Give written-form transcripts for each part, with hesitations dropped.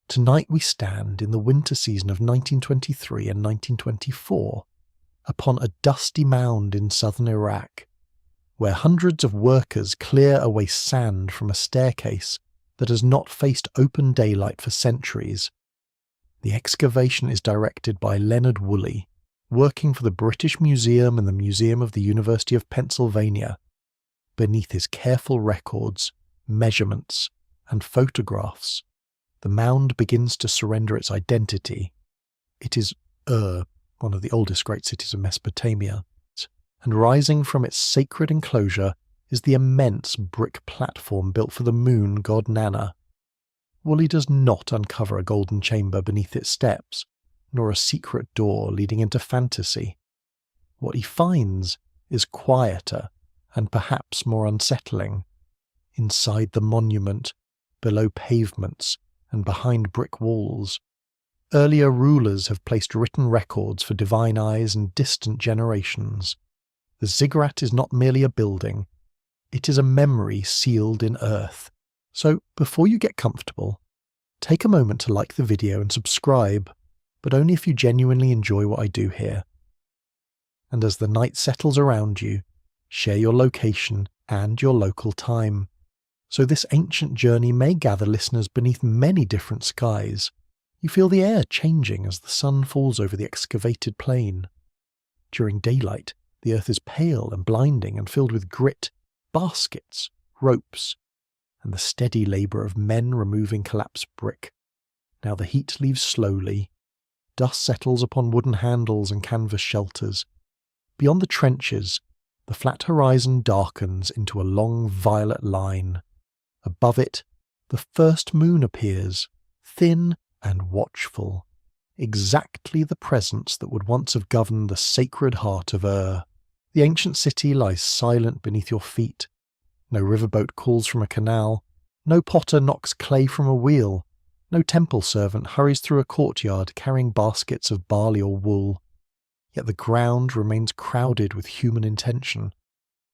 Tonight we stand in the winter season of 1923 and 1924 upon a dusty mound in southern Iraq, where hundreds of workers clear away sand from a staircase that has not faced open daylight for centuries. The excavation is directed by Leonard Woolley, working for the British Museum and the Museum of the University of Pennsylvania. Beneath his careful records, measurements, and photographs, the mound begins to surrender its identity. It is Ur, one of the oldest great cities of Mesopotamia, and rising from its sacred enclosure is the immense brick platform built for the moon god Nana. Woolley does not uncover a golden chamber beneath its steps, nor a secret door leading into fantasy. What he finds is quieter and perhaps more unsettling. Inside the monument, below pavements, and behind brick walls, earlier rulers have placed written records for divine eyes and distant generations. The ziggurat is not merely a building, it is a memory sealed in earth. So, before you get comfortable, take a moment to like the video and subscribe, but only if you genuinely enjoy what I do here. And as the night settles around you, share your location and your local time. So this ancient journey may gather listeners beneath many different skies. You feel the air changing as the sun falls over the excavated plain. During daylight, the earth is pale and blinding and filled with grit, baskets, ropes, and the steady labour of men removing collapsed brick. Now the heat leaves slowly. Dust settles upon wooden handles and canvas shelters. Beyond the trenches, the flat horizon darkens into a long violet line. Above it, the first moon appears, thin and watchful, exactly the presence that would once have governed the sacred heart of Ur. The ancient city lies silent beneath your feet. No riverboat calls from a canal, no potter knocks clay from a wheel, no temple servant hurries through a courtyard carrying baskets of barley or wool. Yet the ground remains crowded with human intention.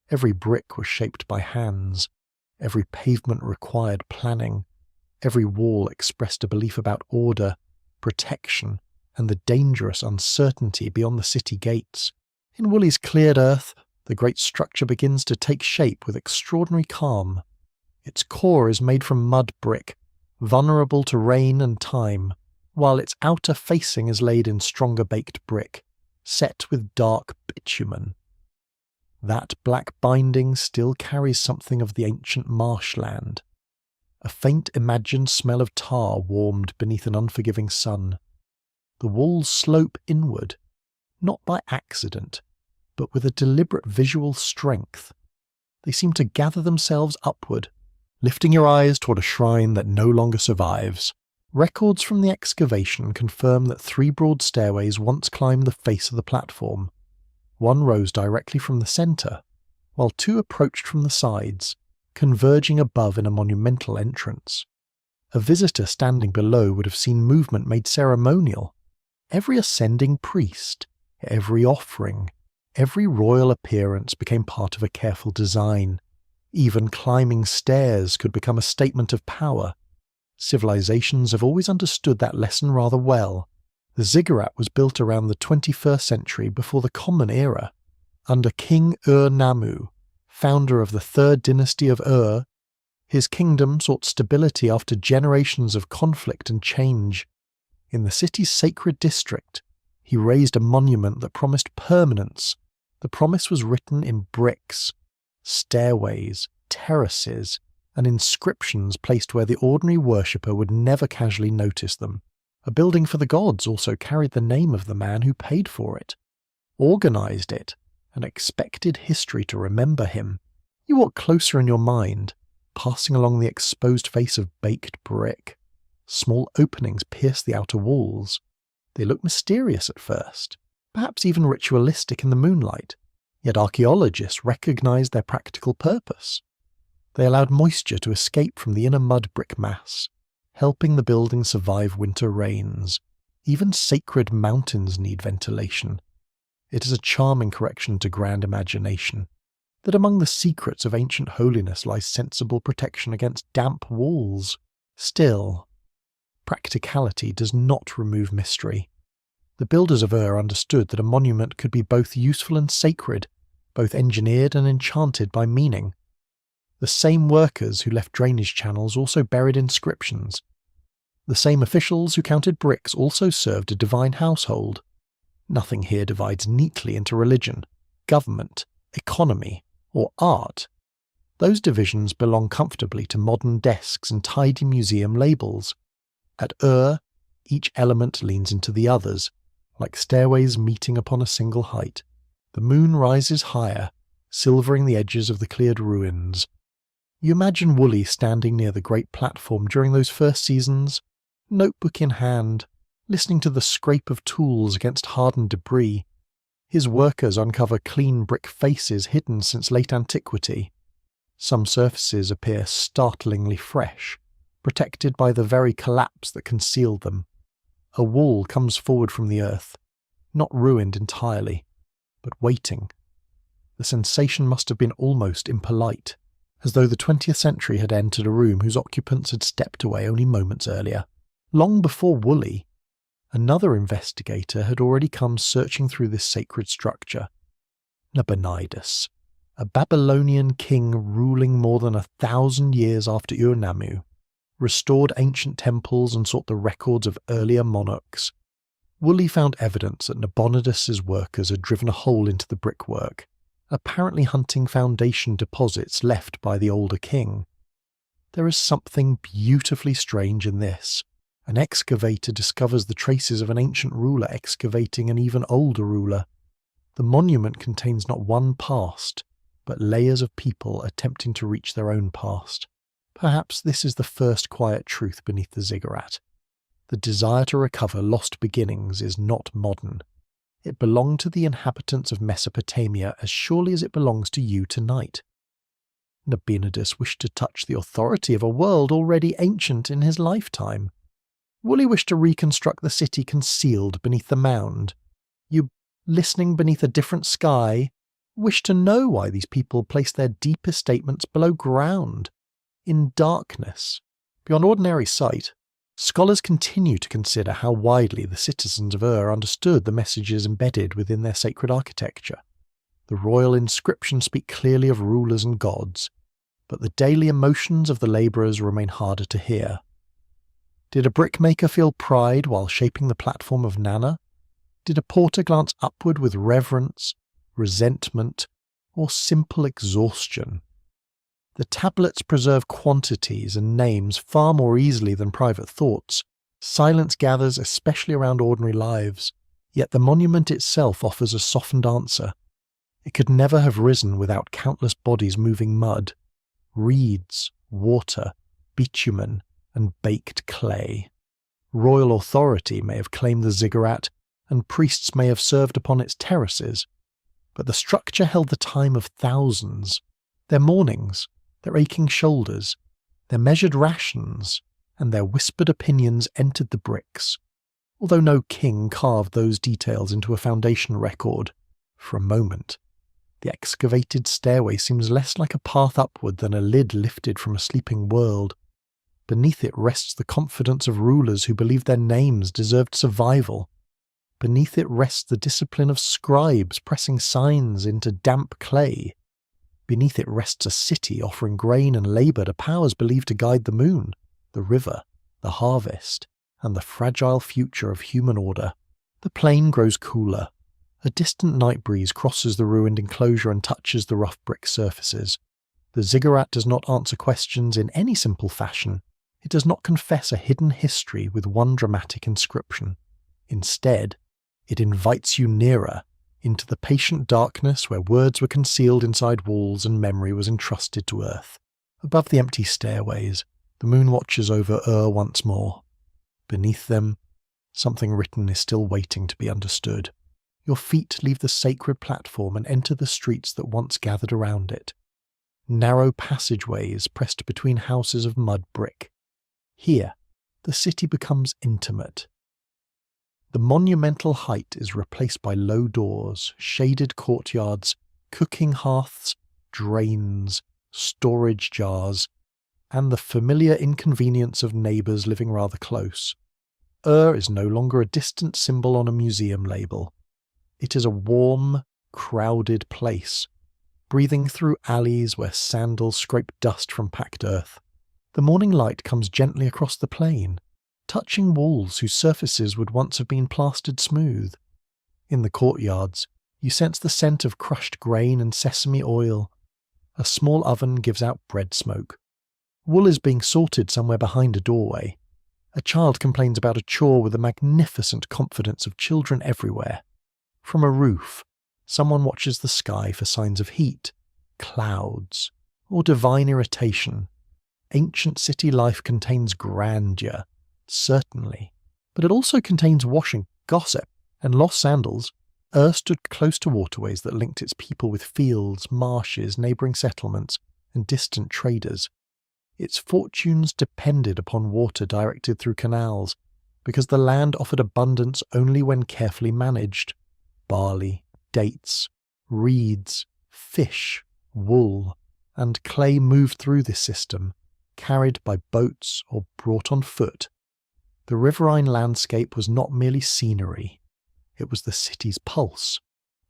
Every brick was shaped by hands. Every pavement required planning. Every wall expressed a belief about order, protection, and the dangerous uncertainty beyond the city gates. In Woolley's cleared earth, the great structure begins to take shape with extraordinary calm. Its core is made from mud brick, vulnerable to rain and time, while its outer facing is laid in stronger baked brick, set with dark bitumen. That black binding still carries something of the ancient marshland. A faint imagined smell of tar warmed beneath an unforgiving sun. The walls slope inward, not by accident, but with a deliberate visual strength. They seem to gather themselves upward, lifting your eyes toward a shrine that no longer survives. Records from the excavation confirm that 3 broad stairways once climbed the face of the platform. One rose directly from the centre, while 2 approached from the sides, converging above in a monumental entrance. A visitor standing below would have seen movement made ceremonial. Every ascending priest, every offering, every royal appearance became part of a careful design. Even climbing stairs could become a statement of power. Civilizations have always understood that lesson rather well. The ziggurat was built around the 21st century before the Common Era. Under King Ur-Nammu, founder of the 3rd dynasty of Ur, his kingdom sought stability after generations of conflict and change. In the city's sacred district, he raised a monument that promised permanence. The promise was written in bricks, stairways, terraces, and inscriptions placed where the ordinary worshipper would never casually notice them. A building for the gods also carried the name of the man who paid for it, organized it, and expected history to remember him. You walk closer in your mind, passing along the exposed face of baked brick. Small openings pierce the outer walls. They look mysterious at first, perhaps even ritualistic in the moonlight, yet archaeologists recognized their practical purpose. They allowed moisture to escape from the inner mud brick mass, helping the building survive winter rains. Even sacred mountains need ventilation. It is a charming correction to grand imagination, that among the secrets of ancient holiness lies sensible protection against damp walls. Still, practicality does not remove mystery. The builders of Ur understood that a monument could be both useful and sacred, both engineered and enchanted by meaning. The same workers who left drainage channels also buried inscriptions. The same officials who counted bricks also served a divine household. Nothing here divides neatly into religion, government, economy, or art. Those divisions belong comfortably to modern desks and tidy museum labels. At Ur, each element leans into the others, like stairways meeting upon a single height. The moon rises higher, silvering the edges of the cleared ruins. You imagine Woolley standing near the great platform during those first seasons, notebook in hand, listening to the scrape of tools against hardened debris. His workers uncover clean brick faces hidden since late antiquity. Some surfaces appear startlingly fresh, protected by the very collapse that concealed them. A wall comes forward from the earth, not ruined entirely, but waiting. The sensation must have been almost impolite, as though the 20th century had entered a room whose occupants had stepped away only moments earlier. Long before Woolley, another investigator had already come searching through this sacred structure. Nabonidus, a Babylonian king ruling more than 1,000 years after Ur-Nammu, restored ancient temples and sought the records of earlier monarchs. Woolley found evidence that Nabonidus's workers had driven a hole into the brickwork, apparently hunting foundation deposits left by the older king. There is something beautifully strange in this. An excavator discovers the traces of an ancient ruler excavating an even older ruler. The monument contains not one past, but layers of people attempting to reach their own past. Perhaps this is the first quiet truth beneath the ziggurat. The desire to recover lost beginnings is not modern. It belonged to the inhabitants of Mesopotamia as surely as it belongs to you tonight. Nabonidus wished to touch the authority of a world already ancient in his lifetime. Woolley wished to reconstruct the city concealed beneath the mound. You, listening beneath a different sky, wished to know why these people placed their deepest statements below ground, in darkness, beyond ordinary sight. Scholars continue to consider how widely the citizens of Ur understood the messages embedded within their sacred architecture. The royal inscriptions speak clearly of rulers and gods, but the daily emotions of the labourers remain harder to hear. Did a brickmaker feel pride while shaping the platform of Nana? Did a porter glance upward with reverence, resentment, or simple exhaustion? The tablets preserve quantities and names far more easily than private thoughts. Silence gathers especially around ordinary lives, yet the monument itself offers a softened answer. It could never have risen without countless bodies moving mud, reeds, water, bitumen, and baked clay. Royal authority may have claimed the ziggurat, and priests may have served upon its terraces, but the structure held the time of thousands, their mornings, their aching shoulders, their measured rations, and their whispered opinions entered the bricks. Although no king carved those details into a foundation record, for a moment, the excavated stairway seems less like a path upward than a lid lifted from a sleeping world. Beneath it rests the confidence of rulers who believed their names deserved survival. Beneath it rests the discipline of scribes pressing signs into damp clay. Beneath it rests a city offering grain and labour to powers believed to guide the moon, the river, the harvest, and the fragile future of human order. The plain grows cooler. A distant night breeze crosses the ruined enclosure and touches the rough brick surfaces. The ziggurat does not answer questions in any simple fashion. It does not confess a hidden history with one dramatic inscription. Instead, it invites you nearer, into the patient darkness where words were concealed inside walls and memory was entrusted to earth. Above the empty stairways, the moon watches over Ur once more. Beneath them, something written is still waiting to be understood. Your feet leave the sacred platform and enter the streets that once gathered around it. Narrow passageways pressed between houses of mud brick. Here, the city becomes intimate. The monumental height is replaced by low doors, shaded courtyards, cooking hearths, drains, storage jars, and the familiar inconvenience of neighbours living rather close. Ur is no longer a distant symbol on a museum label. It is a warm, crowded place, breathing through alleys where sandals scrape dust from packed earth. The morning light comes gently across the plain, touching walls whose surfaces would once have been plastered smooth. In the courtyards, you sense the scent of crushed grain and sesame oil. A small oven gives out bread smoke. Wool is being sorted somewhere behind a doorway. A child complains about a chore with the magnificent confidence of children everywhere. From a roof, someone watches the sky for signs of heat, clouds, or divine irritation. Ancient city life contains grandeur, certainly, but it also contains washing, gossip, and lost sandals. Ur stood close to waterways that linked its people with fields, marshes, neighbouring settlements, and distant traders. Its fortunes depended upon water directed through canals, because the land offered abundance only when carefully managed. Barley, dates, reeds, fish, wool, and clay moved through this system, carried by boats or brought on foot. The riverine landscape was not merely scenery, it was the city's pulse,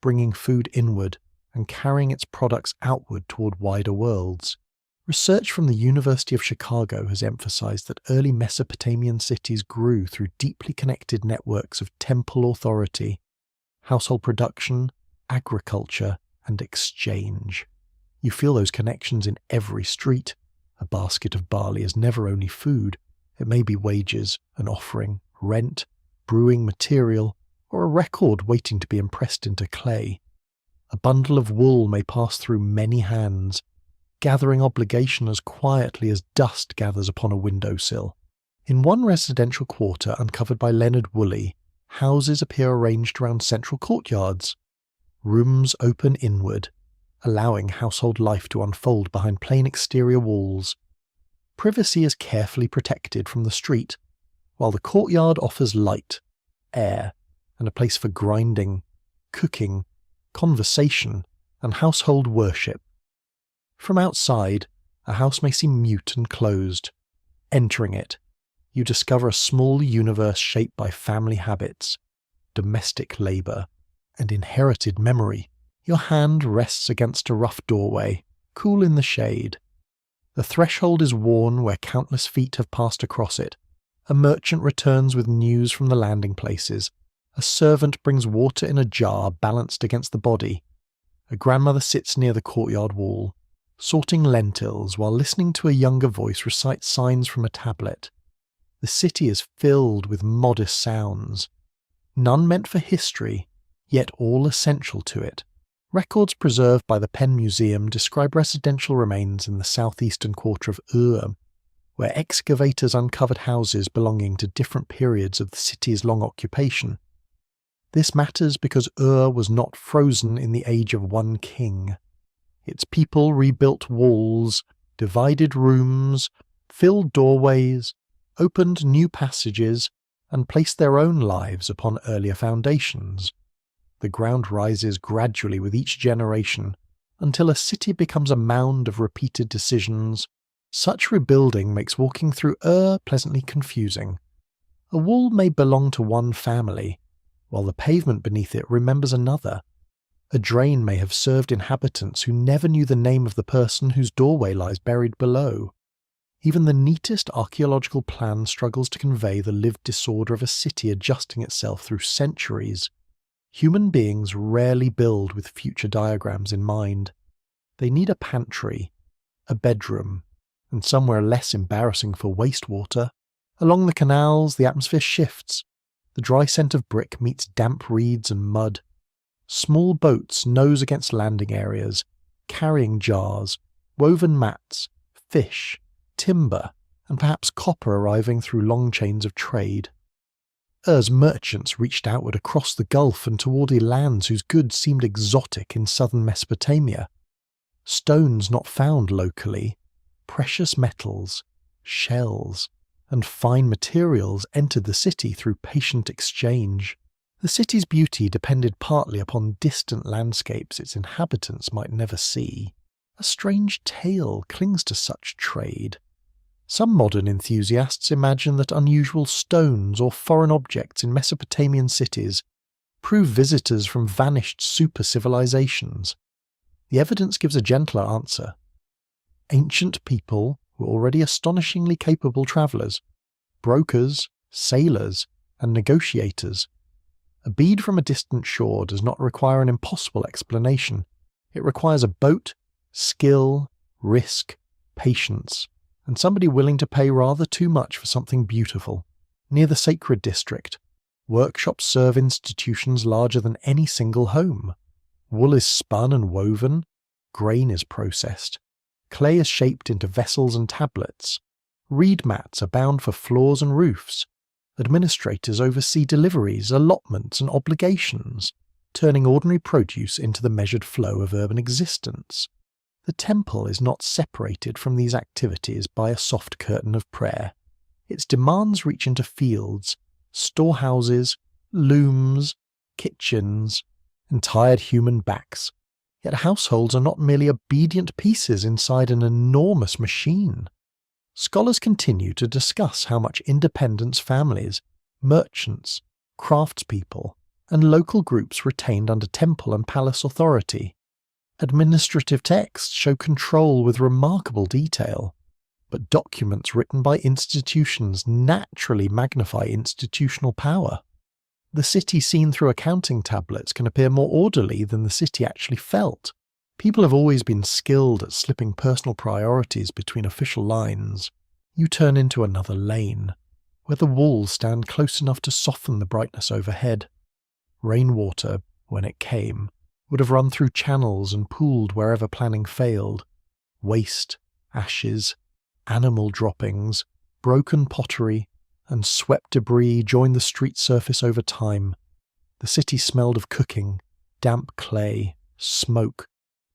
bringing food inward and carrying its products outward toward wider worlds. Research from the University of Chicago has emphasized that early Mesopotamian cities grew through deeply connected networks of temple authority, household production, agriculture, and exchange. You feel those connections in every street. A basket of barley is never only food. It may be wages, an offering, rent, brewing material, or a record waiting to be impressed into clay. A bundle of wool may pass through many hands, gathering obligation as quietly as dust gathers upon a windowsill. In one residential quarter uncovered by Leonard Woolley, houses appear arranged around central courtyards. Rooms open inward, allowing household life to unfold behind plain exterior walls. Privacy is carefully protected from the street, while the courtyard offers light, air, and a place for grinding, cooking, conversation, and household worship. From outside, a house may seem mute and closed. Entering it, you discover a small universe shaped by family habits, domestic labour, and inherited memory. Your hand rests against a rough doorway, cool in the shade. The threshold is worn where countless feet have passed across it. A merchant returns with news from the landing places. A servant brings water in a jar balanced against the body. A grandmother sits near the courtyard wall, sorting lentils while listening to a younger voice recite signs from a tablet. The city is filled with modest sounds, none meant for history, yet all essential to it. Records preserved by the Penn Museum describe residential remains in the southeastern quarter of Ur, where excavators uncovered houses belonging to different periods of the city's long occupation. This matters because Ur was not frozen in the age of one king. Its people rebuilt walls, divided rooms, filled doorways, opened new passages, and placed their own lives upon earlier foundations. The ground rises gradually with each generation, until a city becomes a mound of repeated decisions. Such rebuilding makes walking through Ur pleasantly confusing. A wall may belong to one family, while the pavement beneath it remembers another. A drain may have served inhabitants who never knew the name of the person whose doorway lies buried below. Even the neatest archaeological plan struggles to convey the lived disorder of a city adjusting itself through centuries. Human beings rarely build with future diagrams in mind. They need a pantry, a bedroom, and somewhere less embarrassing for wastewater. Along the canals, the atmosphere shifts. The dry scent of brick meets damp reeds and mud. Small boats nose against landing areas, carrying jars, woven mats, fish, timber, and perhaps copper arriving through long chains of trade. Ur's merchants reached outward across the Gulf and toward the lands whose goods seemed exotic in southern Mesopotamia. Stones not found locally, precious metals, shells, and fine materials entered the city through patient exchange. The city's beauty depended partly upon distant landscapes its inhabitants might never see. A strange tale clings to such trade. Some modern enthusiasts imagine that unusual stones or foreign objects in Mesopotamian cities prove visitors from vanished super-civilizations. The evidence gives a gentler answer. Ancient people were already astonishingly capable travellers, brokers, sailors, and negotiators. A bead from a distant shore does not require an impossible explanation. It requires a boat, skill, risk, patience, and somebody willing to pay rather too much for something beautiful. Near the sacred district, workshops serve institutions larger than any single home. Wool is spun and woven, grain is processed, clay is shaped into vessels and tablets, reed mats are bound for floors and roofs, administrators oversee deliveries, allotments, and obligations, turning ordinary produce into the measured flow of urban existence. The temple is not separated from these activities by a soft curtain of prayer. Its demands reach into fields, storehouses, looms, kitchens, and tired human backs. Yet households are not merely obedient pieces inside an enormous machine. Scholars continue to discuss how much independence families, merchants, craftspeople, and local groups retained under temple and palace authority. Administrative texts show control with remarkable detail, but documents written by institutions naturally magnify institutional power. The city seen through accounting tablets can appear more orderly than the city actually felt. People have always been skilled at slipping personal priorities between official lines. You turn into another lane, where the walls stand close enough to soften the brightness overhead. Rainwater, when it came, would have run through channels and pooled wherever planning failed. Waste, ashes, animal droppings, broken pottery, and swept debris joined the street surface over time. The city smelled of cooking, damp clay, smoke,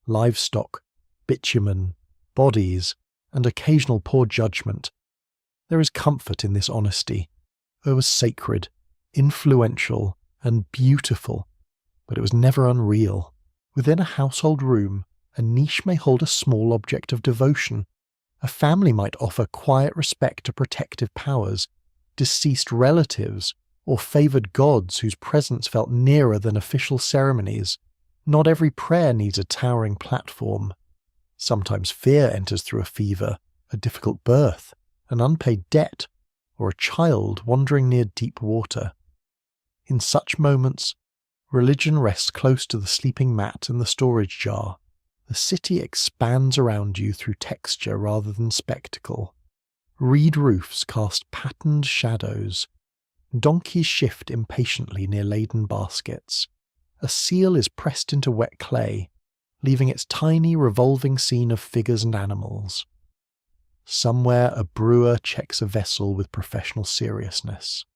livestock, bitumen, bodies, and occasional poor judgment. There is comfort in this honesty. It was sacred, influential, and beautiful, but it was never unreal. Within a household room, a niche may hold a small object of devotion. A family might offer quiet respect to protective powers, deceased relatives, or favoured gods whose presence felt nearer than official ceremonies. Not every prayer needs a towering platform. Sometimes fear enters through a fever, a difficult birth, an unpaid debt, or a child wandering near deep water. In such moments, religion rests close to the sleeping mat and the storage jar. The city expands around you through texture rather than spectacle. Reed roofs cast patterned shadows. Donkeys shift impatiently near laden baskets. A seal is pressed into wet clay, leaving its tiny revolving scene of figures and animals. Somewhere a brewer checks a vessel with professional seriousness.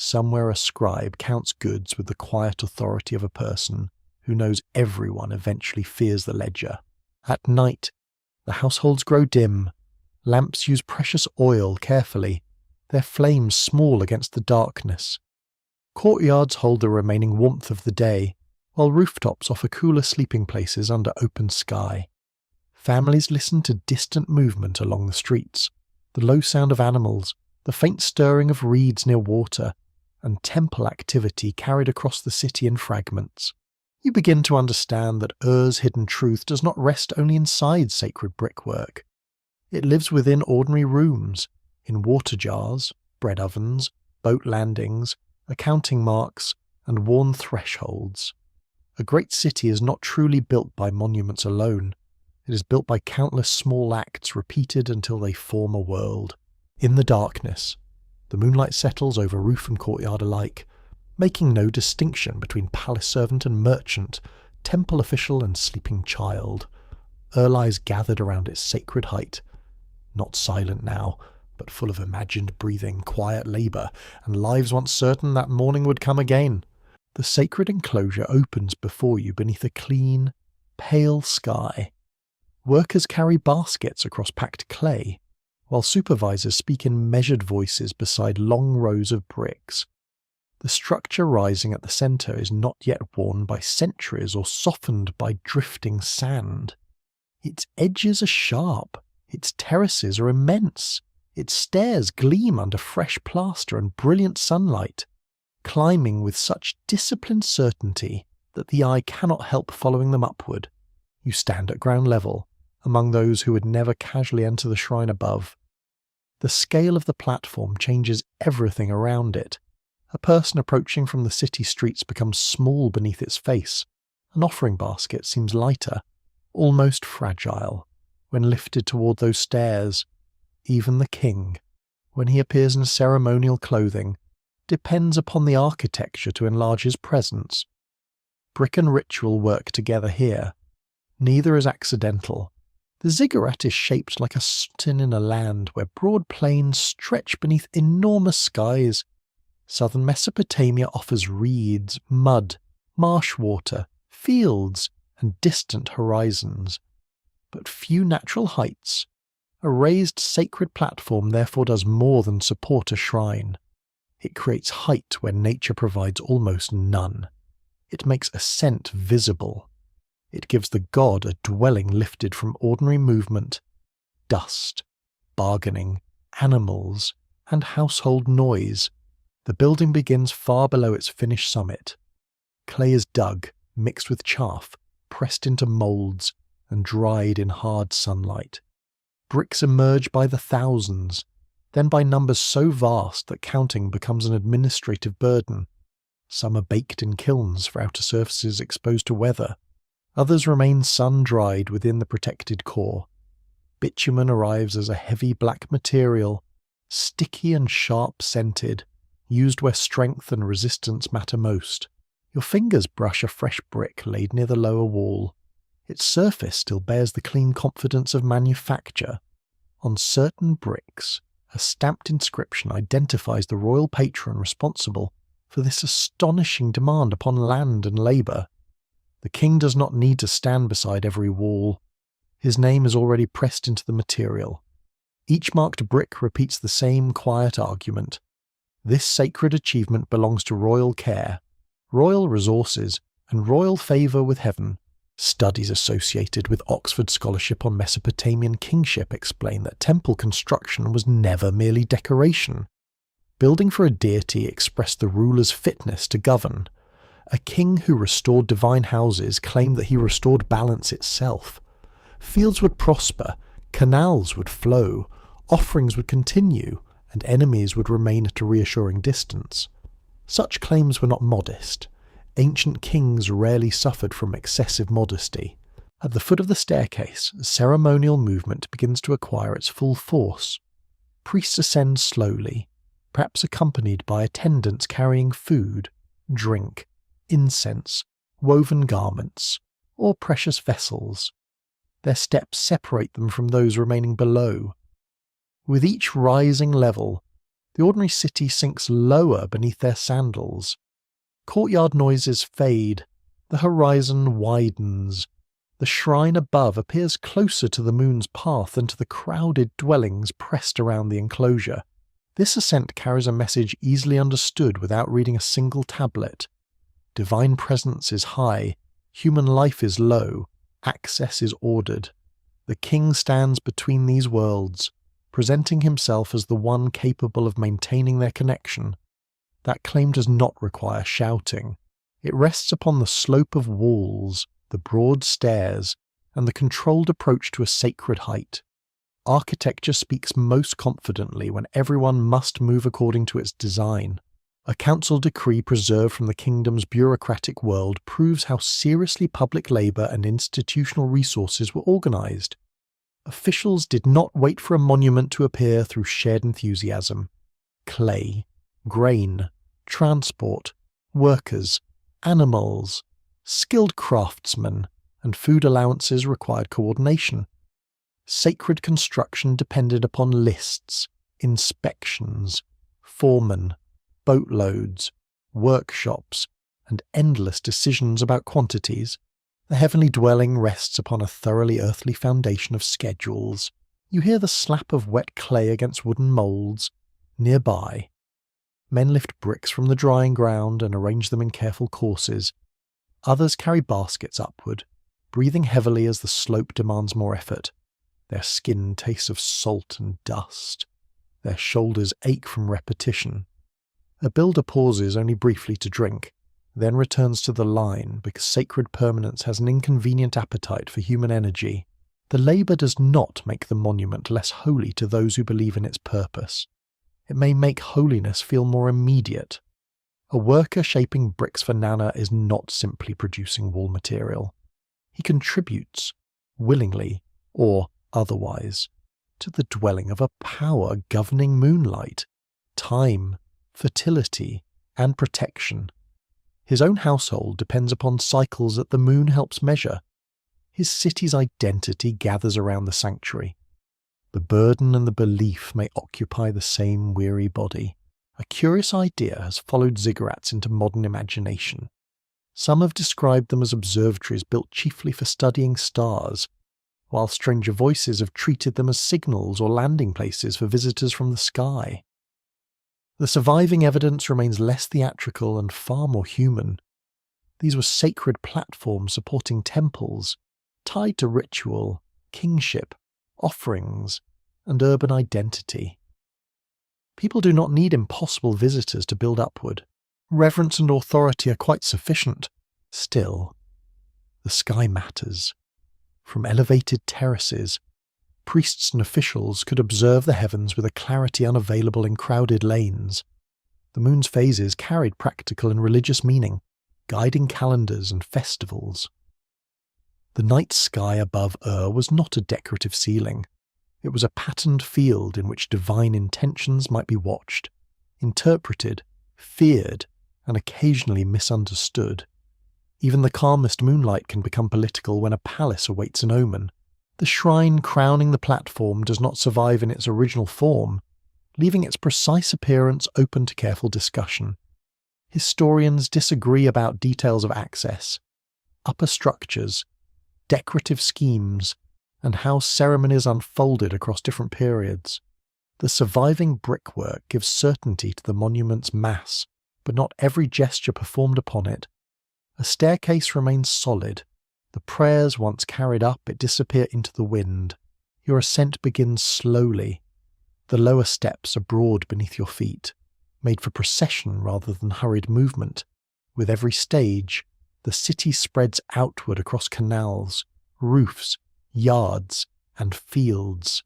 Somewhere a scribe counts goods with the quiet authority of a person who knows everyone eventually fears the ledger. At night, the households grow dim. Lamps use precious oil carefully, their flames small against the darkness. Courtyards hold the remaining warmth of the day, while rooftops offer cooler sleeping places under open sky. Families listen to distant movement along the streets, the low sound of animals, the faint stirring of reeds near water, and temple activity carried across the city in fragments. You begin to understand that Ur's hidden truth does not rest only inside sacred brickwork. It lives within ordinary rooms, in water jars, bread ovens, boat landings, accounting marks, and worn thresholds. A great city is not truly built by monuments alone. It is built by countless small acts repeated until they form a world. In the darkness, the moonlight settles over roof and courtyard alike, making no distinction between palace servant and merchant, temple official and sleeping child. Ur lies gathered around its sacred height, not silent now, but full of imagined breathing, quiet labour, and lives once certain that morning would come again. The sacred enclosure opens before you beneath a clean, pale sky. Workers carry baskets across packed clay, while supervisors speak in measured voices beside long rows of bricks. The structure rising at the centre is not yet worn by centuries or softened by drifting sand. Its edges are sharp, its terraces are immense, Its stairs gleam under fresh plaster and brilliant sunlight, climbing with such disciplined certainty that the eye cannot help following them upward. You stand at ground level, among those who would never casually enter the shrine above. The scale of the platform changes everything around it. A person approaching from the city streets becomes small beneath its face. An offering basket seems lighter, almost fragile, when lifted toward those stairs. Even the king, when he appears in ceremonial clothing, depends upon the architecture to enlarge his presence. Brick and ritual work together here. Neither is accidental. The ziggurat is shaped like a mountain in a land where broad plains stretch beneath enormous skies. Southern Mesopotamia offers reeds, mud, marsh water, fields, and distant horizons. But few natural heights. A raised sacred platform therefore does more than support a shrine. It creates height where nature provides almost none. It makes ascent visible. It gives the god a dwelling lifted from ordinary movement, dust, bargaining, animals, and household noise. The building begins far below its finished summit. Clay is dug, mixed with chaff, pressed into moulds, and dried in hard sunlight. Bricks emerge by the thousands, then by numbers so vast that counting becomes an administrative burden. Some are baked in kilns for outer surfaces exposed to weather. Others remain sun-dried within the protected core. Bitumen arrives as a heavy black material, sticky and sharp-scented, used where strength and resistance matter most. Your fingers brush a fresh brick laid near the lower wall. Its surface still bears the clean confidence of manufacture. On certain bricks, a stamped inscription identifies the royal patron responsible for this astonishing demand upon land and labour. The king does not need to stand beside every wall. His name is already pressed into the material. Each marked brick repeats the same quiet argument. This sacred achievement belongs to royal care, royal resources, and royal favour with heaven. Studies associated with Oxford scholarship on Mesopotamian kingship explain that temple construction was never merely decoration. Building for a deity expressed the ruler's fitness to govern. A king who restored divine houses claimed that he restored balance itself. Fields would prosper, canals would flow, offerings would continue, and enemies would remain at a reassuring distance. Such claims were not modest. Ancient kings rarely suffered from excessive modesty. At the foot of the staircase, ceremonial movement begins to acquire its full force. Priests ascend slowly, perhaps accompanied by attendants carrying food, drink, incense, woven garments, or precious vessels. Their steps separate them from those remaining below. With each rising level, the ordinary city sinks lower beneath their sandals. Courtyard noises fade, the horizon widens. The shrine above appears closer to the moon's path than to the crowded dwellings pressed around the enclosure. This ascent carries a message easily understood without reading a single tablet. Divine presence is high, human life is low, access is ordered. The king stands between these worlds, presenting himself as the one capable of maintaining their connection. That claim does not require shouting. It rests upon the slope of walls, the broad stairs, and the controlled approach to a sacred height. Architecture speaks most confidently when everyone must move according to its design. A council decree preserved from the kingdom's bureaucratic world proves how seriously public labour and institutional resources were organised. Officials did not wait for a monument to appear through shared enthusiasm. Clay, grain, transport, workers, animals, skilled craftsmen, and food allowances required coordination. Sacred construction depended upon lists, inspections, foremen, boatloads, workshops, and endless decisions about quantities. The heavenly dwelling rests upon a thoroughly earthly foundation of schedules. You hear the slap of wet clay against wooden moulds. Nearby, men lift bricks from the drying ground and arrange them in careful courses. Others carry baskets upward, breathing heavily as the slope demands more effort. Their skin tastes of salt and dust. Their shoulders ache from repetition. A builder pauses only briefly to drink, then returns to the line because sacred permanence has an inconvenient appetite for human energy. The labour does not make the monument less holy to those who believe in its purpose. It may make holiness feel more immediate. A worker shaping bricks for Nana is not simply producing wall material. He contributes, willingly or otherwise, to the dwelling of a power governing moonlight, time, fertility, and protection. His own household depends upon cycles that the moon helps measure. His city's identity gathers around the sanctuary. The burden and the belief may occupy the same weary body. A curious idea has followed ziggurats into modern imagination. Some have described them as observatories built chiefly for studying stars, while stranger voices have treated them as signals or landing places for visitors from the sky. The surviving evidence remains less theatrical and far more human. These were sacred platforms supporting temples, tied to ritual, kingship, offerings, and urban identity. People do not need impossible visitors to build upward. Reverence and authority are quite sufficient. Still, the sky matters. From elevated terraces, priests and officials could observe the heavens with a clarity unavailable in crowded lanes. The moon's phases carried practical and religious meaning, guiding calendars and festivals. The night sky above Ur was not a decorative ceiling. It was a patterned field in which divine intentions might be watched, interpreted, feared, and occasionally misunderstood. Even the calmest moonlight can become political when a palace awaits an omen. The shrine crowning the platform does not survive in its original form, leaving its precise appearance open to careful discussion. Historians disagree about details of access, upper structures, decorative schemes, and how ceremonies unfolded across different periods. The surviving brickwork gives certainty to the monument's mass, but not every gesture performed upon it. A staircase remains solid. The prayers once carried up it disappear into the wind. Your ascent begins slowly. The lower steps are broad beneath your feet, made for procession rather than hurried movement. With every stage, the city spreads outward across canals, roofs, yards, and fields.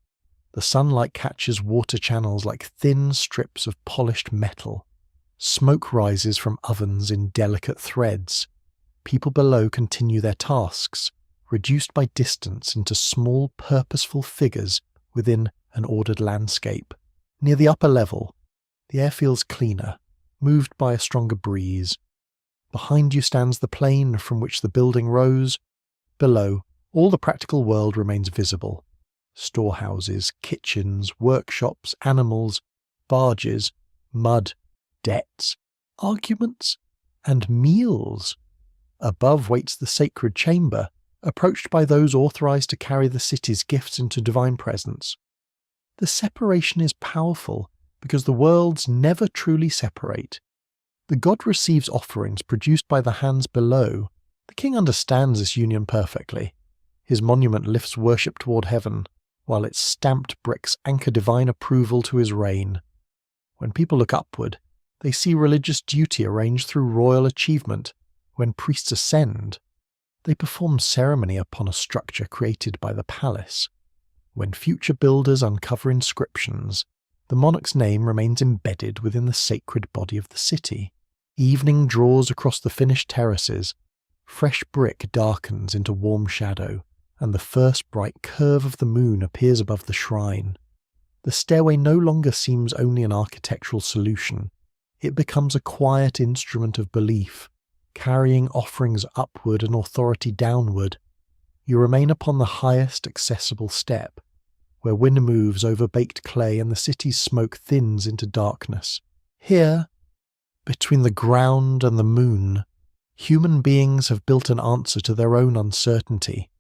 The sunlight catches water channels like thin strips of polished metal. Smoke rises from ovens in delicate threads. People below continue their tasks, reduced by distance into small purposeful figures within an ordered landscape. Near the upper level, the air feels cleaner, moved by a stronger breeze. Behind you stands the plain from which the building rose. Below, all the practical world remains visible. Storehouses, kitchens, workshops, animals, barges, mud, debts, arguments, and meals. Above waits the sacred chamber, approached by those authorized to carry the city's gifts into divine presence. The separation is powerful because the worlds never truly separate. The god receives offerings produced by the hands below. The king understands this union perfectly. His monument lifts worship toward heaven, while its stamped bricks anchor divine approval to his reign. When people look upward, they see religious duty arranged through royal achievement. When priests ascend, they perform ceremony upon a structure created by the palace. When future builders uncover inscriptions, the monarch's name remains embedded within the sacred body of the city. Evening draws across the finished terraces. Fresh brick darkens into warm shadow, and the first bright curve of the moon appears above the shrine. The stairway no longer seems only an architectural solution. It becomes a quiet instrument of belief, carrying offerings upward and authority downward. You remain upon the highest accessible step, where wind moves over baked clay and the city's smoke thins into darkness. Here, between the ground and the moon, human beings have built an answer to their own uncertainty.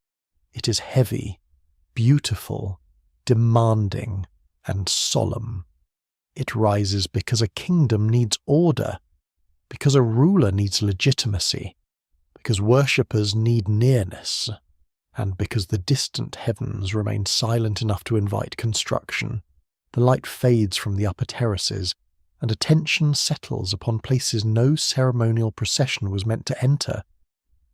It is heavy, beautiful, demanding, and solemn. It rises because a kingdom needs order, because a ruler needs legitimacy, because worshippers need nearness, and because the distant heavens remain silent enough to invite construction. The light fades from the upper terraces, and attention settles upon places no ceremonial procession was meant to enter.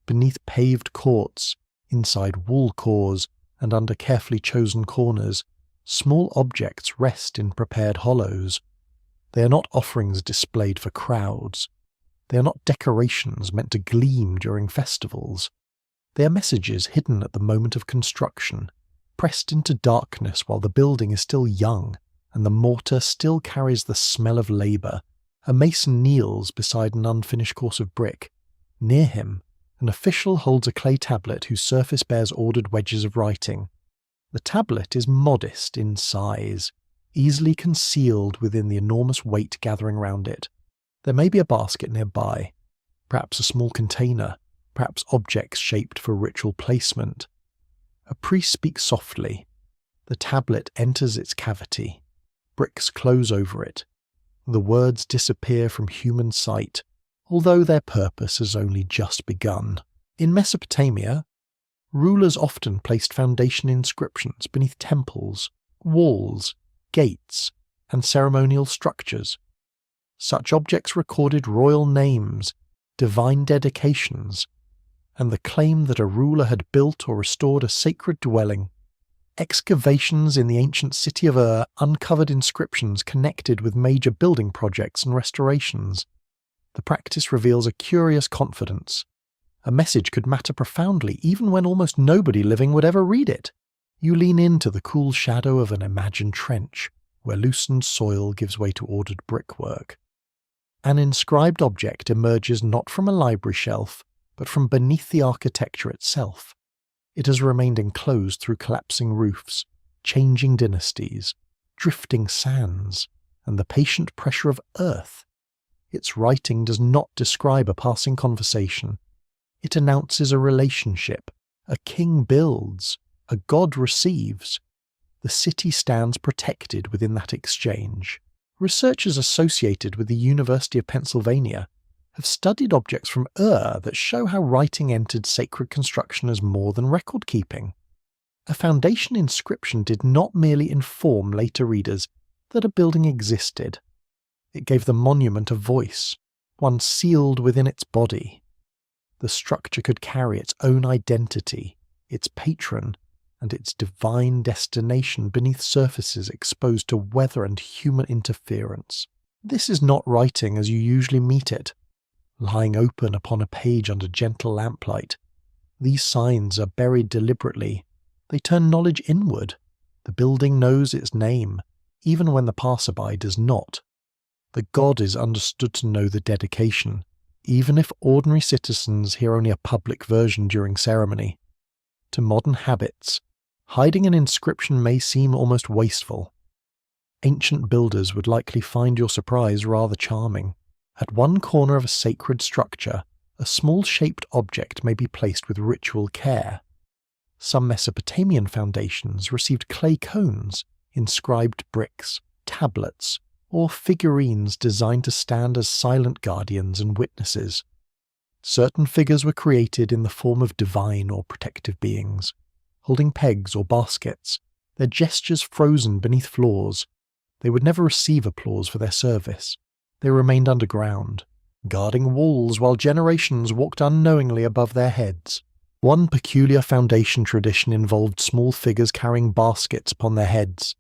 Beneath paved courts, inside wall cores, and under carefully chosen corners, small objects rest in prepared hollows. They are not offerings displayed for crowds. They are not decorations meant to gleam during festivals. They are messages hidden at the moment of construction, pressed into darkness while the building is still young and the mortar still carries the smell of labour. A mason kneels beside an unfinished course of brick. Near him, an official holds a clay tablet whose surface bears ordered wedges of writing. The tablet is modest in size, easily concealed within the enormous weight gathering round it. There may be a basket nearby, perhaps a small container, perhaps objects shaped for ritual placement. A priest speaks softly. The tablet enters its cavity. Bricks close over it. The words disappear from human sight, although their purpose has only just begun. In Mesopotamia, rulers often placed foundation inscriptions beneath temples, walls, gates, and ceremonial structures. Such objects recorded royal names, divine dedications, and the claim that a ruler had built or restored a sacred dwelling. Excavations in the ancient city of Ur uncovered inscriptions connected with major building projects and restorations. The practice reveals a curious confidence. A message could matter profoundly even when almost nobody living would ever read it. You lean into the cool shadow of an imagined trench, where loosened soil gives way to ordered brickwork. An inscribed object emerges not from a library shelf, but from beneath the architecture itself. It has remained enclosed through collapsing roofs, changing dynasties, drifting sands, and the patient pressure of earth. Its writing does not describe a passing conversation. It announces a relationship. A king builds, a god receives. The city stands protected within that exchange. Researchers associated with the University of Pennsylvania have studied objects from Ur that show how writing entered sacred construction as more than record-keeping. A foundation inscription did not merely inform later readers that a building existed. It gave the monument a voice, one sealed within its body. The structure could carry its own identity, its patron, and its divine destination beneath surfaces exposed to weather and human interference. This is not writing as you usually meet it, lying open upon a page under gentle lamplight. These signs are buried deliberately. They turn knowledge inward. The building knows its name, even when the passerby does not. The god is understood to know the dedication, even if ordinary citizens hear only a public version during ceremony. To modern habits, hiding an inscription may seem almost wasteful. Ancient builders would likely find your surprise rather charming. At one corner of a sacred structure, a small shaped object may be placed with ritual care. Some Mesopotamian foundations received clay cones, inscribed bricks, tablets, or figurines designed to stand as silent guardians and witnesses. Certain figures were created in the form of divine or protective beings, holding pegs or baskets, their gestures frozen beneath floors. They would never receive applause for their service. They remained underground, guarding walls while generations walked unknowingly above their heads. One peculiar foundation tradition involved small figures carrying baskets upon their heads,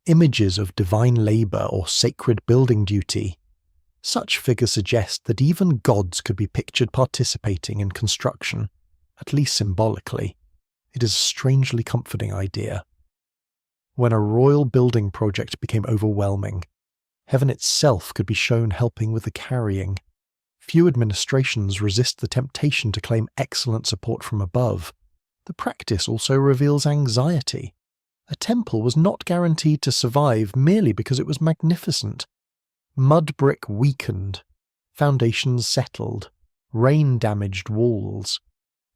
images of divine labour or sacred building duty. Such figures suggest that even gods could be pictured participating in construction, at least symbolically. It is a strangely comforting idea. When a royal building project became overwhelming, heaven itself could be shown helping with the carrying. Few administrations resist the temptation to claim excellent support from above. The practice also reveals anxiety. A temple was not guaranteed to survive merely because it was magnificent. Mud brick weakened, foundations settled, rain damaged walls.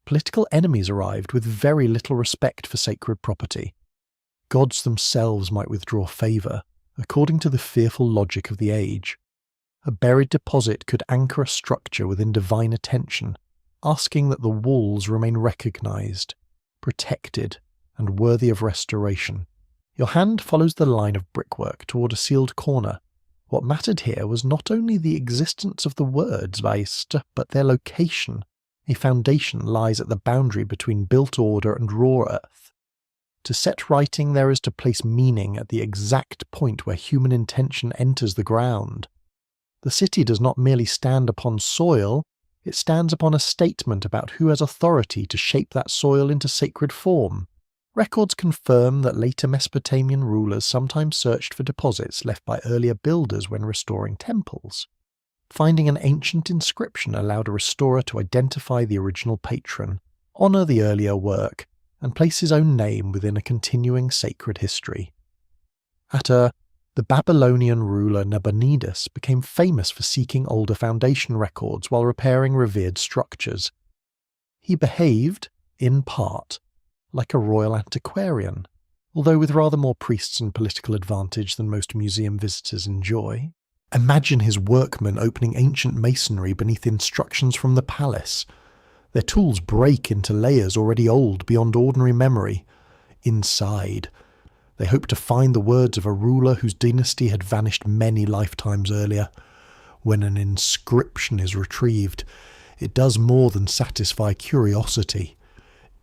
Political enemies arrived with very little respect for sacred property. Gods themselves might withdraw favour, according to the fearful logic of the age. A buried deposit could anchor a structure within divine attention, asking that the walls remain recognised, protected, and worthy of restoration. Your hand follows the line of brickwork toward a sealed corner. What mattered here was not only the existence of the words Vaist, but their location. A foundation lies at the boundary between built order and raw earth. To set writing there is to place meaning at the exact point where human intention enters the ground. The city does not merely stand upon soil, it stands upon a statement about who has authority to shape that soil into sacred form. Records confirm that later Mesopotamian rulers sometimes searched for deposits left by earlier builders when restoring temples. Finding an ancient inscription allowed a restorer to identify the original patron, honour the earlier work, and place his own name within a continuing sacred history. At Ur, the Babylonian ruler Nabonidus became famous for seeking older foundation records while repairing revered structures. He behaved, in part, like a royal antiquarian, although with rather more priests and political advantage than most museum visitors enjoy. Imagine his workmen opening ancient masonry beneath instructions from the palace. Their tools break into layers already old beyond ordinary memory. Inside, they hope to find the words of a ruler whose dynasty had vanished many lifetimes earlier. When an inscription is retrieved, it does more than satisfy curiosity.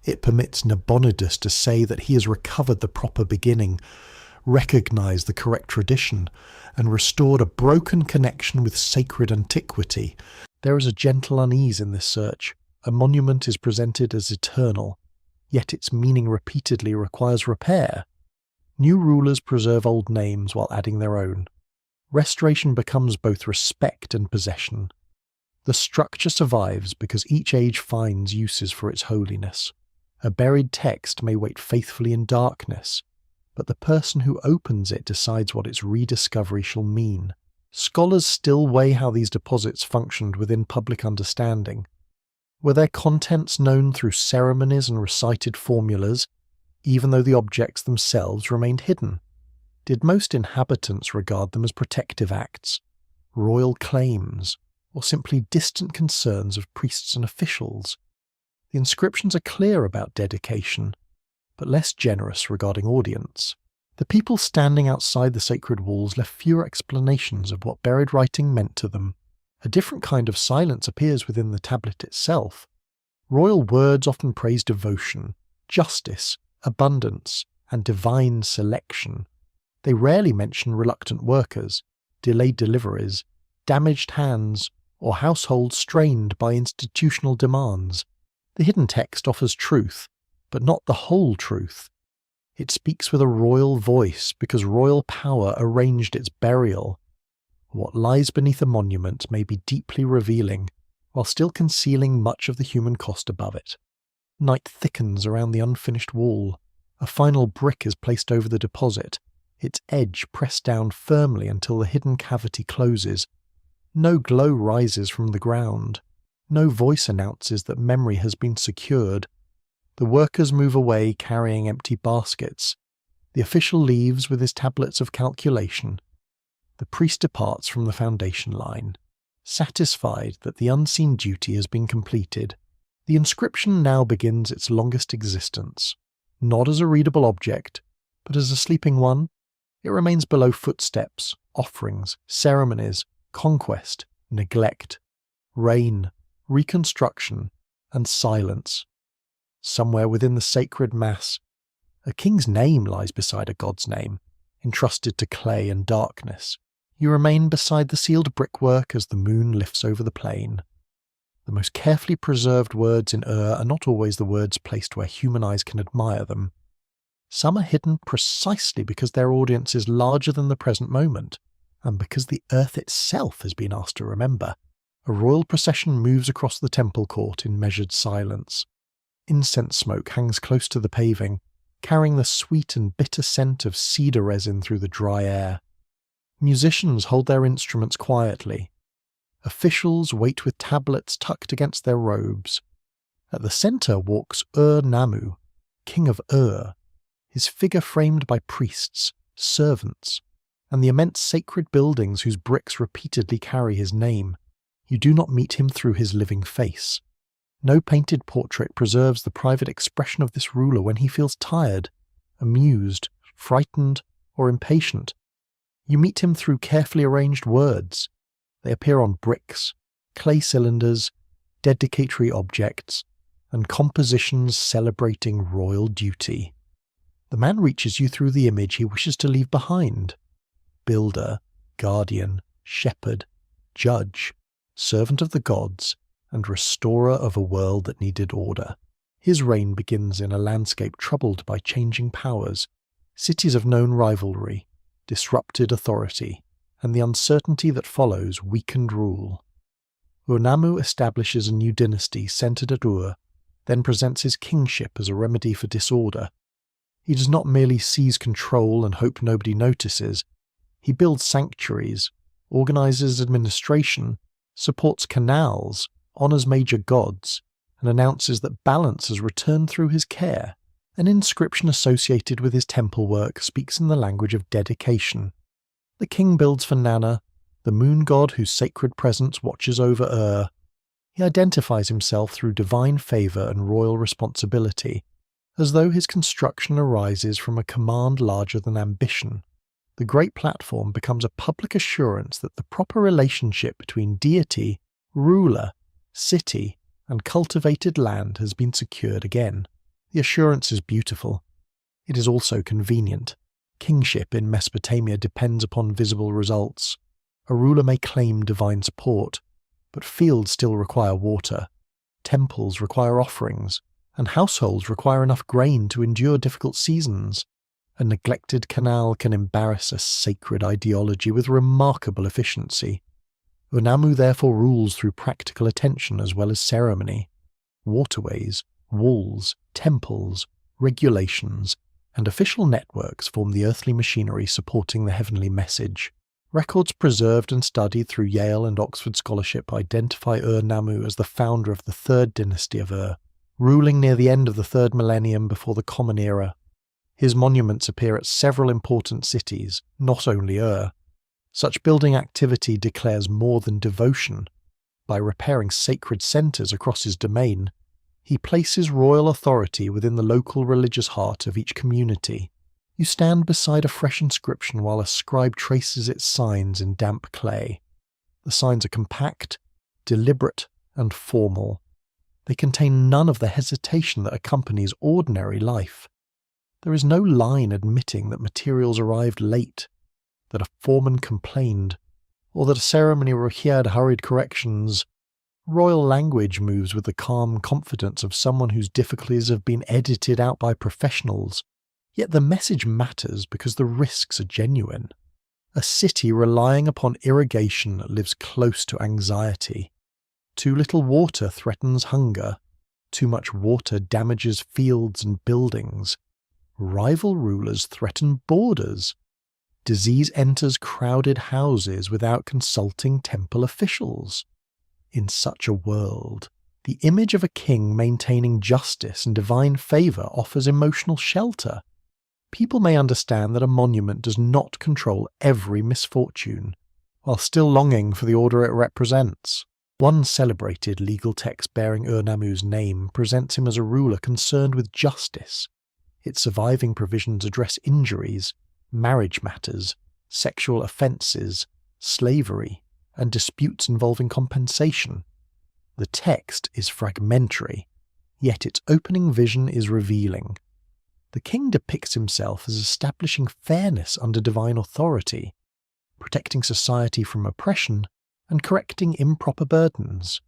It permits Nabonidus to say that he has recovered the proper beginning, recognised the correct tradition, and restored a broken connection with sacred antiquity. There is a gentle unease in this search. A monument is presented as eternal, yet its meaning repeatedly requires repair. New rulers preserve old names while adding their own. Restoration becomes both respect and possession. The structure survives because each age finds uses for its holiness. A buried text may wait faithfully in darkness, but the person who opens it decides what its rediscovery shall mean. Scholars still weigh how these deposits functioned within public understanding. Were their contents known through ceremonies and recited formulas, even though the objects themselves remained hidden? Did most inhabitants regard them as protective acts, royal claims, or simply distant concerns of priests and officials? The inscriptions are clear about dedication, but less generous regarding audience. The people standing outside the sacred walls left fewer explanations of what buried writing meant to them. A different kind of silence appears within the tablet itself. Royal words often praise devotion, justice, abundance, and divine selection. They rarely mention reluctant workers, delayed deliveries, damaged hands, or households strained by institutional demands. The hidden text offers truth, but not the whole truth. It speaks with a royal voice because royal power arranged its burial. What lies beneath a monument may be deeply revealing, while still concealing much of the human cost above it. Night thickens around the unfinished wall. A final brick is placed over the deposit, its edge pressed down firmly until the hidden cavity closes. No glow rises from the ground. No voice announces that memory has been secured. The workers move away carrying empty baskets. The official leaves with his tablets of calculation. The priest departs from the foundation line, satisfied that the unseen duty has been completed. The inscription now begins its longest existence, not as a readable object, but as a sleeping one. It remains below footsteps, offerings, ceremonies, conquest, neglect, reign, reconstruction, and silence. Somewhere within the sacred mass, a king's name lies beside a god's name, entrusted to clay and darkness. You remain beside the sealed brickwork as the moon lifts over the plain. The most carefully preserved words in Ur are not always the words placed where human eyes can admire them. Some are hidden precisely because their audience is larger than the present moment, and because the earth itself has been asked to remember. A royal procession moves across the temple court in measured silence. Incense smoke hangs close to the paving, carrying the sweet and bitter scent of cedar resin through the dry air. Musicians hold their instruments quietly. Officials wait with tablets tucked against their robes. At the centre walks Ur-Nammu, king of Ur, his figure framed by priests, servants, and the immense sacred buildings whose bricks repeatedly carry his name. You do not meet him through his living face. No painted portrait preserves the private expression of this ruler when he feels tired, amused, frightened, or impatient. You meet him through carefully arranged words. They appear on bricks, clay cylinders, dedicatory objects, and compositions celebrating royal duty. The man reaches you through the image he wishes to leave behind. Builder, guardian, shepherd, judge, servant of the gods, and restorer of a world that needed order. His reign begins in a landscape troubled by changing powers, cities of known rivalry, disrupted authority, and the uncertainty that follows weakened rule. Ur-Nammu establishes a new dynasty centered at Ur, then presents his kingship as a remedy for disorder. He does not merely seize control and hope nobody notices. He builds sanctuaries, organizes administration, supports canals, honors major gods, and announces that balance has returned through his care. An inscription associated with his temple work speaks in the language of dedication. The king builds for Nanna, the moon god whose sacred presence watches over Ur. He identifies himself through divine favor and royal responsibility, as though his construction arises from a command larger than ambition. The great platform becomes a public assurance that the proper relationship between deity, ruler, city, and cultivated land has been secured again. The assurance is beautiful. It is also convenient. Kingship in Mesopotamia depends upon visible results. A ruler may claim divine support, but fields still require water, temples require offerings, and households require enough grain to endure difficult seasons. A neglected canal can embarrass a sacred ideology with remarkable efficiency. Ur-Nammu therefore rules through practical attention as well as ceremony. Waterways, walls, temples, regulations, and official networks form the earthly machinery supporting the heavenly message. Records preserved and studied through Yale and Oxford scholarship identify Ur-Nammu as the founder of the third dynasty of Ur, ruling near the end of the third millennium before the Common Era. His monuments appear at several important cities, not only Ur. Such building activity declares more than devotion. By repairing sacred centres across his domain, he places royal authority within the local religious heart of each community. You stand beside a fresh inscription while a scribe traces its signs in damp clay. The signs are compact, deliberate, and formal. They contain none of the hesitation that accompanies ordinary life. There is no line admitting that materials arrived late, that a foreman complained, or that a ceremony required hurried corrections. Royal language moves with the calm confidence of someone whose difficulties have been edited out by professionals. Yet the message matters because the risks are genuine. A city relying upon irrigation lives close to anxiety. Too little water threatens hunger. Too much water damages fields and buildings. Rival rulers threaten borders. Disease enters crowded houses without consulting temple officials. In such a world, the image of a king maintaining justice and divine favor offers emotional shelter. People may understand that a monument does not control every misfortune, while still longing for the order it represents. One celebrated legal text bearing Ur-Nammu's name presents him as a ruler concerned with justice. Its surviving provisions address injuries, marriage matters, sexual offences, slavery, and disputes involving compensation. The text is fragmentary, yet its opening vision is revealing. The king depicts himself as establishing fairness under divine authority, protecting society from oppression, and correcting improper burdens.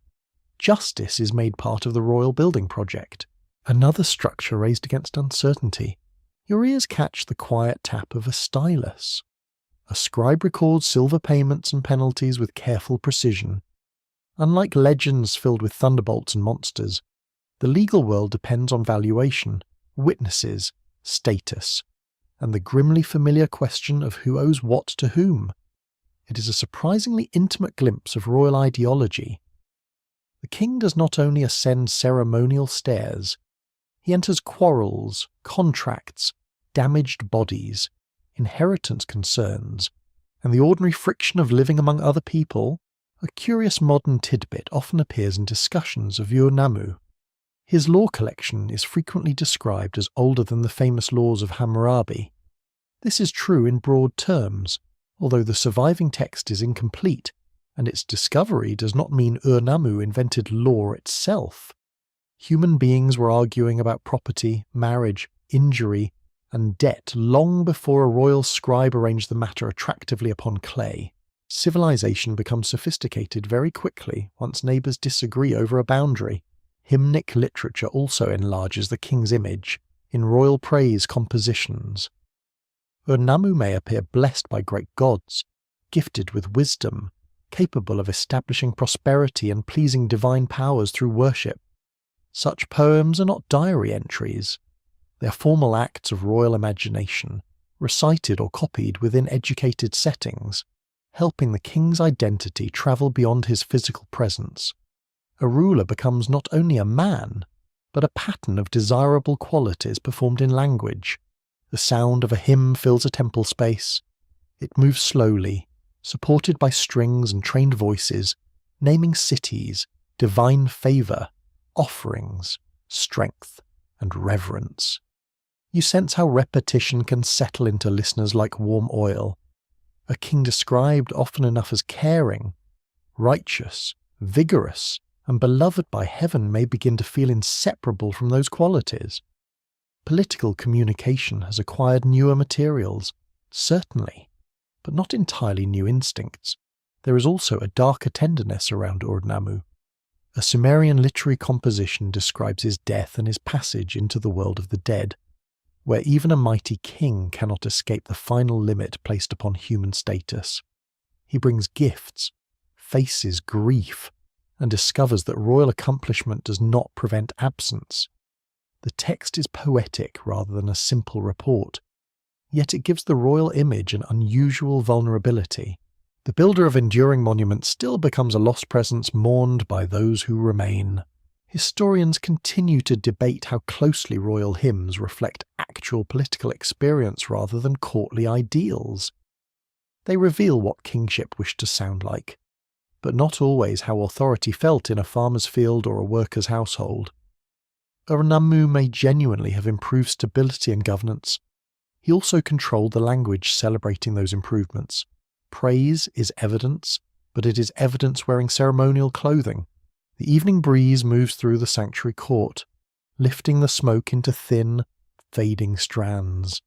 Justice is made part of the royal building project, another structure raised against uncertainty. Your ears catch the quiet tap of a stylus. A scribe records silver payments and penalties with careful precision. Unlike legends filled with thunderbolts and monsters, the legal world depends on valuation, witnesses, status, and the grimly familiar question of who owes what to whom. It is a surprisingly intimate glimpse of royal ideology. The king does not only ascend ceremonial stairs, he enters quarrels, contracts, damaged bodies, inheritance concerns, and the ordinary friction of living among other people. A curious modern tidbit often appears in discussions of Ur-Nammu. His law collection is frequently described as older than the famous laws of Hammurabi. This is true in broad terms, although the surviving text is incomplete, and its discovery does not mean Ur-Nammu invented law itself. Human beings were arguing about property, marriage, injury, and debt long before a royal scribe arranged the matter attractively upon clay. Civilization becomes sophisticated very quickly once neighbours disagree over a boundary. Hymnic literature also enlarges the king's image in royal praise compositions. Ur-Nammu may appear blessed by great gods, gifted with wisdom, capable of establishing prosperity and pleasing divine powers through worship. Such poems are not diary entries. They are formal acts of royal imagination, recited or copied within educated settings, helping the king's identity travel beyond his physical presence. A ruler becomes not only a man, but a pattern of desirable qualities performed in language. The sound of a hymn fills a temple space. It moves slowly, supported by strings and trained voices, naming cities, divine favour, offerings, strength, and reverence. You sense how repetition can settle into listeners like warm oil. A king described often enough as caring, righteous, vigorous, and beloved by heaven may begin to feel inseparable from those qualities. Political communication has acquired newer materials, certainly, but not entirely new instincts. There is also a darker tenderness around Ur-Nammu. A Sumerian literary composition describes his death and his passage into the world of the dead, where even a mighty king cannot escape the final limit placed upon human status. He brings gifts, faces grief, and discovers that royal accomplishment does not prevent absence. The text is poetic rather than a simple report, yet it gives the royal image an unusual vulnerability. The builder of enduring monuments still becomes a lost presence mourned by those who remain. Historians continue to debate how closely royal hymns reflect actual political experience rather than courtly ideals. They reveal what kingship wished to sound like, but not always how authority felt in a farmer's field or a worker's household. Ur-Nammu may genuinely have improved stability and governance. He also controlled the language celebrating those improvements. Praise is evidence, but it is evidence wearing ceremonial clothing. The evening breeze moves through the sanctuary court, lifting the smoke into thin, fading strands.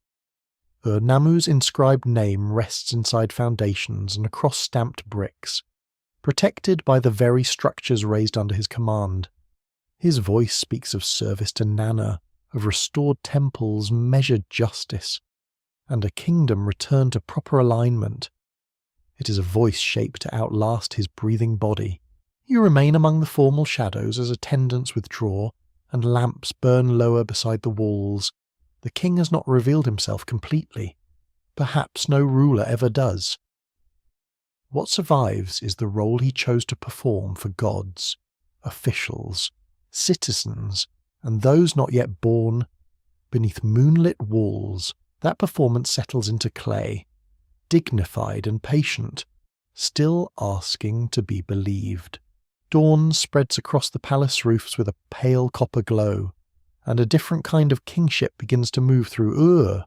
Ur-Nammu's inscribed name rests inside foundations and across stamped bricks, protected by the very structures raised under his command. His voice speaks of service to Nana, of restored temples, measured justice, and a kingdom returned to proper alignment. It is a voice shaped to outlast his breathing body. You remain among the formal shadows as attendants withdraw, and lamps burn lower beside the walls. The king has not revealed himself completely. Perhaps no ruler ever does. What survives is the role he chose to perform for gods, officials, citizens, and those not yet born. Beneath moonlit walls, that performance settles into clay, dignified and patient, still asking to be believed. Dawn spreads across the palace roofs with a pale copper glow, and a different kind of kingship begins to move through Ur.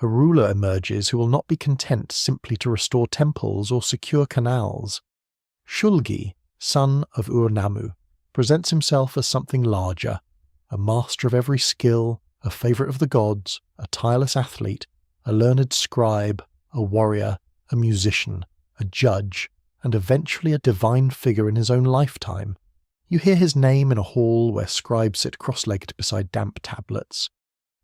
A ruler emerges who will not be content simply to restore temples or secure canals. Shulgi, son of Ur-Nammu, presents himself as something larger, a master of every skill, a favourite of the gods, a tireless athlete, a learned scribe, a warrior, a musician, a judge, and eventually a divine figure in his own lifetime. You hear his name in a hall where scribes sit cross-legged beside damp tablets.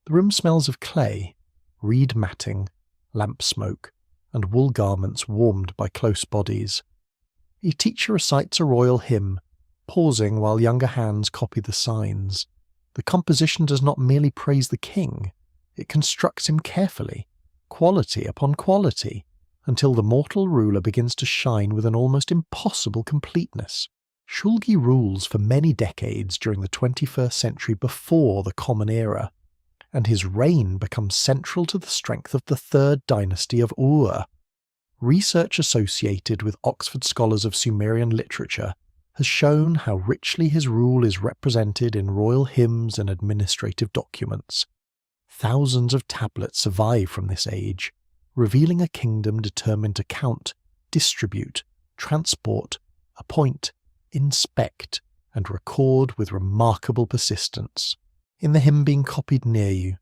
The room smells of clay, reed matting, lamp smoke, and wool garments warmed by close bodies. A teacher recites a royal hymn, pausing while younger hands copy the signs. The composition does not merely praise the king, it constructs him carefully, quality upon quality, until the mortal ruler begins to shine with an almost impossible completeness. Shulgi rules for many decades during the 21st century before the Common Era, and his reign becomes central to the strength of the third dynasty of Ur. Research associated with Oxford scholars of Sumerian literature has shown how richly his rule is represented in royal hymns and administrative documents. Thousands of tablets survive from this age, revealing a kingdom determined to count, distribute, transport, appoint, inspect, and record with remarkable persistence. In the hymn being copied near you,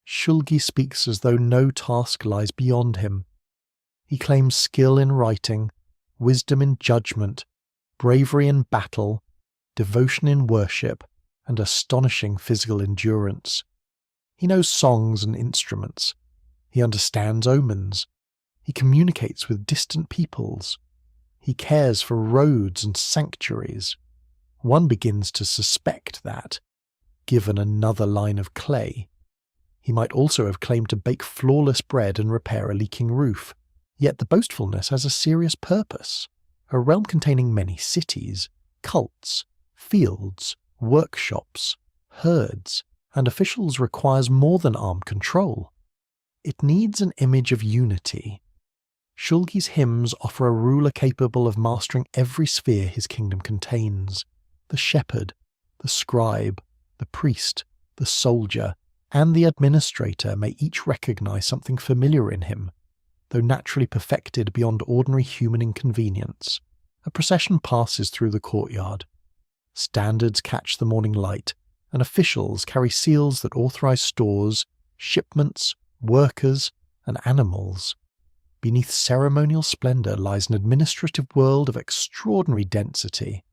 Shulgi speaks as though no task lies beyond him. He claims skill in writing, wisdom in judgment, bravery in battle, devotion in worship, and astonishing physical endurance. He knows songs and instruments. He understands omens. He communicates with distant peoples. He cares for roads and sanctuaries. One begins to suspect that, given another line of clay, he might also have claimed to bake flawless bread and repair a leaking roof. Yet the boastfulness has a serious purpose. A realm containing many cities, cults, fields, workshops, herds, and officials requires more than armed control. It needs an image of unity. Shulgi's hymns offer a ruler capable of mastering every sphere his kingdom contains. The shepherd, the scribe, the priest, the soldier, and the administrator may each recognize something familiar in him, though naturally perfected beyond ordinary human inconvenience. A procession passes through the courtyard. Standards catch the morning light, and officials carry seals that authorize stores, shipments, workers, and animals. Beneath ceremonial splendor lies an administrative world of extraordinary density.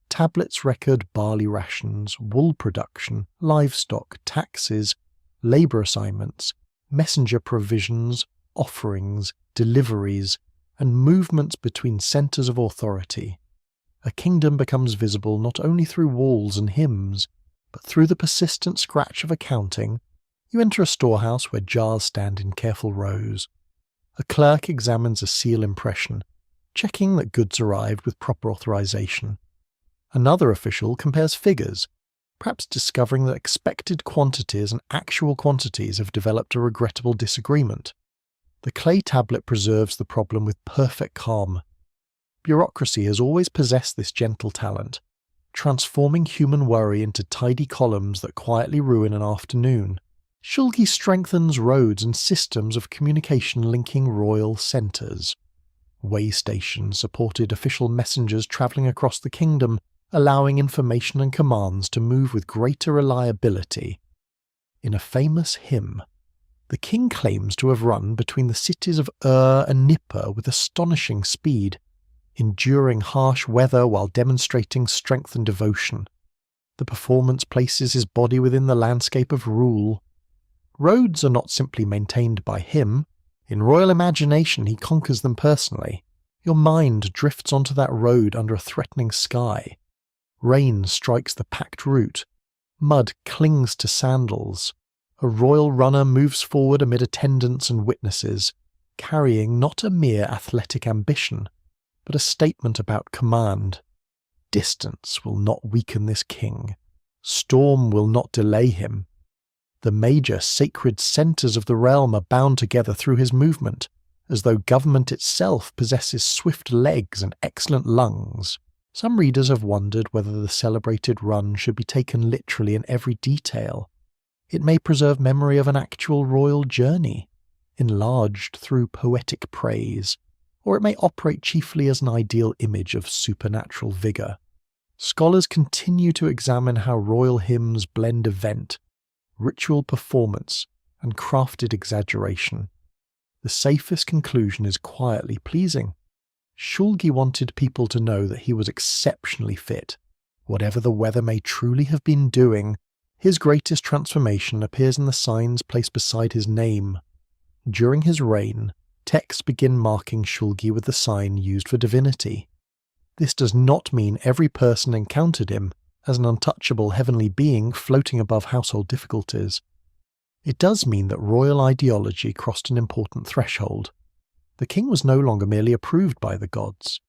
Tablets record barley rations, wool production, livestock, taxes, labor assignments, messenger provisions, offerings, deliveries, and movements between centers of authority. A kingdom becomes visible not only through walls and hymns, but through the persistent scratch of accounting. You enter a storehouse where jars stand in careful rows. A clerk examines a seal impression, checking that goods arrived with proper authorization. Another official compares figures, perhaps discovering that expected quantities and actual quantities have developed a regrettable disagreement. The clay tablet preserves the problem with perfect calm. Bureaucracy has always possessed this gentle talent, transforming human worry into tidy columns that quietly ruin an afternoon. Shulgi strengthens roads and systems of communication linking royal centres. Way stations supported official messengers travelling across the kingdom, allowing information and commands to move with greater reliability. In a famous hymn, the king claims to have run between the cities of Ur and Nippur with astonishing speed, enduring harsh weather while demonstrating strength and devotion. The performance places his body within the landscape of rule. Roads are not simply maintained by him. In royal imagination he conquers them personally. Your mind drifts onto that road under a threatening sky. Rain strikes the packed route. Mud clings to sandals. A royal runner moves forward amid attendants and witnesses, carrying not a mere athletic ambition, but a statement about command. Distance will not weaken this king. Storm will not delay him. The major sacred centres of the realm are bound together through his movement, as though government itself possesses swift legs and excellent lungs. Some readers have wondered whether the celebrated run should be taken literally in every detail. It may preserve memory of an actual royal journey, enlarged through poetic praise, or it may operate chiefly as an ideal image of supernatural vigour. Scholars continue to examine how royal hymns blend event, ritual performance, and crafted exaggeration. The safest conclusion is quietly pleasing. Shulgi wanted people to know that he was exceptionally fit. Whatever the weather may truly have been doing, his greatest transformation appears in the signs placed beside his name. During his reign, texts begin marking Shulgi with the sign used for divinity. This does not mean every person encountered him as an untouchable heavenly being floating above household difficulties. It does mean that royal ideology crossed an important threshold. The king was no longer merely approved by the gods.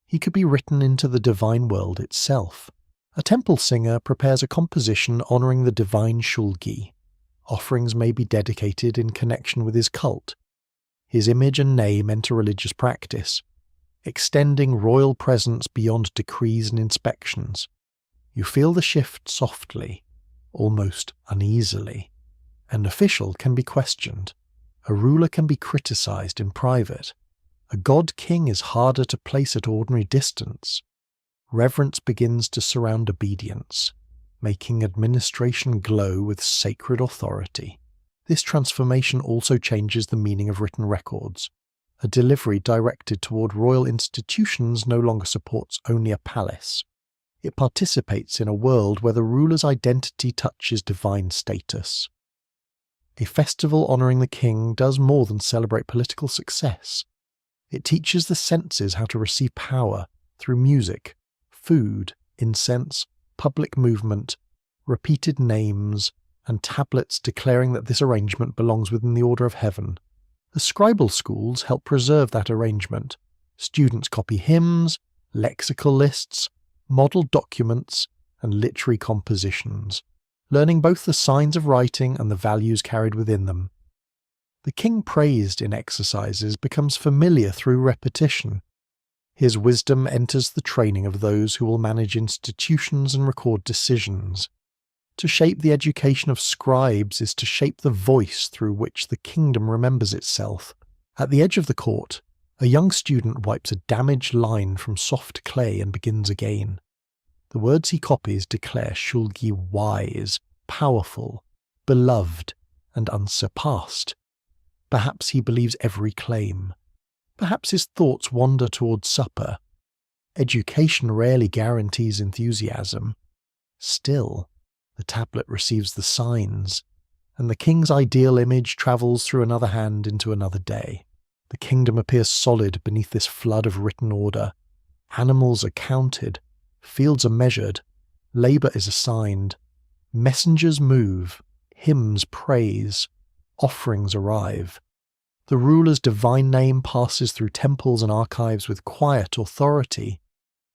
He could be written into the divine world itself. A temple singer prepares a composition honouring the divine Shulgi. Offerings may be dedicated in connection with his cult. His image and name enter religious practice, extending royal presence beyond decrees and inspections. You feel the shift softly, almost uneasily. An official can be questioned. A ruler can be criticized in private. A god-king is harder to place at ordinary distance. Reverence begins to surround obedience, making administration glow with sacred authority. This transformation also changes the meaning of written records. A delivery directed toward royal institutions no longer supports only a palace. It participates in a world where the ruler's identity touches divine status. A festival honouring the king does more than celebrate political success. It teaches the senses how to receive power through music, food, incense, public movement, repeated names, and tablets declaring that this arrangement belongs within the order of heaven. The scribal schools help preserve that arrangement. Students copy hymns, lexical lists, model documents, and literary compositions, learning both the signs of writing and the values carried within them. The king praised in exercises becomes familiar through repetition. His wisdom enters the training of those who will manage institutions and record decisions. To shape the education of scribes is to shape the voice through which the kingdom remembers itself. At the edge of the court, a young student wipes a damaged line from soft clay and begins again. The words he copies declare Shulgi wise, powerful, beloved, and unsurpassed. Perhaps he believes every claim. Perhaps his thoughts wander towards supper. Education rarely guarantees enthusiasm. Still, the tablet receives the signs, and the king's ideal image travels through another hand into another day. The kingdom appears solid beneath this flood of written order. Animals are counted, fields are measured, labour is assigned, messengers move, hymns praise, offerings arrive. The ruler's divine name passes through temples and archives with quiet authority.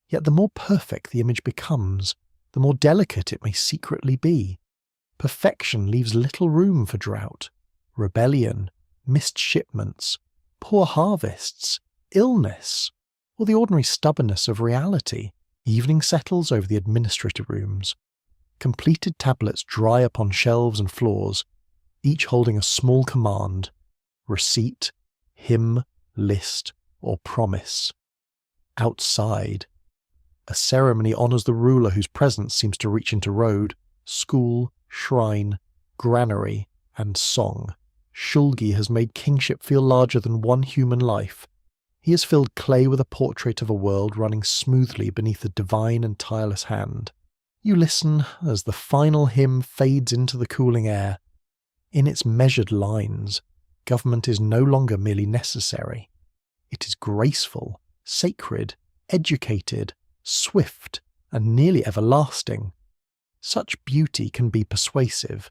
Yet the more perfect the image becomes, the more delicate it may secretly be. Perfection leaves little room for drought, rebellion, missed shipments, poor harvests, illness, or the ordinary stubbornness of reality. Evening settles over the administrative rooms. Completed tablets dry upon shelves and floors, each holding a small command, receipt, hymn, list, or promise. Outside, a ceremony honours the ruler whose presence seems to reach into road, school, shrine, granary, and song. Shulgi has made kingship feel larger than one human life. He has filled clay with a portrait of a world running smoothly beneath a divine and tireless hand. You listen as the final hymn fades into the cooling air. In its measured lines, government is no longer merely necessary. It is graceful, sacred, educated, swift, and nearly everlasting. Such beauty can be persuasive.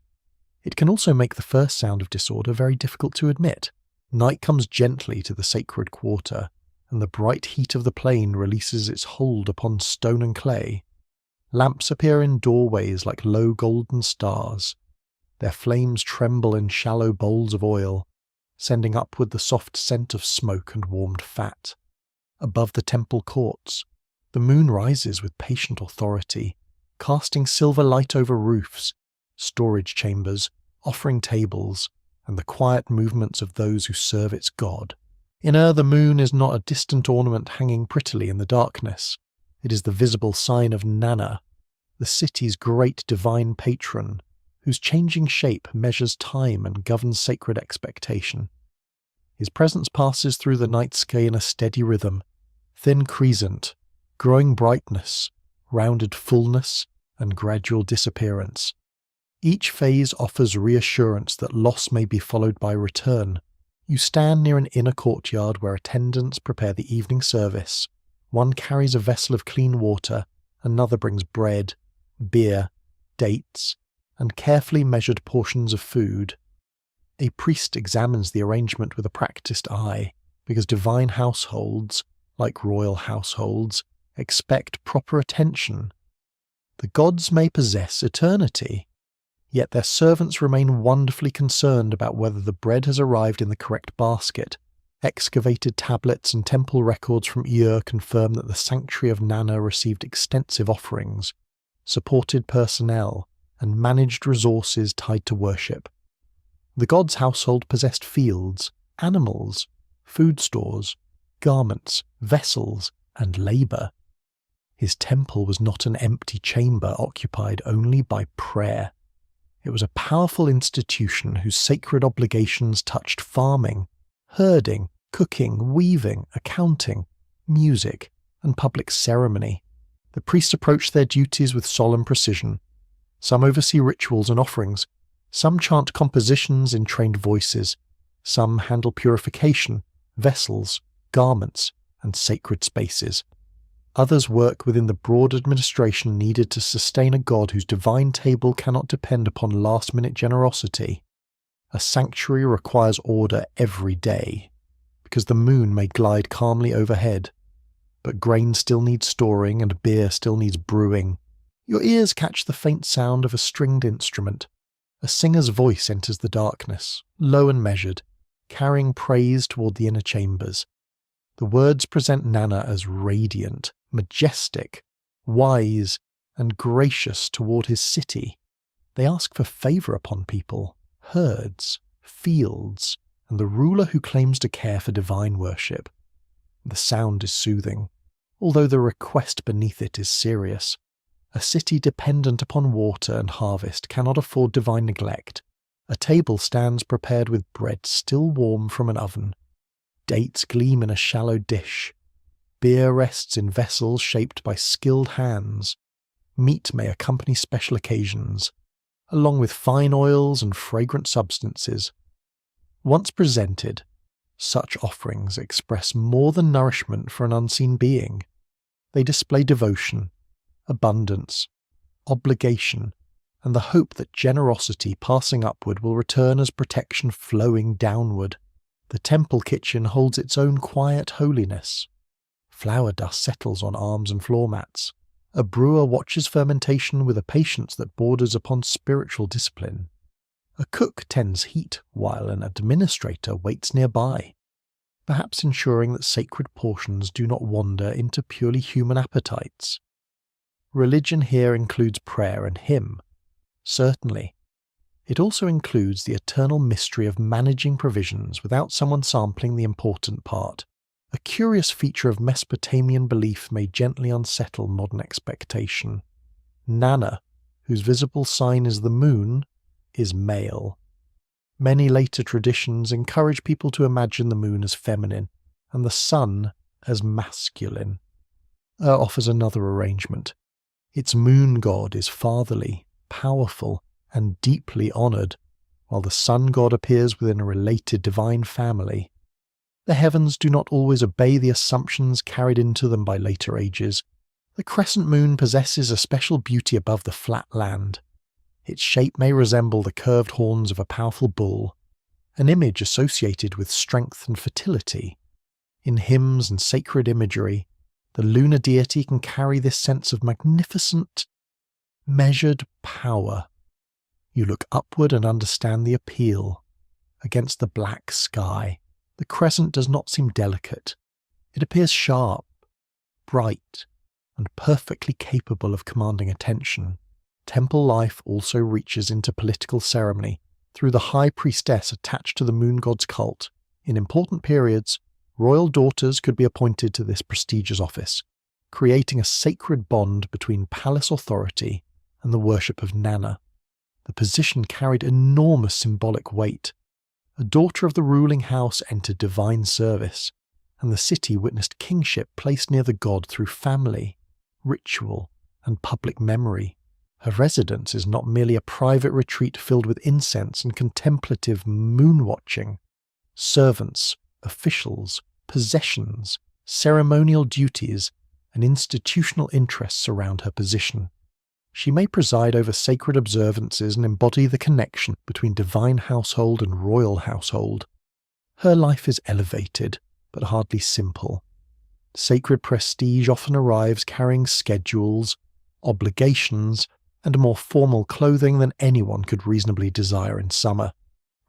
It can also make the first sound of disorder very difficult to admit. Night comes gently to the sacred quarter, and the bright heat of the plain releases its hold upon stone and clay. Lamps appear in doorways like low golden stars. Their flames tremble in shallow bowls of oil, sending upward the soft scent of smoke and warmed fat. Above the temple courts, the moon rises with patient authority, casting silver light over roofs, storage chambers, offering tables, and the quiet movements of those who serve its god. In Ur, the moon is not a distant ornament hanging prettily in the darkness. It is the visible sign of Nana, the city's great divine patron, whose changing shape measures time and governs sacred expectation. His presence passes through the night sky in a steady rhythm, thin crescent, growing brightness, rounded fullness, and gradual disappearance. Each phase offers reassurance that loss may be followed by return. You stand near an inner courtyard where attendants prepare the evening service. One carries a vessel of clean water, another brings bread, beer, dates, and carefully measured portions of food. A priest examines the arrangement with a practiced eye, because divine households, like royal households, expect proper attention. The gods may possess eternity, yet their servants remain wonderfully concerned about whether the bread has arrived in the correct basket. Excavated tablets and temple records from Ur confirm that the sanctuary of Nana received extensive offerings, supported personnel, and managed resources tied to worship. The god's household possessed fields, animals, food stores, garments, vessels, and labour. His temple was not an empty chamber occupied only by prayer. It was a powerful institution whose sacred obligations touched farming, herding, cooking, weaving, accounting, music, and public ceremony. The priests approach their duties with solemn precision. Some oversee rituals and offerings. Some chant compositions in trained voices. Some handle purification, vessels, garments, and sacred spaces. Others work within the broad administration needed to sustain a god whose divine table cannot depend upon last-minute generosity. A sanctuary requires order every day, because the moon may glide calmly overhead, but grain still needs storing and beer still needs brewing. Your ears catch the faint sound of a stringed instrument. A singer's voice enters the darkness, low and measured, carrying praise toward the inner chambers. The words present Nana as radiant, majestic, wise, and gracious toward his city. They ask for favour upon people, herds, fields, and the ruler who claims to care for divine worship. The sound is soothing, although the request beneath it is serious. A city dependent upon water and harvest cannot afford divine neglect. A table stands prepared with bread still warm from an oven. Dates gleam in a shallow dish. Beer rests in vessels shaped by skilled hands. Meat may accompany special occasions, along with fine oils and fragrant substances. Once presented, such offerings express more than nourishment for an unseen being. They display devotion, abundance, obligation, and the hope that generosity passing upward will return as protection flowing downward. The temple kitchen holds its own quiet holiness. Flour dust settles on arms and floor mats. A brewer watches fermentation with a patience that borders upon spiritual discipline. A cook tends heat while an administrator waits nearby, perhaps ensuring that sacred portions do not wander into purely human appetites. Religion here includes prayer and hymn, certainly. It also includes the eternal mystery of managing provisions without someone sampling the important part. A curious feature of Mesopotamian belief may gently unsettle modern expectation. Nana, whose visible sign is the moon, is male. Many later traditions encourage people to imagine the moon as feminine and the sun as masculine. Ur offers another arrangement. Its moon god is fatherly, powerful, and deeply honoured, while the sun god appears within a related divine family. The heavens do not always obey the assumptions carried into them by later ages. The crescent moon possesses a special beauty above the flat land. Its shape may resemble the curved horns of a powerful bull, an image associated with strength and fertility. In hymns and sacred imagery, the lunar deity can carry this sense of magnificent, measured power. You look upward and understand the appeal. Against the black sky, the crescent does not seem delicate. It appears sharp, bright, and perfectly capable of commanding attention. Temple life also reaches into political ceremony through the high priestess attached to the moon god's cult. In important periods, royal daughters could be appointed to this prestigious office, creating a sacred bond between palace authority and the worship of Nana. The position carried enormous symbolic weight. A daughter of the ruling house entered divine service, and the city witnessed kingship placed near the god through family, ritual, and public memory. Her residence is not merely a private retreat filled with incense and contemplative moon-watching. Servants, officials, possessions, ceremonial duties, and institutional interests surround her position. She may preside over sacred observances and embody the connection between divine household and royal household. Her life is elevated, but hardly simple. Sacred prestige often arrives carrying schedules, obligations, and more formal clothing than anyone could reasonably desire in summer.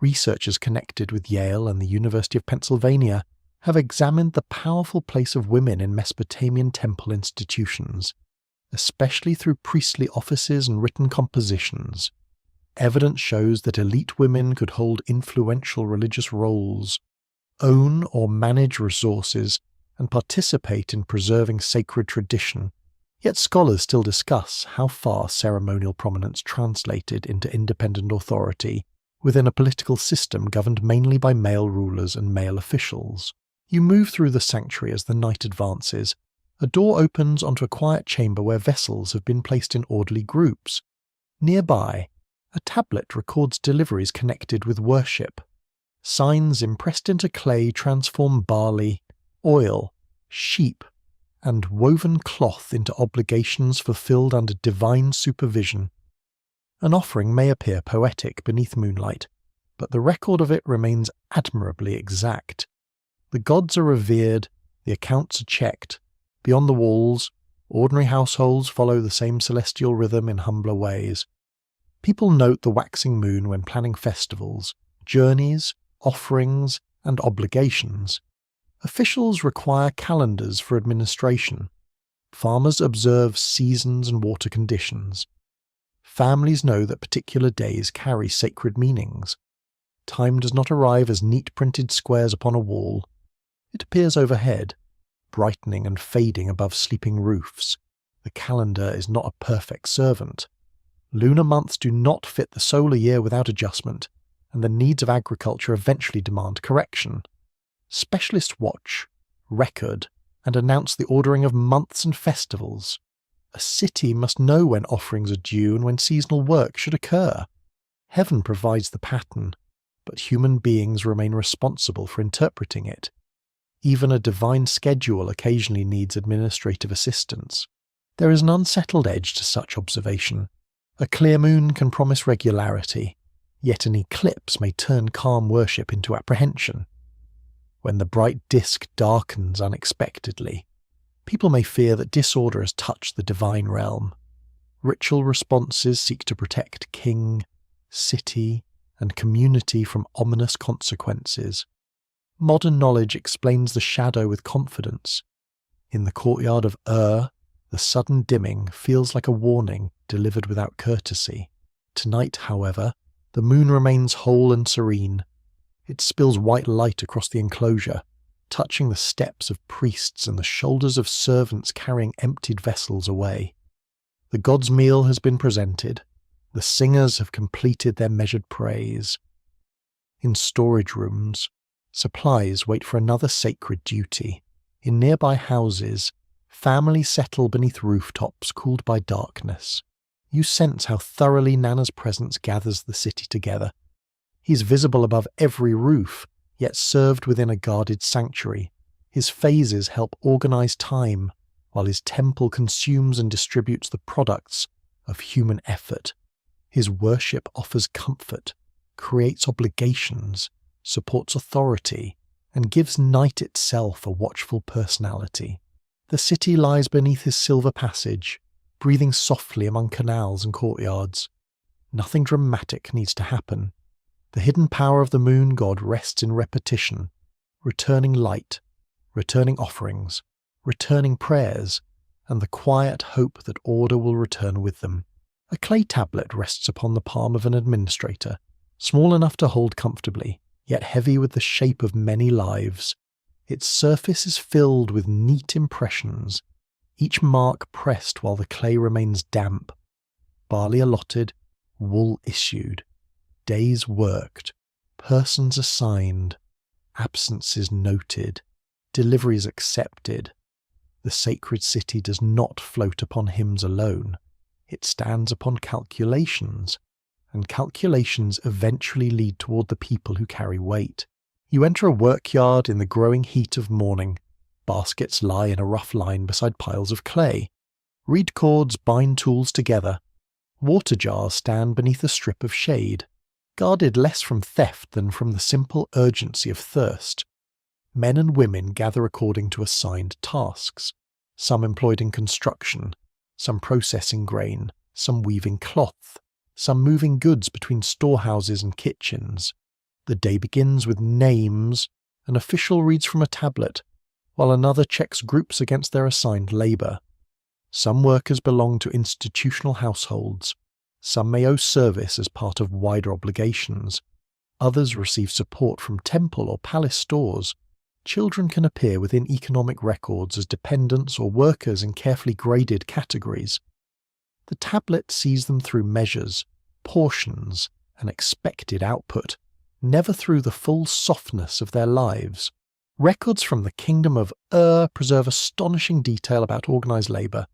Researchers connected with Yale and the University of Pennsylvania have examined the powerful place of women in Mesopotamian temple institutions, especially through priestly offices and written compositions. Evidence shows that elite women could hold influential religious roles, own or manage resources, and participate in preserving sacred tradition. Yet scholars still discuss how far ceremonial prominence translated into independent authority within a political system governed mainly by male rulers and male officials. You move through the sanctuary as the night advances. A door opens onto a quiet chamber where vessels have been placed in orderly groups. Nearby, a tablet records deliveries connected with worship. Signs impressed into clay transform barley, oil, sheep, and woven cloth into obligations fulfilled under divine supervision. An offering may appear poetic beneath moonlight, but the record of it remains admirably exact. The gods are revered, the accounts are checked. Beyond the walls, ordinary households follow the same celestial rhythm in humbler ways. People note the waxing moon when planning festivals, journeys, offerings, and obligations. Officials require calendars for administration. Farmers observe seasons and water conditions. Families know that particular days carry sacred meanings. Time does not arrive as neat printed squares upon a wall. It appears overhead, brightening and fading above sleeping roofs. The calendar is not a perfect servant. Lunar months do not fit the solar year without adjustment, and the needs of agriculture eventually demand correction. Specialists watch, record, and announce the ordering of months and festivals. A city must know when offerings are due and when seasonal work should occur. Heaven provides the pattern, but human beings remain responsible for interpreting it. Even a divine schedule occasionally needs administrative assistance. There is an unsettled edge to such observation. A clear moon can promise regularity, yet an eclipse may turn calm worship into apprehension. When the bright disk darkens unexpectedly, people may fear that disorder has touched the divine realm. Ritual responses seek to protect king, city, and community from ominous consequences. Modern knowledge explains the shadow with confidence. In the courtyard of Ur, the sudden dimming feels like a warning delivered without courtesy. Tonight, however, the moon remains whole and serene. It spills white light across the enclosure, touching the steps of priests and the shoulders of servants carrying emptied vessels away. The god's meal has been presented. The singers have completed their measured praise. In storage rooms, supplies wait for another sacred duty. In nearby houses, families settle beneath rooftops cooled by darkness. You sense how thoroughly Nana's presence gathers the city together. He's visible above every roof, yet served within a guarded sanctuary. His phases help organize time, while his temple consumes and distributes the products of human effort. His worship offers comfort, creates obligations, supports authority, and gives night itself a watchful personality. The city lies beneath his silver passage, breathing softly among canals and courtyards. Nothing dramatic needs to happen. The hidden power of the moon god rests in repetition, returning light, returning offerings, returning prayers, and the quiet hope that order will return with them. A clay tablet rests upon the palm of an administrator, small enough to hold comfortably, yet heavy with the shape of many lives. Its surface is filled with neat impressions, each mark pressed while the clay remains damp. Barley allotted, wool issued, days worked, persons assigned, absences noted, deliveries accepted. The sacred city does not float upon hymns alone. It stands upon calculations, and calculations eventually lead toward the people who carry weight. You enter a workyard in the growing heat of morning. Baskets lie in a rough line beside piles of clay. Reed cords bind tools together. Water jars stand beneath a strip of shade, guarded less from theft than from the simple urgency of thirst. Men and women gather according to assigned tasks, some employed in construction, some processing grain, some weaving cloth, some moving goods between storehouses and kitchens. The day begins with names. An official reads from a tablet, while another checks groups against their assigned labour. Some workers belong to institutional households, Some may owe service as part of wider obligations. Others receive support from temple or palace stores. Children can appear within economic records as dependents or workers in carefully graded categories. The tablet sees them through measures, portions, and expected output, never through the full softness of their lives. Records from the kingdom of Ur preserve astonishing detail about organized labor.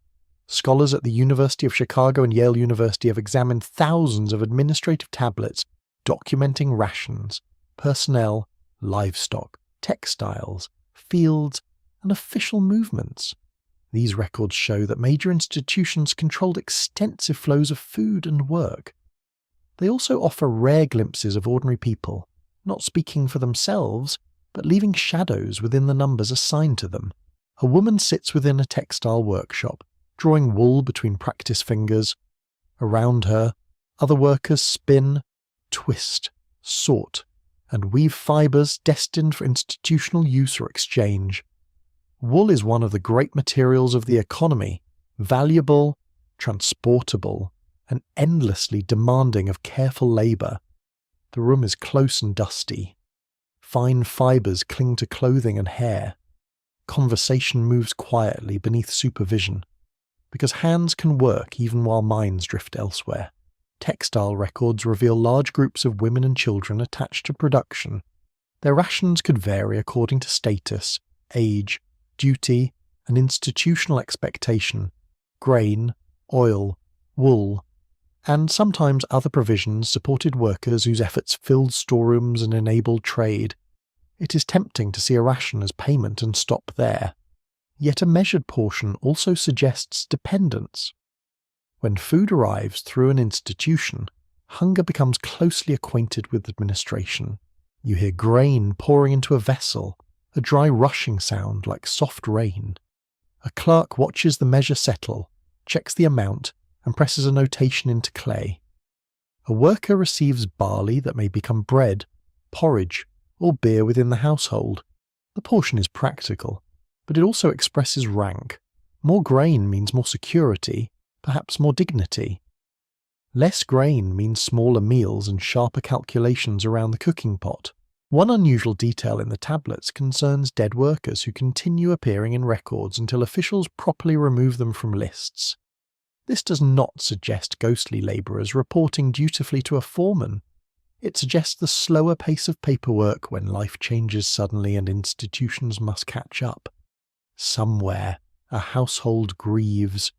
Scholars at the University of Chicago and Yale University have examined thousands of administrative tablets documenting rations, personnel, livestock, textiles, fields, and official movements. These records show that major institutions controlled extensive flows of food and work. They also offer rare glimpses of ordinary people, not speaking for themselves, but leaving shadows within the numbers assigned to them. A woman sits within a textile workshop, drawing wool between practice fingers. Around her, other workers spin, twist, sort, and weave fibres destined for institutional use or exchange. Wool is one of the great materials of the economy, valuable, transportable, and endlessly demanding of careful labour. The room is close and dusty. Fine fibres cling to clothing and hair. Conversation moves quietly beneath supervision, because hands can work even while minds drift elsewhere. Textile records reveal large groups of women and children attached to production. Their rations could vary according to status, age, duty, and institutional expectation: grain, oil, wool, and sometimes other provisions supported workers whose efforts filled storerooms and enabled trade. It is tempting to see a ration as payment and stop there. Yet a measured portion also suggests dependence. When food arrives through an institution, hunger becomes closely acquainted with administration. You hear grain pouring into a vessel, a dry rushing sound like soft rain. A clerk watches the measure settle, checks the amount, and presses a notation into clay. A worker receives barley that may become bread, porridge, or beer within the household. The portion is practical, but it also expresses rank. More grain means more security, perhaps more dignity. Less grain means smaller meals and sharper calculations around the cooking pot. One unusual detail in the tablets concerns dead workers who continue appearing in records until officials properly remove them from lists. This does not suggest ghostly labourers reporting dutifully to a foreman. It suggests the slower pace of paperwork when life changes suddenly and institutions must catch up. Somewhere, a household grieves,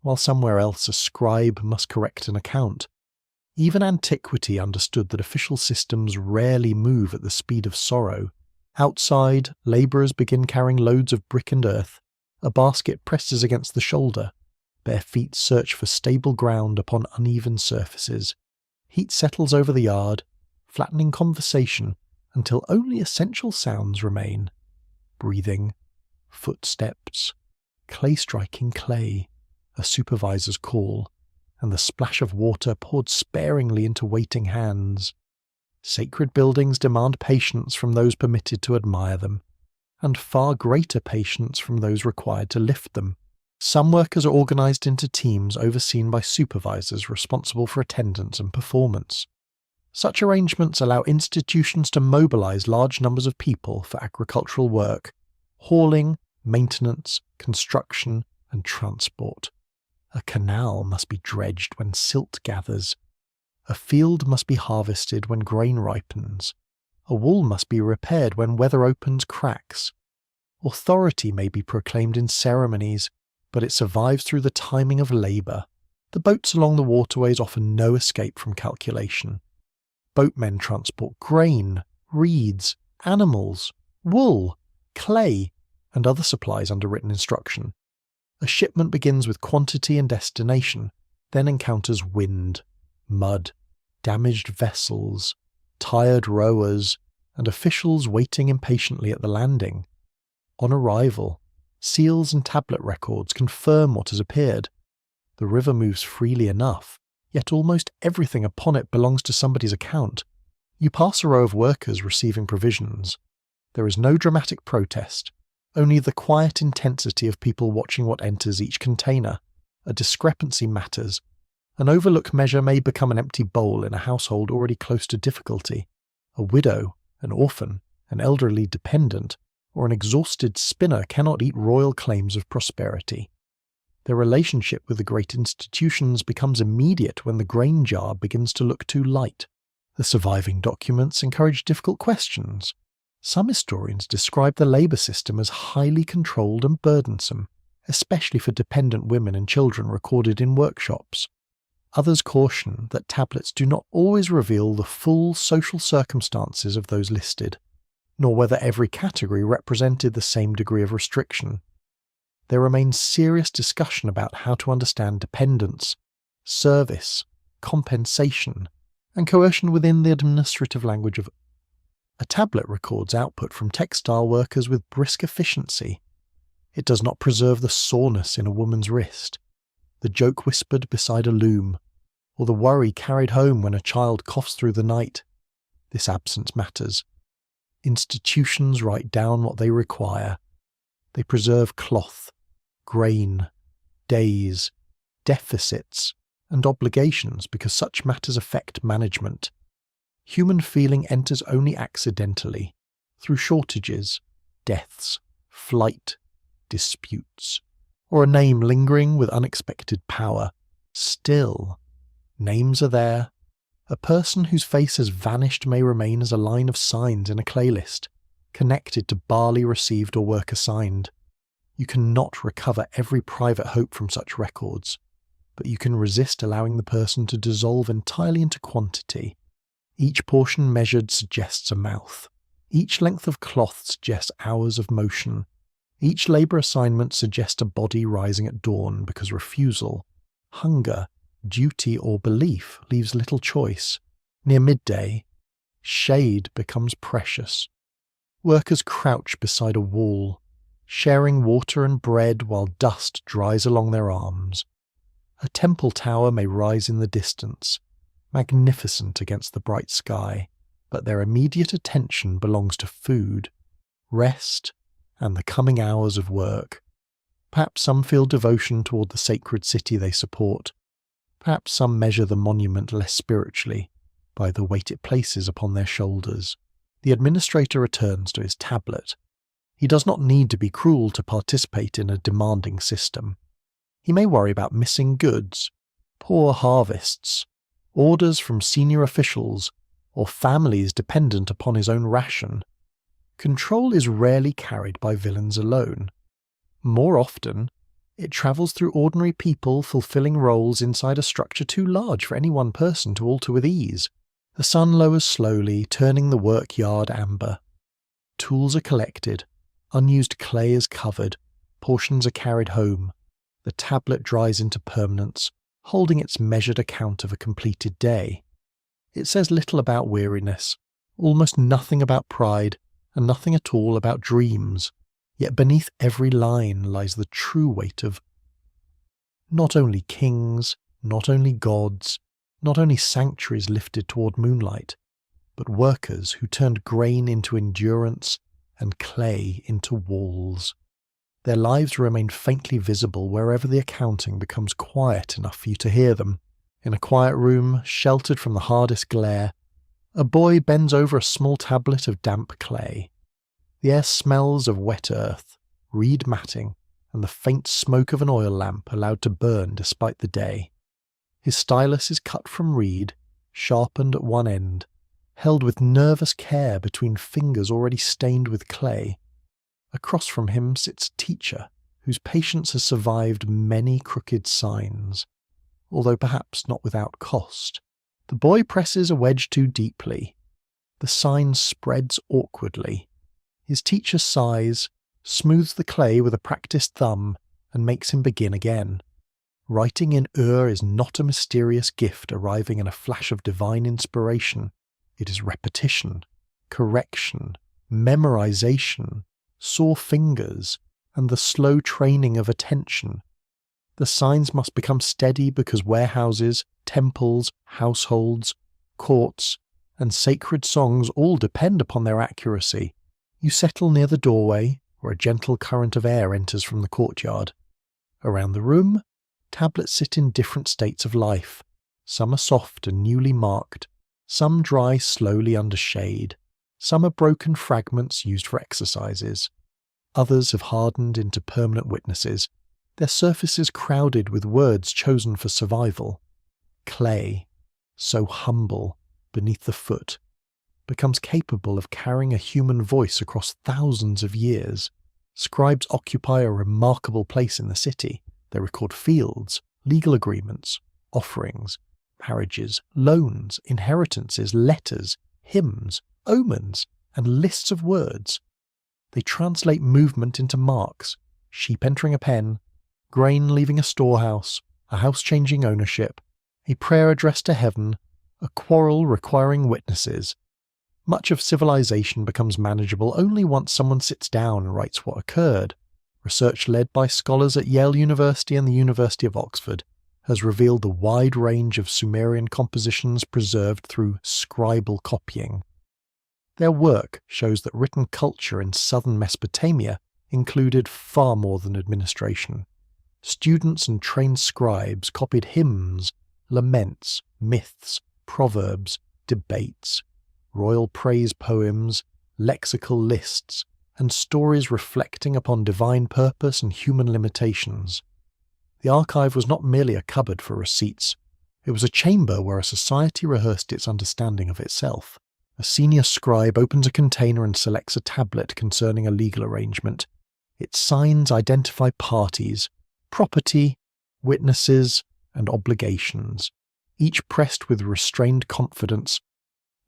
while somewhere else a scribe must correct an account. Even antiquity understood that official systems rarely move at the speed of sorrow. Outside, labourers begin carrying loads of brick and earth. A basket presses against the shoulder. Bare feet search for stable ground upon uneven surfaces. Heat settles over the yard, flattening conversation until only essential sounds remain. Breathing, footsteps, clay striking clay, a supervisor's call, and the splash of water poured sparingly into waiting hands. Sacred buildings demand patience from those permitted to admire them, and far greater patience from those required to lift them. Some workers are organised into teams overseen by supervisors responsible for attendance and performance. Such arrangements allow institutions to mobilise large numbers of people for agricultural work, hauling, maintenance, construction, and transport. A canal must be dredged when silt gathers. A field must be harvested when grain ripens. A wall must be repaired when weather opens cracks. Authority may be proclaimed in ceremonies, but it survives through the timing of labour. The boats along the waterways offer no escape from calculation. Boatmen transport grain, reeds, animals, wool, clay, and other supplies under written instruction. A shipment begins with quantity and destination, then encounters wind, mud, damaged vessels, tired rowers, and officials waiting impatiently at the landing. On arrival, seals and tablet records confirm what has appeared. The river moves freely enough, yet almost everything upon it belongs to somebody's account. You pass a row of workers receiving provisions. There is no dramatic protest, only the quiet intensity of people watching what enters each container. A discrepancy matters. An overlooked measure may become an empty bowl in a household already close to difficulty. A widow, an orphan, an elderly dependent, or an exhausted spinner cannot eat royal claims of prosperity. Their relationship with the great institutions becomes immediate when the grain jar begins to look too light. The surviving documents encourage difficult questions. Some historians describe the labour system as highly controlled and burdensome, especially for dependent women and children recorded in workshops. Others caution that tablets do not always reveal the full social circumstances of those listed, nor whether every category represented the same degree of restriction. There remains serious discussion about how to understand dependence, service, compensation, and coercion within the administrative language of. A tablet records output from textile workers with brisk efficiency. It does not preserve the soreness in a woman's wrist, the joke whispered beside a loom, or the worry carried home when a child coughs through the night. This absence matters. Institutions write down what they require. They preserve cloth, grain, days, deficits, and obligations because such matters affect management. Human feeling enters only accidentally, through shortages, deaths, flight, disputes, or a name lingering with unexpected power. Still, names are there. A person whose face has vanished may remain as a line of signs in a clay list, connected to barley received or work assigned. You cannot recover every private hope from such records, but you can resist allowing the person to dissolve entirely into quantity. Each portion measured suggests a mouth. Each length of cloth suggests hours of motion. Each labour assignment suggests a body rising at dawn because refusal, hunger, duty or belief leaves little choice. Near midday, shade becomes precious. Workers crouch beside a wall, sharing water and bread while dust dries along their arms. A temple tower may rise in the distance, magnificent against the bright sky, but their immediate attention belongs to food, rest, and the coming hours of work. Perhaps some feel devotion toward the sacred city they support. Perhaps some measure the monument less spiritually, by the weight it places upon their shoulders. The administrator returns to his tablet. He does not need to be cruel to participate in a demanding system. He may worry about missing goods, poor harvests, orders from senior officials, or families dependent upon his own ration. Control is rarely carried by villains alone. More often, it travels through ordinary people fulfilling roles inside a structure too large for any one person to alter with ease. The sun lowers slowly, turning the workyard amber. Tools are collected, unused clay is covered, portions are carried home. The tablet dries into permanence, holding its measured account of a completed day. It says little about weariness, almost nothing about pride, and nothing at all about dreams. Yet beneath every line lies the true weight of not only kings, not only gods, not only sanctuaries lifted toward moonlight, but workers who turned grain into endurance and clay into walls. Their lives remain faintly visible wherever the accounting becomes quiet enough for you to hear them. In a quiet room, sheltered from the hardest glare, a boy bends over a small tablet of damp clay. The air smells of wet earth, reed matting, and the faint smoke of an oil lamp allowed to burn despite the day. His stylus is cut from reed, sharpened at one end, held with nervous care between fingers already stained with clay. Across from him sits a teacher, whose patience has survived many crooked signs, although perhaps not without cost. The boy presses a wedge too deeply. The sign spreads awkwardly. His teacher sighs, smooths the clay with a practiced thumb, and makes him begin again. Writing in Ur is not a mysterious gift arriving in a flash of divine inspiration. It is repetition, correction, memorization, sore fingers, and the slow training of attention. The signs must become steady because warehouses, temples, households, courts, and sacred songs all depend upon their accuracy. You settle near the doorway, where a gentle current of air enters from the courtyard. Around the room, tablets sit in different states of life, Some are soft and newly marked, some dry slowly under shade, some are broken fragments used for exercises. Others have hardened into permanent witnesses, their surfaces crowded with words chosen for survival. Clay, so humble beneath the foot, becomes capable of carrying a human voice across thousands of years. Scribes occupy a remarkable place in the city. They record fields, legal agreements, offerings, marriages, loans, inheritances, letters, hymns, omens, and lists of words. They translate movement into marks, sheep entering a pen, grain leaving a storehouse, a house changing ownership, a prayer addressed to heaven, a quarrel requiring witnesses. Much of civilization becomes manageable only once someone sits down and writes what occurred. Research led by scholars at Yale University and the University of Oxford has revealed the wide range of Sumerian compositions preserved through scribal copying. Their work shows that written culture in southern Mesopotamia included far more than administration. Students and trained scribes copied hymns, laments, myths, proverbs, debates, royal praise poems, lexical lists, and stories reflecting upon divine purpose and human limitations. The archive was not merely a cupboard for receipts. It was a chamber where a society rehearsed its understanding of itself. A senior scribe opens a container and selects a tablet concerning a legal arrangement. Its signs identify parties, property, witnesses, and obligations, each pressed with restrained confidence.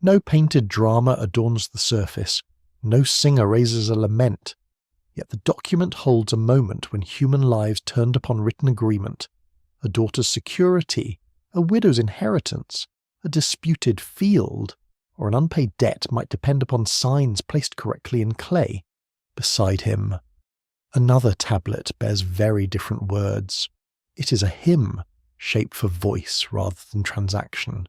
No painted drama adorns the surface, no singer raises a lament, yet the document holds a moment when human lives turned upon written agreement, a daughter's security, a widow's inheritance, a disputed field, or an unpaid debt might depend upon signs placed correctly in clay. Beside him, another tablet bears very different words. It is a hymn, shaped for voice rather than transaction.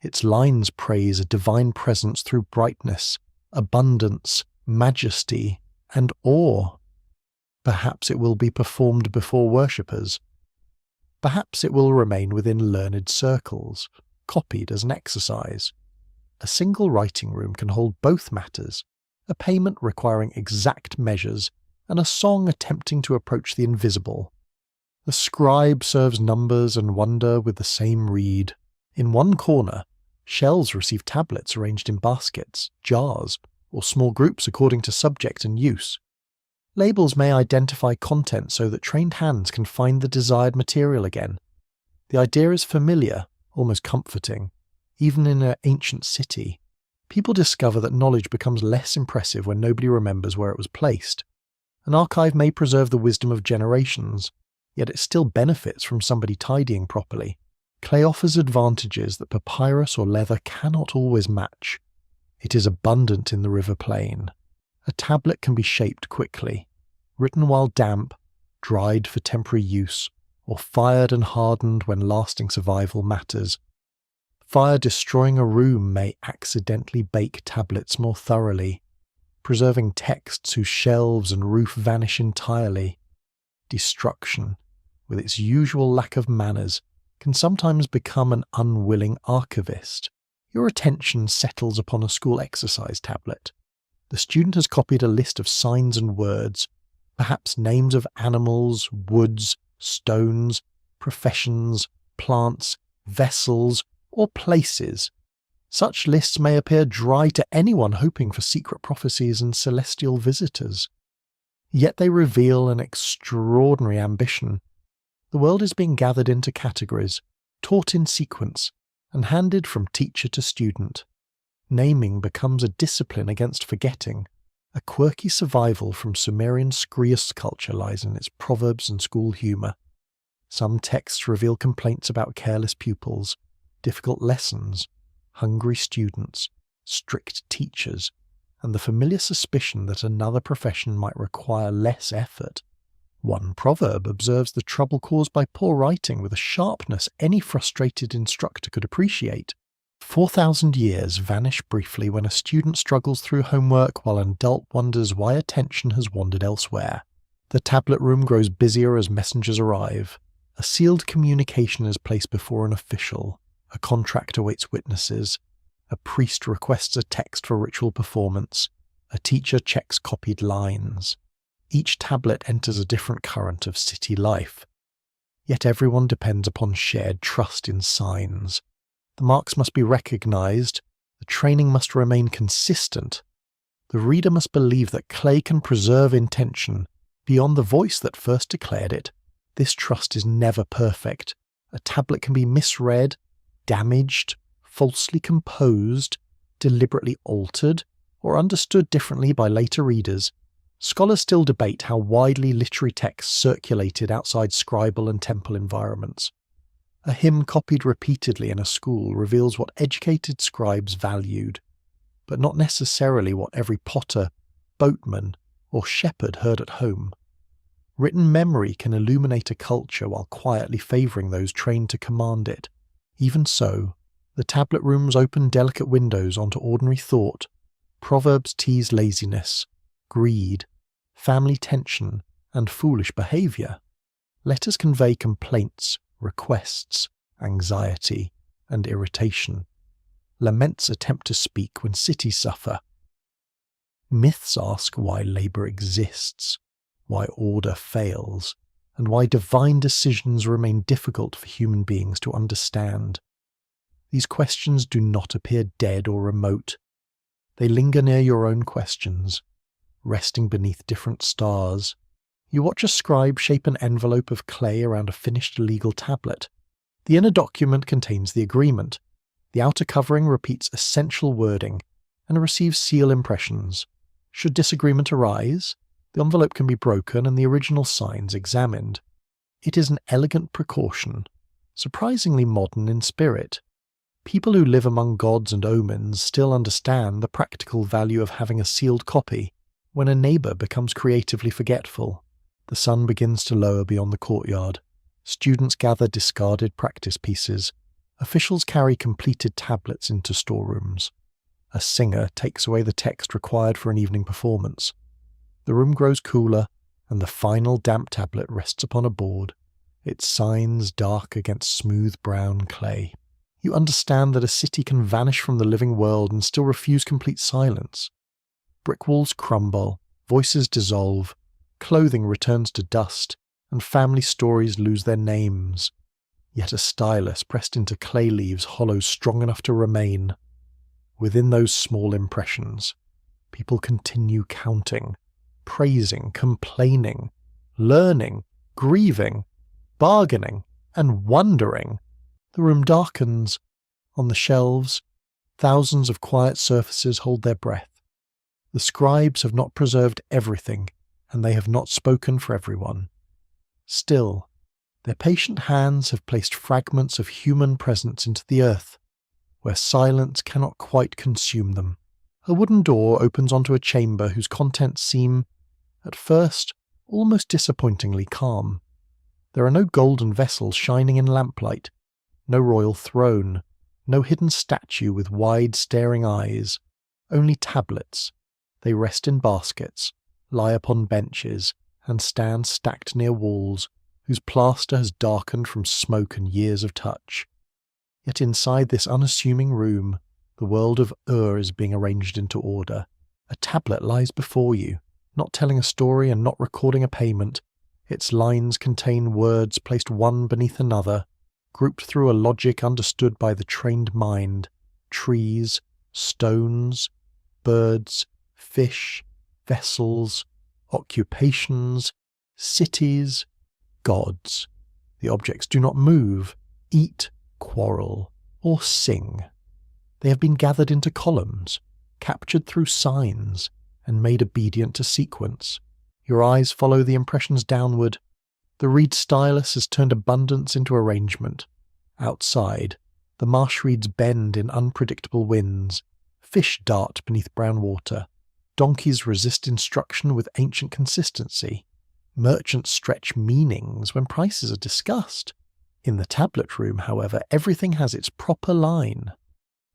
Its lines praise a divine presence through brightness, abundance, majesty, and awe. Perhaps it will be performed before worshippers. Perhaps it will remain within learned circles, copied as an exercise. A single writing room can hold both matters, a payment requiring exact measures, and a song attempting to approach the invisible. The scribe serves numbers and wonder with the same reed. In one corner, shelves receive tablets arranged in baskets, jars, or small groups according to subject and use. Labels may identify content so that trained hands can find the desired material again. The idea is familiar, almost comforting. Even in an ancient city, people discover that knowledge becomes less impressive when nobody remembers where it was placed. An archive may preserve the wisdom of generations, yet it still benefits from somebody tidying properly. Clay offers advantages that papyrus or leather cannot always match. It is abundant in the river plain. A tablet can be shaped quickly, written while damp, dried for temporary use, or fired and hardened when lasting survival matters. Fire destroying a room may accidentally bake tablets more thoroughly, preserving texts whose shelves and roof vanish entirely. Destruction, with its usual lack of manners, can sometimes become an unwilling archivist. Your attention settles upon a school exercise tablet. The student has copied a list of signs and words, perhaps names of animals, woods, stones, professions, plants, vessels, or places. Such lists may appear dry to anyone hoping for secret prophecies and celestial visitors. Yet they reveal an extraordinary ambition. The world is being gathered into categories, taught in sequence, and handed from teacher to student. Naming becomes a discipline against forgetting. A quirky survival from Sumerian Skrius culture lies in its proverbs and school humour. Some texts reveal complaints about careless pupils, difficult lessons, hungry students, strict teachers, and the familiar suspicion that another profession might require less effort. One proverb observes the trouble caused by poor writing with a sharpness any frustrated instructor could appreciate. 4,000 years vanish briefly when a student struggles through homework while an adult wonders why attention has wandered elsewhere. The tablet room grows busier as messengers arrive. A sealed communication is placed before an official. A contract awaits witnesses. A priest requests a text for ritual performance. A teacher checks copied lines. Each tablet enters a different current of city life. Yet everyone depends upon shared trust in signs. The marks must be recognized. The training must remain consistent. The reader must believe that clay can preserve intention beyond the voice that first declared it. This trust is never perfect. A tablet can be misread, damaged, falsely composed, deliberately altered, or understood differently by later readers. Scholars still debate how widely literary texts circulated outside scribal and temple environments. A hymn copied repeatedly in a school reveals what educated scribes valued, but not necessarily what every potter, boatman, or shepherd heard at home. Written memory can illuminate a culture while quietly favouring those trained to command it. Even so, the tablet rooms open delicate windows onto ordinary thought. Proverbs tease laziness, greed, family tension, and foolish behaviour. Letters convey complaints, requests, anxiety, and irritation. Laments attempt to speak when cities suffer. Myths ask why labour exists, why order fails, and why divine decisions remain difficult for human beings to understand. These questions do not appear dead or remote. They linger near your own questions, resting beneath different stars. You watch a scribe shape an envelope of clay around a finished legal tablet. The inner document contains the agreement. The outer covering repeats essential wording and receives seal impressions. Should disagreement arise, the envelope can be broken and the original signs examined. It is an elegant precaution, surprisingly modern in spirit. People who live among gods and omens still understand the practical value of having a sealed copy. When a neighbour becomes creatively forgetful, the sun begins to lower beyond the courtyard. Students gather discarded practice pieces. Officials carry completed tablets into storerooms. A singer takes away the text required for an evening performance. The room grows cooler, and the final damp tablet rests upon a board, its signs dark against smooth brown clay. You understand that a city can vanish from the living world and still refuse complete silence. Brick walls crumble, voices dissolve, clothing returns to dust, and family stories lose their names. Yet a stylus pressed into clay leaves hollows strong enough to remain. Within those small impressions, people continue counting, praising, complaining, learning, grieving, bargaining, and wondering. The room darkens. On the shelves, thousands of quiet surfaces hold their breath. The scribes have not preserved everything, and they have not spoken for everyone. Still, their patient hands have placed fragments of human presence into the earth, where silence cannot quite consume them. A wooden door opens onto a chamber whose contents seem, at first, almost disappointingly calm. There are no golden vessels shining in lamplight, no royal throne, no hidden statue with wide staring eyes, only tablets. They rest in baskets, lie upon benches, and stand stacked near walls whose plaster has darkened from smoke and years of touch. Yet inside this unassuming room, the world of Ur is being arranged into order. A tablet lies before you, not telling a story and not recording a payment. Its lines contain words placed one beneath another, grouped through a logic understood by the trained mind. Trees, stones, birds, fish, vessels, occupations, cities, gods. The objects do not move, eat, quarrel, or sing. They have been gathered into columns, captured through signs, and made obedient to sequence. Your eyes follow the impressions downward. The reed stylus has turned abundance into arrangement. Outside, the marsh reeds bend in unpredictable winds. Fish dart beneath brown water. Donkeys resist instruction with ancient consistency. Merchants stretch meanings when prices are discussed. In the tablet room, however, everything has its proper line.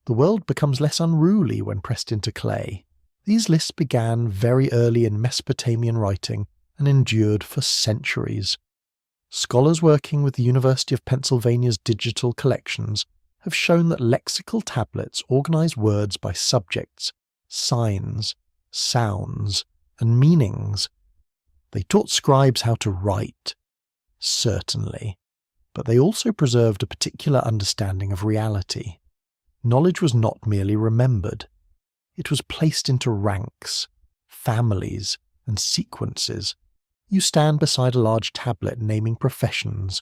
The world becomes less unruly when pressed into clay. These lists began very early in Mesopotamian writing and endured for centuries. Scholars working with the University of Pennsylvania's digital collections have shown that lexical tablets organize words by subjects, signs, sounds, and meanings. They taught scribes how to write, certainly, but they also preserved a particular understanding of reality. Knowledge was not merely remembered. It was placed into ranks, families, and sequences. You stand beside a large tablet naming professions.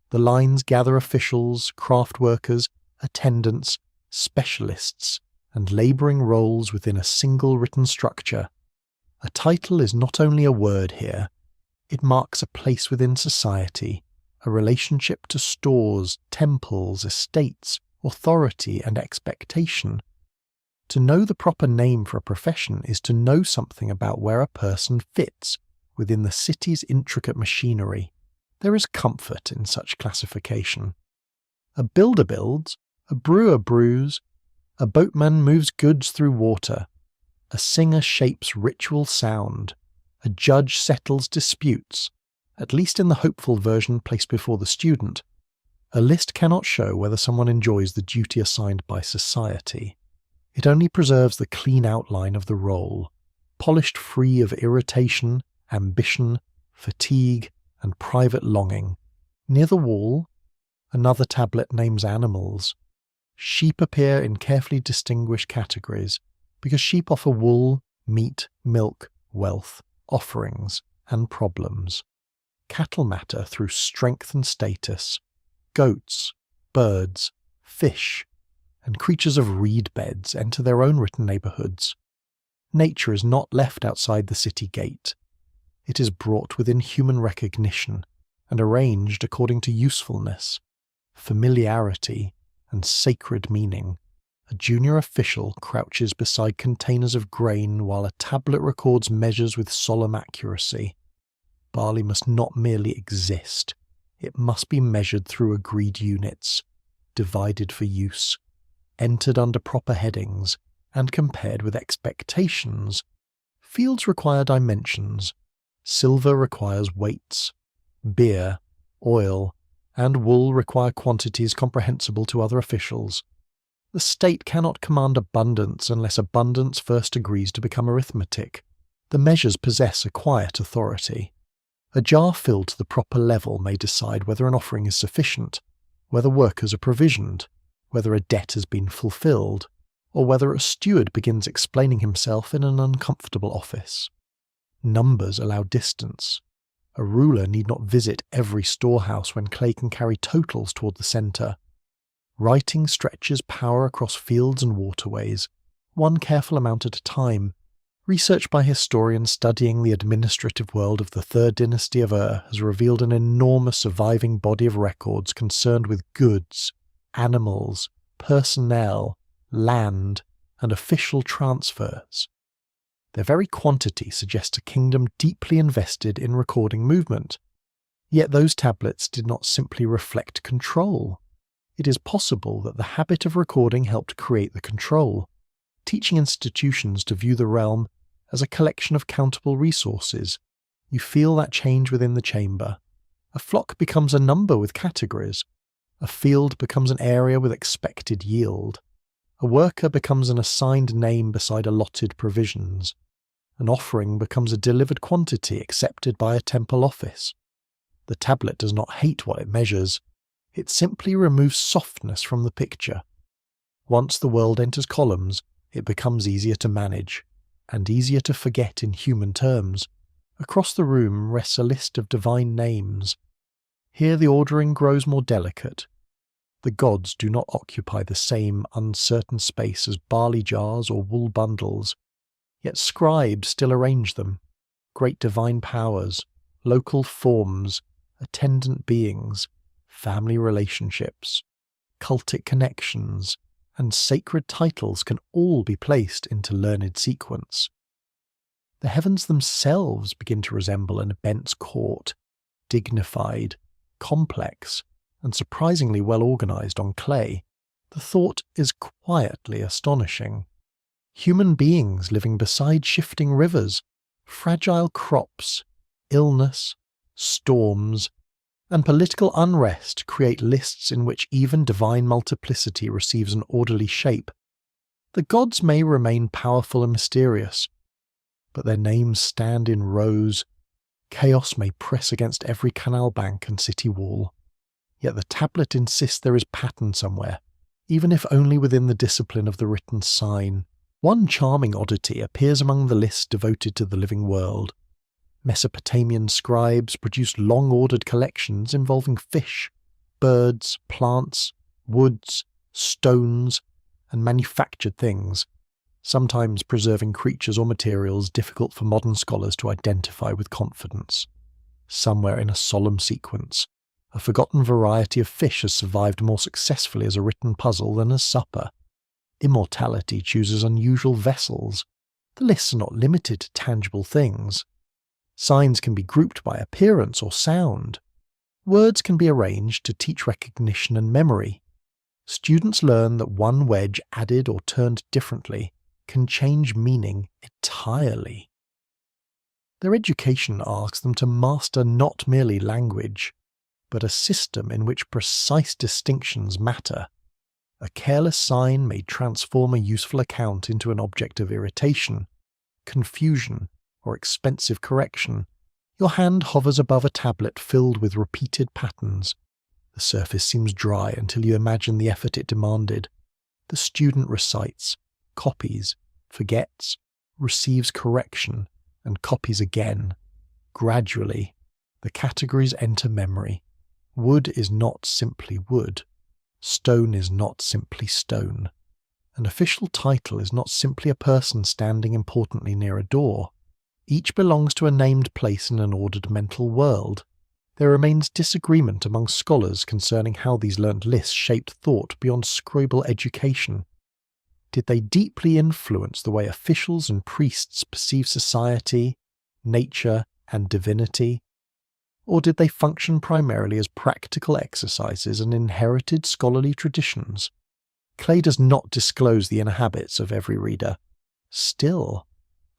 The lines gather officials, craft workers, attendants, specialists, and labouring roles within a single written structure. A title is not only a word here, it marks a place within society, a relationship to stores, temples, estates, authority, and expectation. To know the proper name for a profession is to know something about where a person fits within the city's intricate machinery. There is comfort in such classification. A builder builds, a brewer brews, a boatman moves goods through water, a singer shapes ritual sound, a judge settles disputes, at least in the hopeful version placed before the student. A list cannot show whether someone enjoys the duty assigned by society. It only preserves the clean outline of the role, polished free of irritation, ambition, fatigue, and private longing. Near the wall, another tablet names animals. Sheep appear in carefully distinguished categories, because sheep offer wool, meat, milk, wealth, offerings, and problems. Cattle matter through strength and status. Goats, birds, fish, and creatures of reed beds enter their own written neighbourhoods. Nature is not left outside the city gate. It is brought within human recognition and arranged according to usefulness, familiarity, and sacred meaning. A junior official crouches beside containers of grain while a tablet records measures with solemn accuracy. Barley must not merely exist, it must be measured through agreed units, divided for use, entered under proper headings, and compared with expectations. Fields require dimensions. Silver requires weights. Beer, oil, and wool require quantities comprehensible to other officials. The state cannot command abundance unless abundance first agrees to become arithmetic. The measures possess a quiet authority. A jar filled to the proper level may decide whether an offering is sufficient, whether workers are provisioned, whether a debt has been fulfilled, or whether a steward begins explaining himself in an uncomfortable office. Numbers allow distance. A ruler need not visit every storehouse when clay can carry totals toward the centre. Writing stretches power across fields and waterways, one careful amount at a time. Research by historians studying the administrative world of the Third Dynasty of Ur has revealed an enormous surviving body of records concerned with goods, animals, personnel, land, and official transfers. Their very quantity suggests a kingdom deeply invested in recording movement. Yet those tablets did not simply reflect control. It is possible that the habit of recording helped create the control, teaching institutions to view the realm as a collection of countable resources. You feel that change within the chamber. A flock becomes a number with categories. A field becomes an area with expected yield. A worker becomes an assigned name beside allotted provisions. An offering becomes a delivered quantity accepted by a temple office. The tablet does not hate what it measures. It simply removes softness from the picture. Once the world enters columns, it becomes easier to manage, and easier to forget in human terms. Across the room rests a list of divine names. Here the ordering grows more delicate. The gods do not occupy the same uncertain space as barley jars or wool bundles, yet scribes still arrange them. Great divine powers, local forms, attendant beings, family relationships, cultic connections, and sacred titles can all be placed into learned sequence. The heavens themselves begin to resemble an immense court, dignified, complex, and surprisingly well organized on clay. The thought is quietly astonishing. Human beings living beside shifting rivers, fragile crops, illness, storms, and political unrest create lists in which even divine multiplicity receives an orderly shape. The gods may remain powerful and mysterious, but their names stand in rows. Chaos may press against every canal bank and city wall. Yet the tablet insists there is pattern somewhere, even if only within the discipline of the written sign. One charming oddity appears among the lists devoted to the living world. Mesopotamian scribes produced long-ordered collections involving fish, birds, plants, woods, stones, and manufactured things, sometimes preserving creatures or materials difficult for modern scholars to identify with confidence. Somewhere in a solemn sequence, a forgotten variety of fish has survived more successfully as a written puzzle than as supper. Immortality chooses unusual vessels. The lists are not limited to tangible things. Signs can be grouped by appearance or sound. Words can be arranged to teach recognition and memory. Students learn that one wedge added or turned differently can change meaning entirely. Their education asks them to master not merely language, but a system in which precise distinctions matter. A careless sign may transform a useful account into an object of irritation, confusion, or expensive correction. Your hand hovers above a tablet filled with repeated patterns. The surface seems dry until you imagine the effort it demanded. The student recites, copies, forgets, receives correction, and copies again. Gradually, the categories enter memory. Wood is not simply wood. Stone is not simply stone. An official title is not simply a person standing importantly near a door. Each belongs to a named place in an ordered mental world. There remains disagreement among scholars concerning how these learnt lists shaped thought beyond scribal education. Did they deeply influence the way officials and priests perceive society, nature, and divinity? Or did they function primarily as practical exercises and inherited scholarly traditions? Clay does not disclose the inner habits of every reader. Still,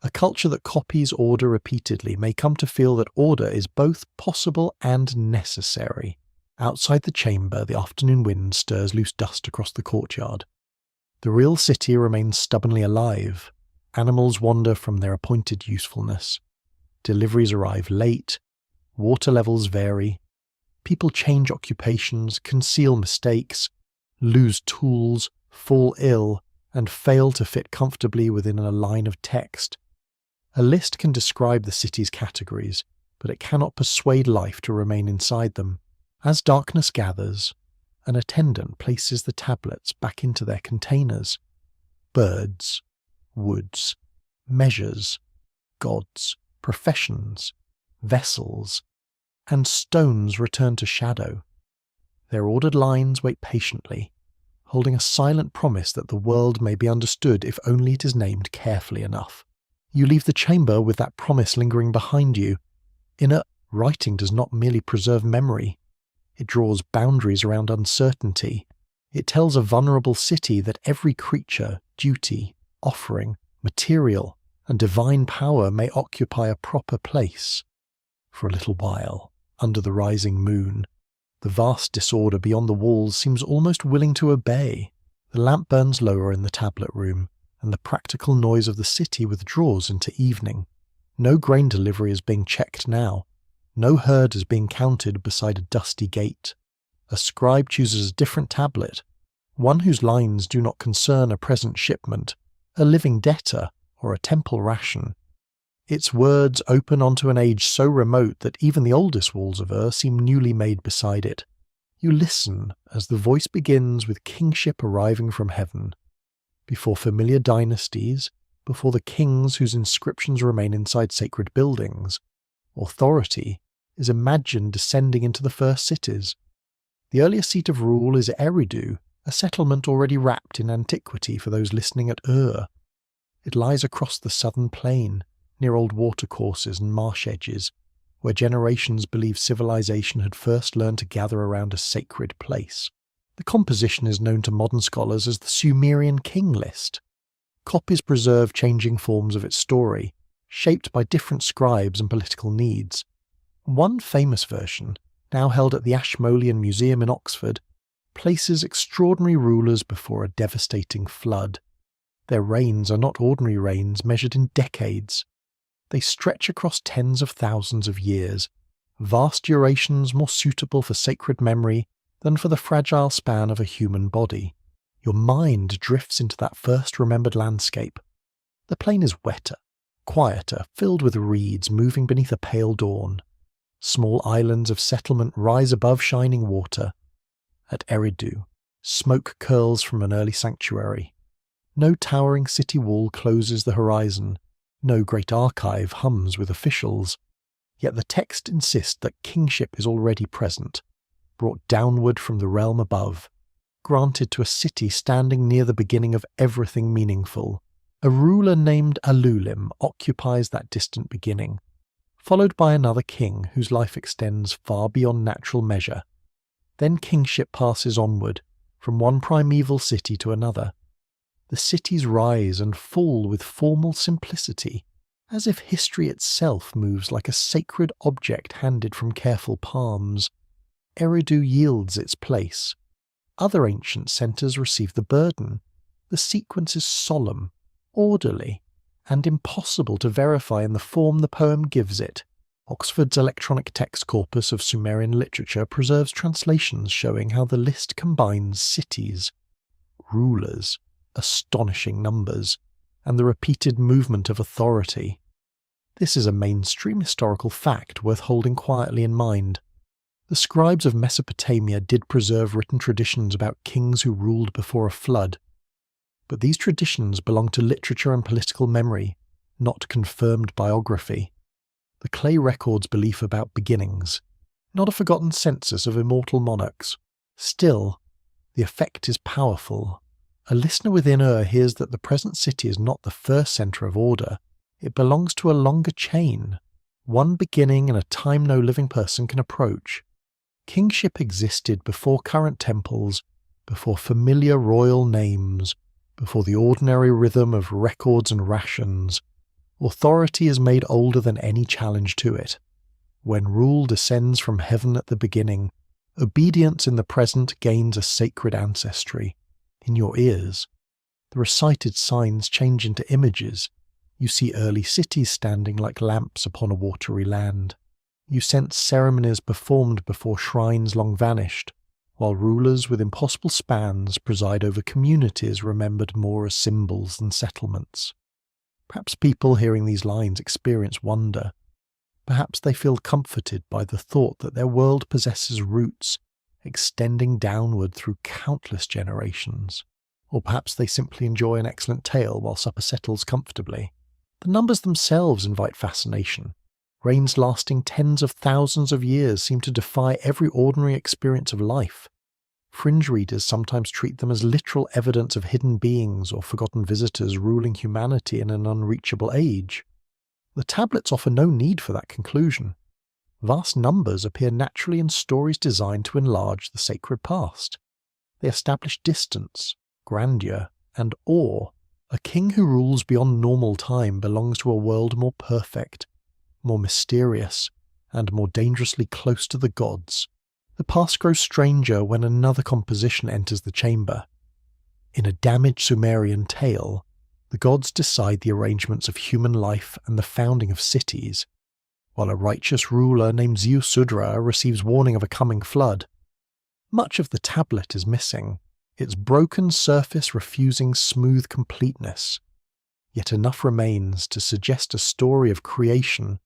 a culture that copies order repeatedly may come to feel that order is both possible and necessary. Outside the chamber, the afternoon wind stirs loose dust across the courtyard. The real city remains stubbornly alive. Animals wander from their appointed usefulness. Deliveries arrive late. Water levels vary. People change occupations, conceal mistakes, lose tools, fall ill, and fail to fit comfortably within a line of text. A list can describe the city's categories, but it cannot persuade life to remain inside them. As darkness gathers, an attendant places the tablets back into their containers. Birds, woods, measures, gods, professions, vessels, and stones return to shadow. Their ordered lines wait patiently, holding a silent promise that the world may be understood if only it is named carefully enough. You leave the chamber with that promise lingering behind you. Inner writing does not merely preserve memory. It draws boundaries around uncertainty. It tells a vulnerable city that every creature, duty, offering, material, and divine power may occupy a proper place. For a little while, under the rising moon, the vast disorder beyond the walls seems almost willing to obey. The lamp burns lower in the tablet room, and the practical noise of the city withdraws into evening. No grain delivery is being checked now. No herd is being counted beside a dusty gate. A scribe chooses a different tablet, one whose lines do not concern a present shipment, a living debtor, or a temple ration. Its words open onto an age so remote that even the oldest walls of Ur seem newly made beside it. You listen as the voice begins with kingship arriving from heaven. Before familiar dynasties, before the kings whose inscriptions remain inside sacred buildings, authority is imagined descending into the first cities. The earliest seat of rule is Eridu, a settlement already wrapped in antiquity for those listening at Ur. It lies across the southern plain, near old watercourses and marsh edges, where generations believe civilization had first learned to gather around a sacred place. The composition is known to modern scholars as the Sumerian king list. Copies preserve changing forms of its story, shaped by different scribes and political needs. One famous version, now held at the Ashmolean Museum in Oxford, places extraordinary rulers before a devastating flood. Their reigns are not ordinary reigns measured in decades. They stretch across tens of thousands of years, vast durations more suitable for sacred memory than for the fragile span of a human body. Your mind drifts into that first remembered landscape. The plain is wetter, quieter, filled with reeds moving beneath a pale dawn. Small islands of settlement rise above shining water. At Eridu, smoke curls from an early sanctuary. No towering city wall closes the horizon. No great archive hums with officials. Yet the text insists that kingship is already present, brought downward from the realm above, granted to a city standing near the beginning of everything meaningful. A ruler named Alulim occupies that distant beginning, followed by another king whose life extends far beyond natural measure. Then kingship passes onward, from one primeval city to another. The cities rise and fall with formal simplicity, as if history itself moves like a sacred object handed from careful palms. Eridu yields its place. Other ancient centres receive the burden. The sequence is solemn, orderly, and impossible to verify in the form the poem gives it. Oxford's electronic text corpus of Sumerian literature preserves translations showing how the list combines cities, rulers, astonishing numbers, and the repeated movement of authority. This is a mainstream historical fact worth holding quietly in mind. The scribes of Mesopotamia did preserve written traditions about kings who ruled before a flood, but these traditions belong to literature and political memory, not confirmed biography. The clay records belief about beginnings, not a forgotten census of immortal monarchs. Still, the effect is powerful. A listener within Ur hears that the present city is not the first centre of order. It belongs to a longer chain, one beginning in a time no living person can approach. Kingship existed before current temples, before familiar royal names, before the ordinary rhythm of records and rations. Authority is made older than any challenge to it. When rule descends from heaven at the beginning, obedience in the present gains a sacred ancestry. In your ears, the recited signs change into images. You see early cities standing like lamps upon a watery land. You sense ceremonies performed before shrines long vanished, while rulers with impossible spans preside over communities remembered more as symbols than settlements. Perhaps people hearing these lines experience wonder. Perhaps they feel comforted by the thought that their world possesses roots extending downward through countless generations. Or perhaps they simply enjoy an excellent tale while supper settles comfortably. The numbers themselves invite fascination. Reigns lasting tens of thousands of years seem to defy every ordinary experience of life. Fringe readers sometimes treat them as literal evidence of hidden beings or forgotten visitors ruling humanity in an unreachable age. The tablets offer no need for that conclusion. Vast numbers appear naturally in stories designed to enlarge the sacred past. They establish distance, grandeur, and awe. A king who rules beyond normal time belongs to a world more perfect, more mysterious, and more dangerously close to the gods. The past grows stranger when another composition enters the chamber. In a damaged Sumerian tale, the gods decide the arrangements of human life and the founding of cities, while a righteous ruler named Ziusudra receives warning of a coming flood. Much of the tablet is missing, its broken surface refusing smooth completeness. Yet enough remains to suggest a story of creation,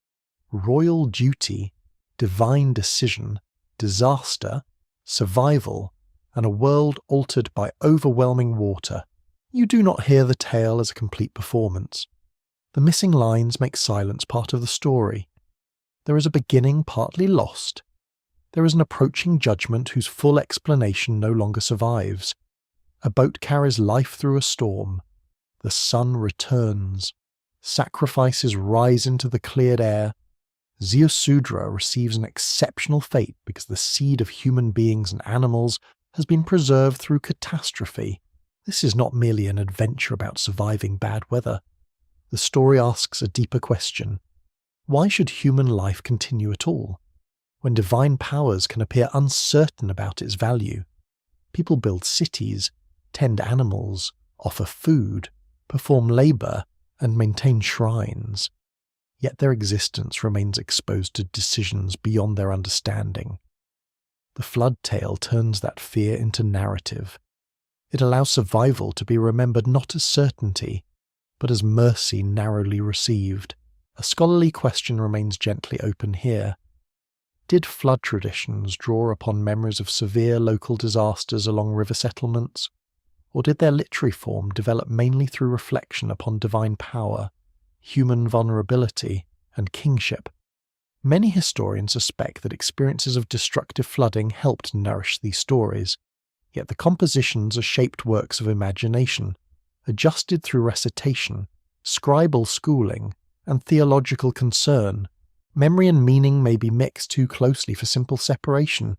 royal duty, divine decision, disaster, survival, and a world altered by overwhelming water. You do not hear the tale as a complete performance. The missing lines make silence part of the story. There is a beginning partly lost. There is an approaching judgment whose full explanation no longer survives. A boat carries life through a storm. The sun returns. Sacrifices rise into the cleared air. Ziusudra receives an exceptional fate because the seed of human beings and animals has been preserved through catastrophe. This is not merely an adventure about surviving bad weather. The story asks a deeper question. Why should human life continue at all? when divine powers can appear uncertain about its value. People build cities, tend animals, offer food, perform labour, and maintain shrines. Yet their existence remains exposed to decisions beyond their understanding. The flood tale turns that fear into narrative. It allows survival to be remembered not as certainty, but as mercy narrowly received. A scholarly question remains gently open here. Did flood traditions draw upon memories of severe local disasters along river settlements? Or did their literary form develop mainly through reflection upon divine power, human vulnerability, and kingship? Many historians suspect that experiences of destructive flooding helped nourish these stories, yet the compositions are shaped works of imagination, adjusted through recitation, scribal schooling, and theological concern. Memory and meaning may be mixed too closely for simple separation.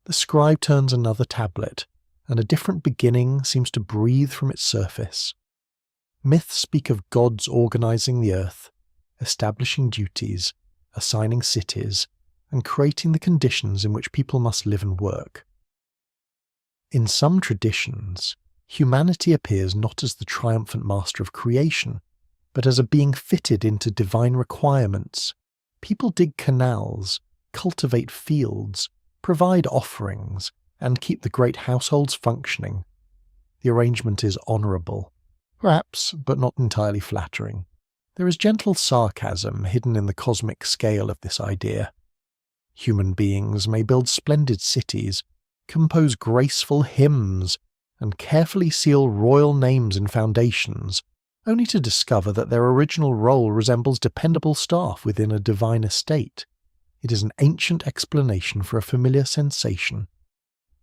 The scribe turns another tablet, and a different beginning seems to breathe from its surface. Myths speak of gods organizing the earth, establishing duties, assigning cities, and creating the conditions in which people must live and work. In some traditions, humanity appears not as the triumphant master of creation, but as a being fitted into divine requirements. People dig canals, cultivate fields, provide offerings, and keep the great households functioning. The arrangement is honourable, perhaps, but not entirely flattering. There is gentle sarcasm hidden in the cosmic scale of this idea. Human beings may build splendid cities, compose graceful hymns, and carefully seal royal names in foundations, only to discover that their original role resembles dependable staff within a divine estate. It is an ancient explanation for a familiar sensation.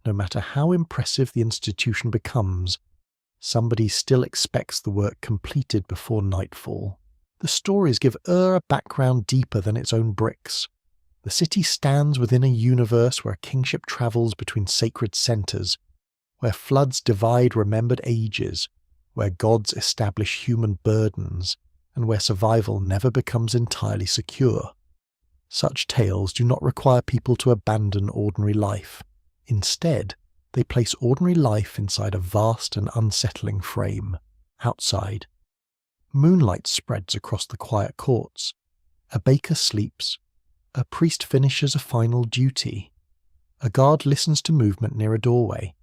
No matter how impressive the institution becomes, somebody still expects the work completed before nightfall. The stories give Ur a background deeper than its own bricks. The city stands within a universe where kingship travels between sacred centres, where floods divide remembered ages, where gods establish human burdens, and where survival never becomes entirely secure. Such tales do not require people to abandon ordinary life. Instead, they place ordinary life inside a vast and unsettling frame. Outside, moonlight spreads across the quiet courts. A baker sleeps. A priest finishes a final duty. A guard listens to movement near a doorway.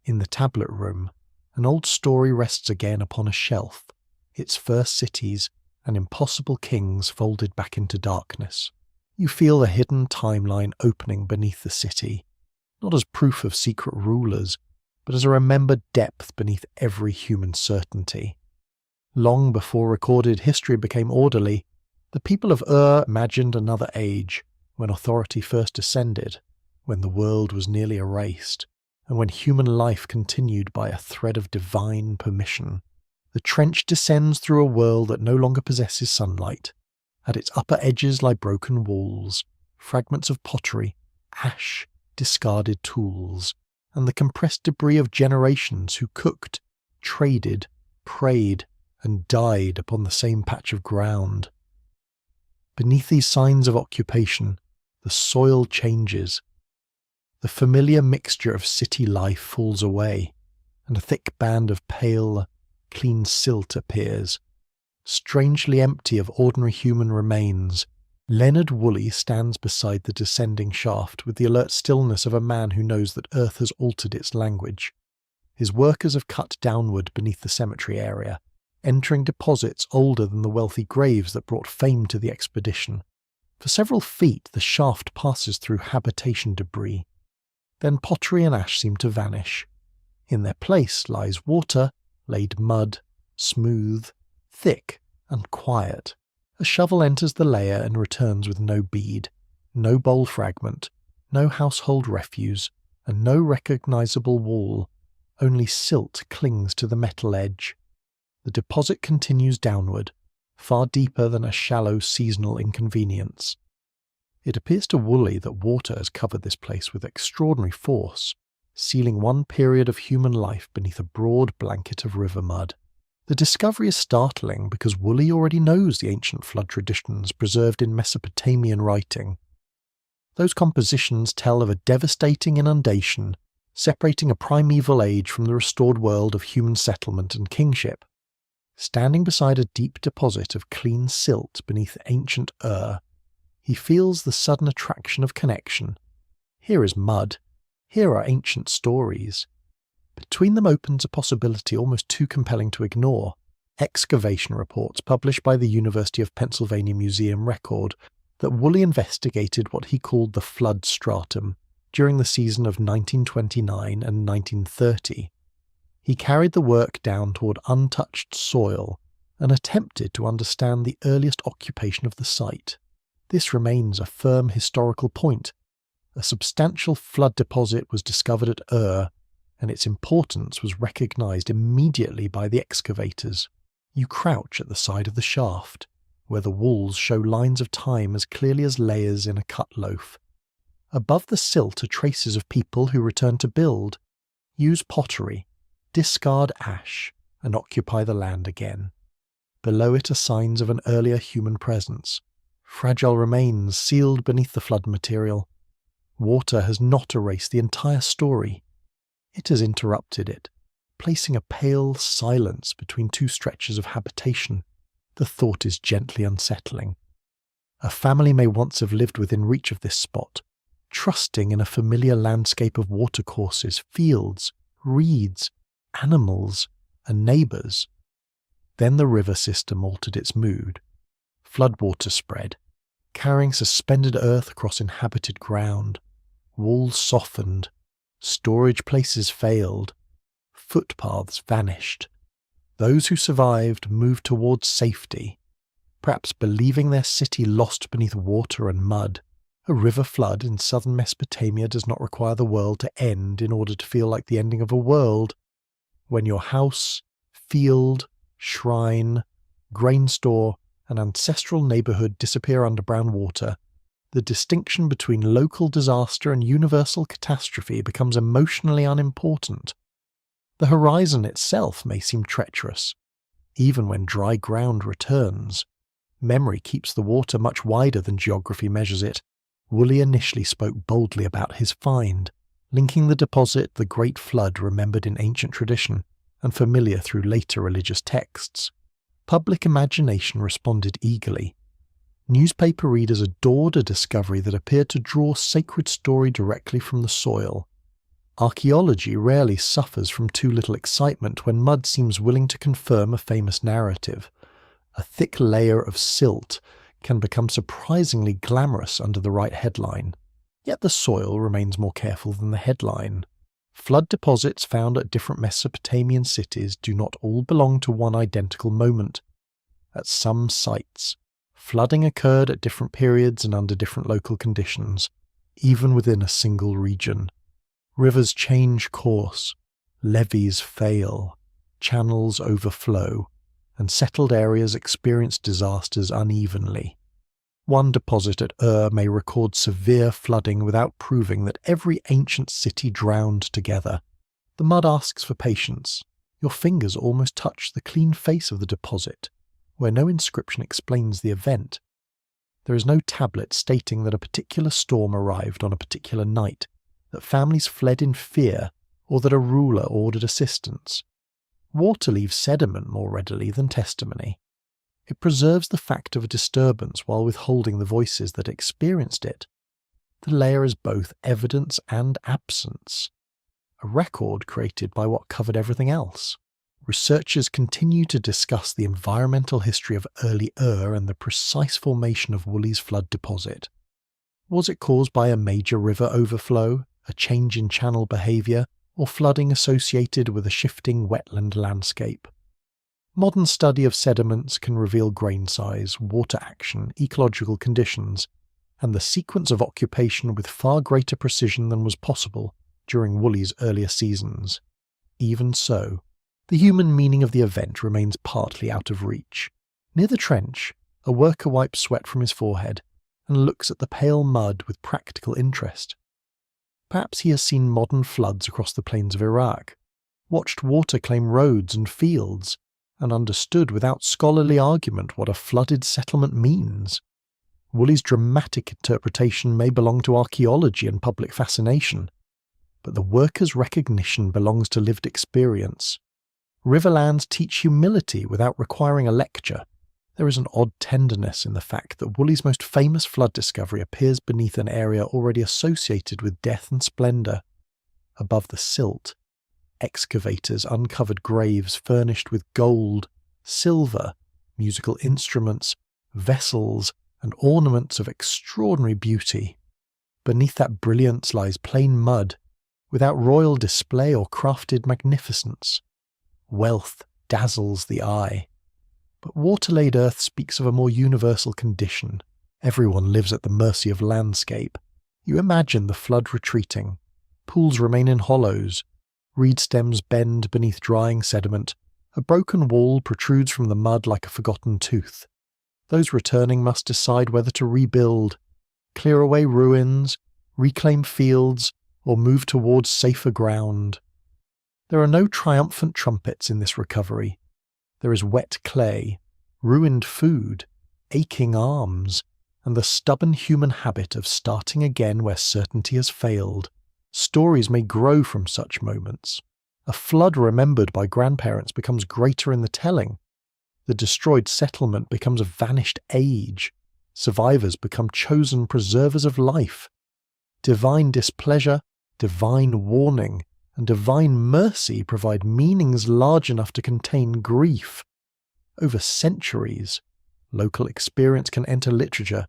In the tablet room, an old story rests again upon a shelf, its first cities and impossible kings folded back into darkness. You feel the hidden timeline opening beneath the city, not as proof of secret rulers, but as a remembered depth beneath every human certainty. Long before recorded history became orderly, the people of Ur imagined another age, when authority first ascended, when the world was nearly erased, and when human life continued by a thread of divine permission. The trench descends through a world that no longer possesses sunlight. At its upper edges lie broken walls, fragments of pottery, ash, discarded tools, and the compressed debris of generations who cooked, traded, prayed, and died upon the same patch of ground. Beneath these signs of occupation, the soil changes. The familiar mixture of city life falls away, and a thick band of pale, clean silt appears. Strangely empty of ordinary human remains, Leonard Woolley stands beside the descending shaft with the alert stillness of a man who knows that Earth has altered its language. His workers have cut downward beneath the cemetery area, entering deposits older than the wealthy graves that brought fame to the expedition. For several feet the shaft passes through habitation debris. Then pottery and ash seem to vanish. In their place lies water, laid mud, smooth, thick, and quiet. A shovel enters the layer and returns with no bead, no bowl fragment, no household refuse, and no recognizable wall. Only silt clings to the metal edge. The deposit continues downward, far deeper than a shallow seasonal inconvenience. It appears to Woolley that water has covered this place with extraordinary force, sealing one period of human life beneath a broad blanket of river mud. The discovery is startling because Woolley already knows the ancient flood traditions preserved in Mesopotamian writing. Those compositions tell of a devastating inundation, separating a primeval age from the restored world of human settlement and kingship. Standing beside a deep deposit of clean silt beneath ancient Ur, he feels the sudden attraction of connection. Here is mud. Here are ancient stories. Between them opens a possibility almost too compelling to ignore. Excavation reports published by the University of Pennsylvania Museum record that Woolley investigated what he called the flood stratum during the season of 1929 and 1930. He carried the work down toward untouched soil and attempted to understand the earliest occupation of the site. This remains a firm historical point. A substantial flood deposit was discovered at Ur, and its importance was recognized immediately by the excavators. You crouch at the side of the shaft, where the walls show lines of time as clearly as layers in a cut loaf. Above the silt are traces of people who return to build, use pottery, discard ash, and occupy the land again. Below it are signs of an earlier human presence, fragile remains sealed beneath the flood material. Water has not erased the entire story. It has interrupted it, placing a pale silence between two stretches of habitation. The thought is gently unsettling. A family may once have lived within reach of this spot, trusting in a familiar landscape of watercourses, fields, reeds, animals, and neighbours. Then the river system altered its mood. Floodwater spread, carrying suspended earth across inhabited ground. Walls softened, storage places failed, footpaths vanished. Those who survived moved towards safety, perhaps believing their city lost beneath water and mud. A river flood in southern Mesopotamia does not require the world to end in order to feel like the ending of a world. When your house, field, shrine, grain store, and ancestral neighbourhood disappear under brown water, the distinction between local disaster and universal catastrophe becomes emotionally unimportant. The horizon itself may seem treacherous. Even when dry ground returns, memory keeps the water much wider than geography measures it. Woolley initially spoke boldly about his find, linking the deposit the Great Flood remembered in ancient tradition and familiar through later religious texts. Public imagination responded eagerly. Newspaper readers adored a discovery that appeared to draw sacred story directly from the soil. Archaeology rarely suffers from too little excitement when mud seems willing to confirm a famous narrative. A thick layer of silt can become surprisingly glamorous under the right headline, yet the soil remains more careful than the headline. Flood deposits found at different Mesopotamian cities do not all belong to one identical moment. At some sites, flooding occurred at different periods and under different local conditions, even within a single region. Rivers change course, levees fail, channels overflow, and settled areas experience disasters unevenly. One deposit at Ur may record severe flooding without proving that every ancient city drowned together. The mud asks for patience. Your fingers almost touch the clean face of the deposit, where no inscription explains the event. There is no tablet stating that a particular storm arrived on a particular night, that families fled in fear, or that a ruler ordered assistance. Water leaves sediment more readily than testimony. It preserves the fact of a disturbance while withholding the voices that experienced it. The layer is both evidence and absence, a record created by what covered everything else. Researchers continue to discuss the environmental history of early Ur and the precise formation of Woolley's flood deposit. Was it caused by a major river overflow, a change in channel behaviour, or flooding associated with a shifting wetland landscape? Modern study of sediments can reveal grain size, water action, ecological conditions, and the sequence of occupation with far greater precision than was possible during Woolley's earlier seasons. Even so, the human meaning of the event remains partly out of reach. Near the trench, a worker wipes sweat from his forehead and looks at the pale mud with practical interest. Perhaps he has seen modern floods across the plains of Iraq, watched water claim roads and fields, and understood without scholarly argument what a flooded settlement means. Woolley's dramatic interpretation may belong to archaeology and public fascination, but the worker's recognition belongs to lived experience. Riverlands teach humility without requiring a lecture. There is an odd tenderness in the fact that Woolley's most famous flood discovery appears beneath an area already associated with death and splendour. Above the silt, excavators uncovered graves furnished with gold, silver, musical instruments, vessels, and ornaments of extraordinary beauty. Beneath that brilliance lies plain mud, without royal display or crafted magnificence. Wealth dazzles the eye. But water-laid earth speaks of a more universal condition. Everyone lives at the mercy of landscape. You imagine the flood retreating. Pools remain in hollows. Reed stems bend beneath drying sediment. A broken wall protrudes from the mud like a forgotten tooth. Those returning must decide whether to rebuild, clear away ruins, reclaim fields, or move towards safer ground. There are no triumphant trumpets in this recovery. There is wet clay, ruined food, aching arms, and the stubborn human habit of starting again where certainty has failed. Stories may grow from such moments. A flood remembered by grandparents becomes greater in the telling. The destroyed settlement becomes a vanished age. Survivors become chosen preservers of life. Divine displeasure, divine warning, and divine mercy provide meanings large enough to contain grief. Over centuries, local experience can enter literature,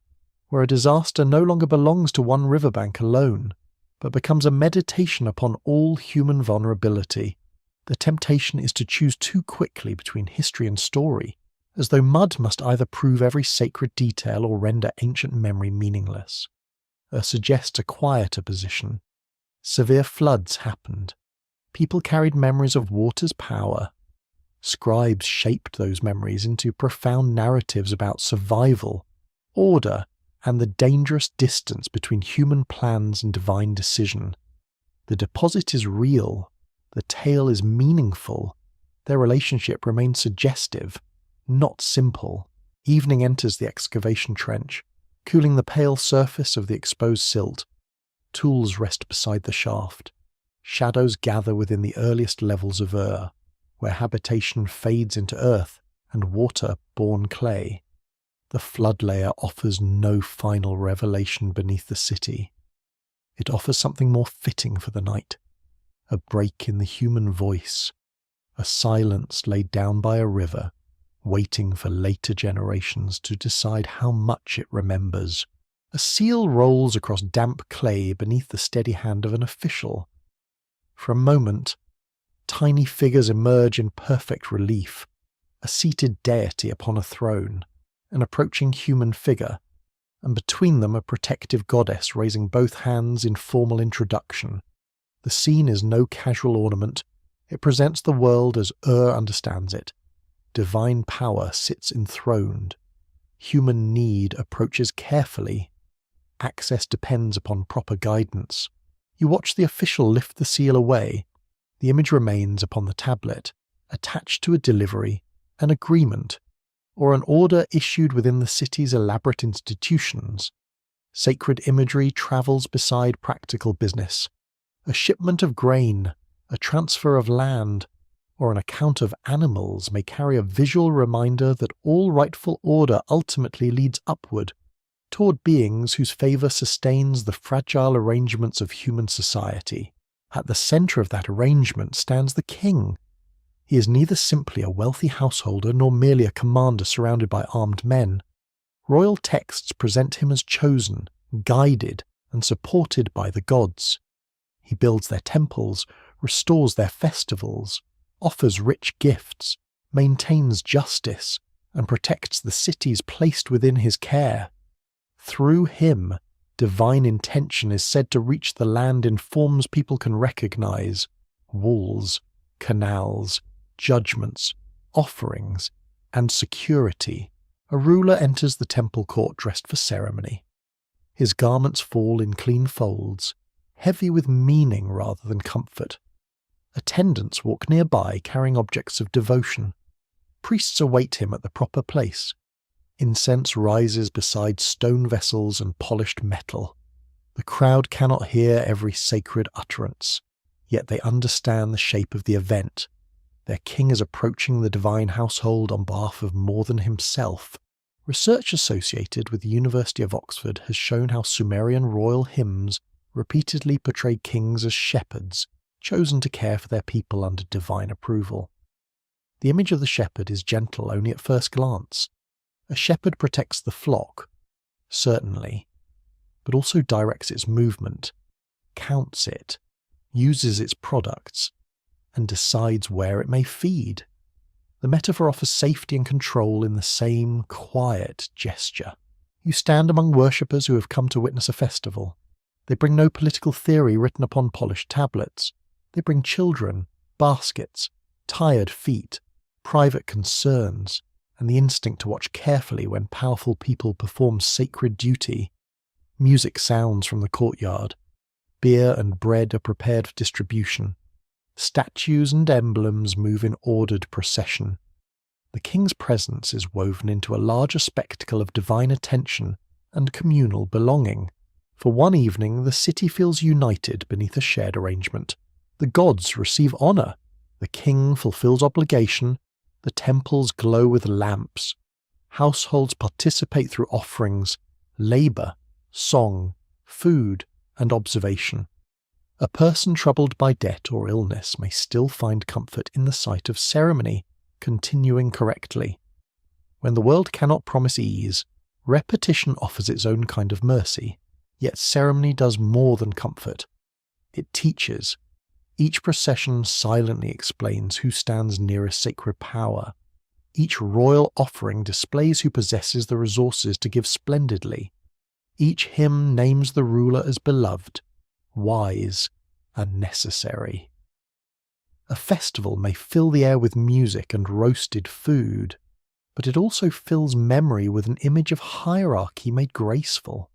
where a disaster no longer belongs to one riverbank alone, but becomes a meditation upon all human vulnerability. The temptation is to choose too quickly between history and story, as though mud must either prove every sacred detail or render ancient memory meaningless. Suggests a quieter position. Severe floods happened. People carried memories of water's power. Scribes shaped those memories into profound narratives about survival, order, and the dangerous distance between human plans and divine decision. The deposit is real. The tale is meaningful. Their relationship remains suggestive, not simple. Evening enters the excavation trench, cooling the pale surface of the exposed silt. Tools rest beside the shaft. Shadows gather within the earliest levels of Ur, where habitation fades into earth and water-borne clay. The flood layer offers no final revelation beneath the city. It offers something more fitting for the night. A break in the human voice. A silence laid down by a river, waiting for later generations to decide how much it remembers. A seal rolls across damp clay beneath the steady hand of an official. For a moment, tiny figures emerge in perfect relief. A seated deity upon a throne, an approaching human figure, and between them a protective goddess raising both hands in formal introduction. The scene is no casual ornament. It presents the world as Ur understands it. Divine power sits enthroned. Human need approaches carefully. Access depends upon proper guidance. You watch the official lift the seal away. The image remains upon the tablet, attached to a delivery, an agreement, or an order issued within the city's elaborate institutions. Sacred imagery travels beside practical business. A shipment of grain, a transfer of land, or an account of animals may carry a visual reminder that all rightful order ultimately leads upward, toward beings whose favour sustains the fragile arrangements of human society. At the centre of that arrangement stands the king. He is neither simply a wealthy householder nor merely a commander surrounded by armed men. Royal texts present him as chosen, guided, and supported by the gods. He builds their temples, restores their festivals, offers rich gifts, maintains justice, and protects the cities placed within his care. Through him, divine intention is said to reach the land in forms people can recognize: walls, canals, judgments, offerings, and security. A ruler enters the temple court dressed for ceremony. His garments fall in clean folds, heavy with meaning rather than comfort. Attendants walk nearby carrying objects of devotion. Priests await him at the proper place. Incense rises beside stone vessels and polished metal. The crowd cannot hear every sacred utterance, yet they understand the shape of the event. Their king is approaching the divine household on behalf of more than himself. Research associated with the University of Oxford has shown how Sumerian royal hymns repeatedly portray kings as shepherds, chosen to care for their people under divine approval. The image of the shepherd is gentle only at first glance. A shepherd protects the flock, certainly, but also directs its movement, counts it, uses its products, and decides where it may feed. The metaphor offers safety and control in the same quiet gesture. You stand among worshippers who have come to witness a festival. They bring no political theory written upon polished tablets. They bring children, baskets, tired feet, private concerns, and the instinct to watch carefully when powerful people perform sacred duty. Music sounds from the courtyard. Beer and bread are prepared for distribution. Statues and emblems move in ordered procession. The king's presence is woven into a larger spectacle of divine attention and communal belonging. For one evening, the city feels united beneath a shared arrangement. The gods receive honour. The king fulfills obligation. The temples glow with lamps. Households participate through offerings, labour, song, food, and observation. A person troubled by debt or illness may still find comfort in the sight of ceremony continuing correctly. When the world cannot promise ease, repetition offers its own kind of mercy, yet ceremony does more than comfort. It teaches. Each procession silently explains who stands nearest sacred power. Each royal offering displays who possesses the resources to give splendidly. Each hymn names the ruler as beloved, wise, and necessary. A festival may fill the air with music and roasted food, but it also fills memory with an image of hierarchy made graceful.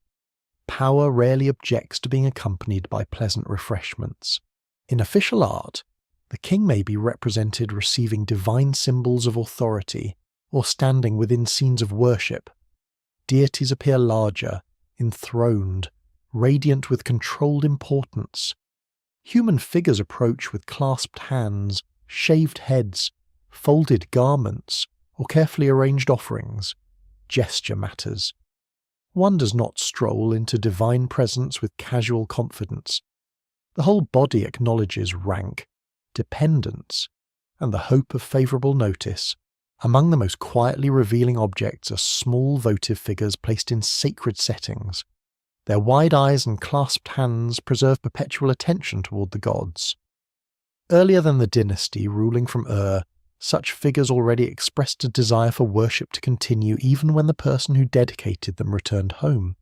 Power rarely objects to being accompanied by pleasant refreshments. In official art, the king may be represented receiving divine symbols of authority or standing within scenes of worship. Deities appear larger, enthroned, radiant with controlled importance. Human figures approach with clasped hands, shaved heads, folded garments, or carefully arranged offerings. Gesture matters. One does not stroll into divine presence with casual confidence. The whole body acknowledges rank, dependence, and the hope of favourable notice. Among the most quietly revealing objects are small votive figures placed in sacred settings. Their wide eyes and clasped hands preserve perpetual attention toward the gods. Earlier than the dynasty ruling from Ur, such figures already expressed a desire for worship to continue even when the person who dedicated them returned home.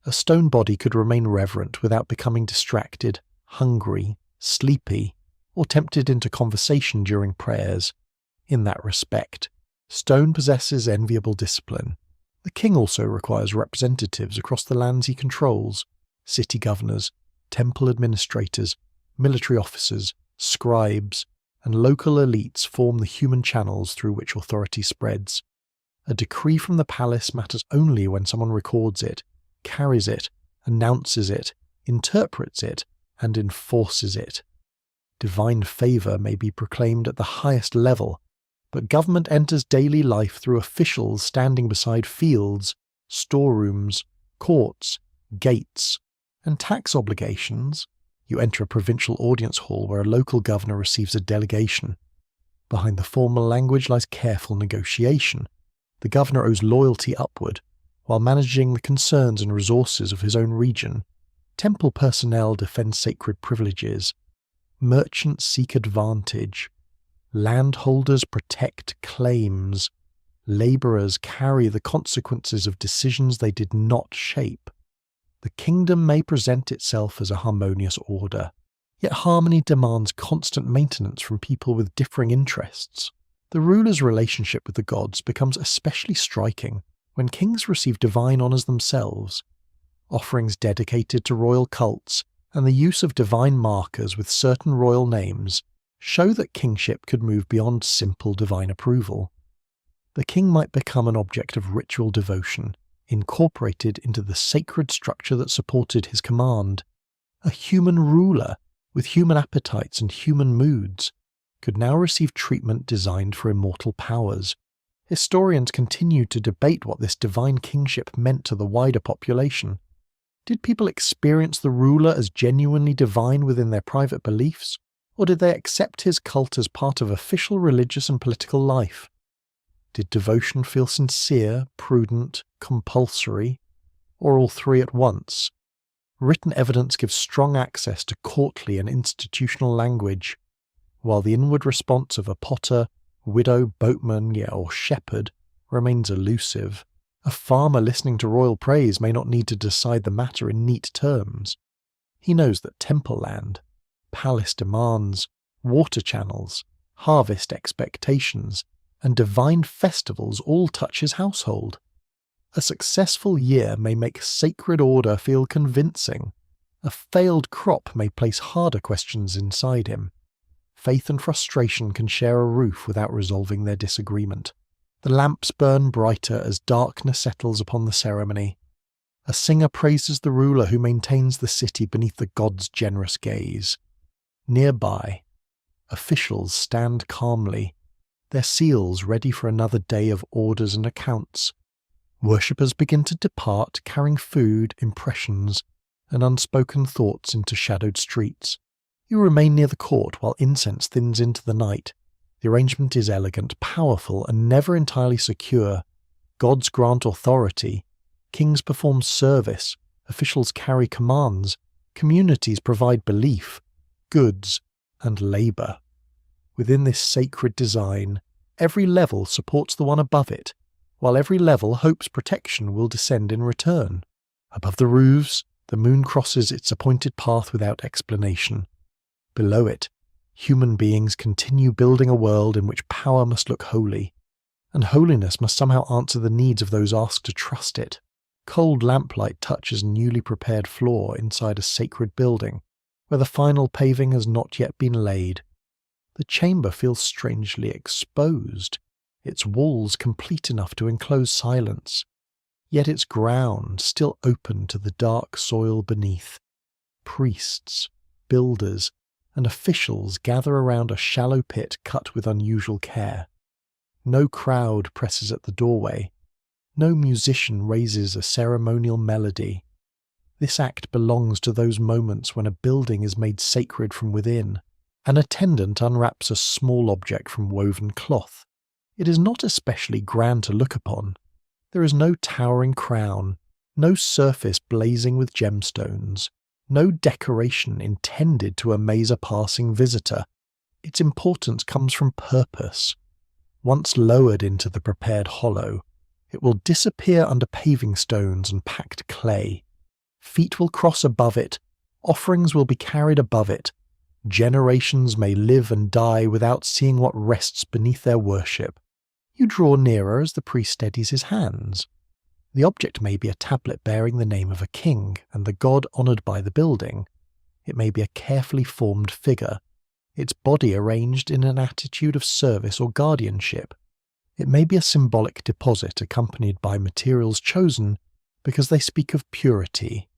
A stone body could remain reverent without becoming distracted, hungry, sleepy, or tempted into conversation during prayers. In that respect, stone possesses enviable discipline. The king also requires representatives across the lands he controls: city governors, temple administrators, military officers, scribes, and local elites form the human channels through which authority spreads. A decree from the palace matters only when someone records it, carries it, announces it, interprets it, and enforces it. Divine favour may be proclaimed at the highest level, but government enters daily life through officials standing beside fields, storerooms, courts, gates, and tax obligations. You enter a provincial audience hall where a local governor receives a delegation. Behind the formal language lies careful negotiation. The governor owes loyalty upward, while managing the concerns and resources of his own region. Temple personnel defend sacred privileges. Merchants seek advantage. Landholders protect claims. Labourers carry the consequences of decisions they did not shape. The kingdom may present itself as a harmonious order, yet harmony demands constant maintenance from people with differing interests. The ruler's relationship with the gods becomes especially striking when kings receive divine honours themselves. Offerings dedicated to royal cults and the use of divine markers with certain royal names show that kingship could move beyond simple divine approval. the king might become an object of ritual devotion, incorporated into the sacred structure that supported his command. A human ruler, with human appetites and human moods, could now receive treatment designed for immortal powers. Historians continued to debate what this divine kingship meant to the wider population. Did people experience the ruler as genuinely divine within their private beliefs, or did they accept his cult as part of official religious and political life? Did devotion feel sincere, prudent, compulsory, or all three at once? Written evidence gives strong access to courtly and institutional language, while the inward response of a potter, widow, boatman, or shepherd remains elusive. A farmer listening to royal praise may not need to decide the matter in neat terms. He knows that temple land, palace demands, water channels, harvest expectations, and divine festivals all touch his household. A successful year may make sacred order feel convincing. A failed crop may place harder questions inside him. Faith and frustration can share a roof without resolving their disagreement. The lamps burn brighter as darkness settles upon the ceremony. A singer praises the ruler who maintains the city beneath the god's generous gaze. Nearby, officials stand calmly, their seals ready for another day of orders and accounts. Worshippers begin to depart, carrying food, impressions, and unspoken thoughts into shadowed streets. You remain near the court while incense thins into the night. The arrangement is elegant, powerful, and never entirely secure. Gods grant authority, kings perform service, officials carry commands, communities provide belief, goods, and labour. Within this sacred design, every level supports the one above it, while every level hopes protection will descend in return. Above the roofs, the moon crosses its appointed path without explanation. Below it, human beings continue building a world in which power must look holy, and holiness must somehow answer the needs of those asked to trust it. Cold lamplight touches newly prepared floor inside a sacred building, where the final paving has not yet been laid. The chamber feels strangely exposed, its walls complete enough to enclose silence, yet its ground still open to the dark soil beneath. Priests, builders, and officials gather around a shallow pit cut with unusual care. No crowd presses at the doorway. No musician raises a ceremonial melody. This act belongs to those moments when a building is made sacred from within. An attendant unwraps a small object from woven cloth. It is not especially grand to look upon. There is no towering crown, no surface blazing with gemstones, no decoration intended to amaze a passing visitor. Its importance comes from purpose. Once lowered into the prepared hollow, it will disappear under paving stones and packed clay. Feet will cross above it, offerings will be carried above it. Generations may live and die without seeing what rests beneath their worship. You draw nearer as the priest steadies his hands. The object may be a tablet bearing the name of a king and the god honoured by the building. It may be a carefully formed figure, its body arranged in an attitude of service or guardianship. It may be a symbolic deposit accompanied by materials chosen because they speak of purity,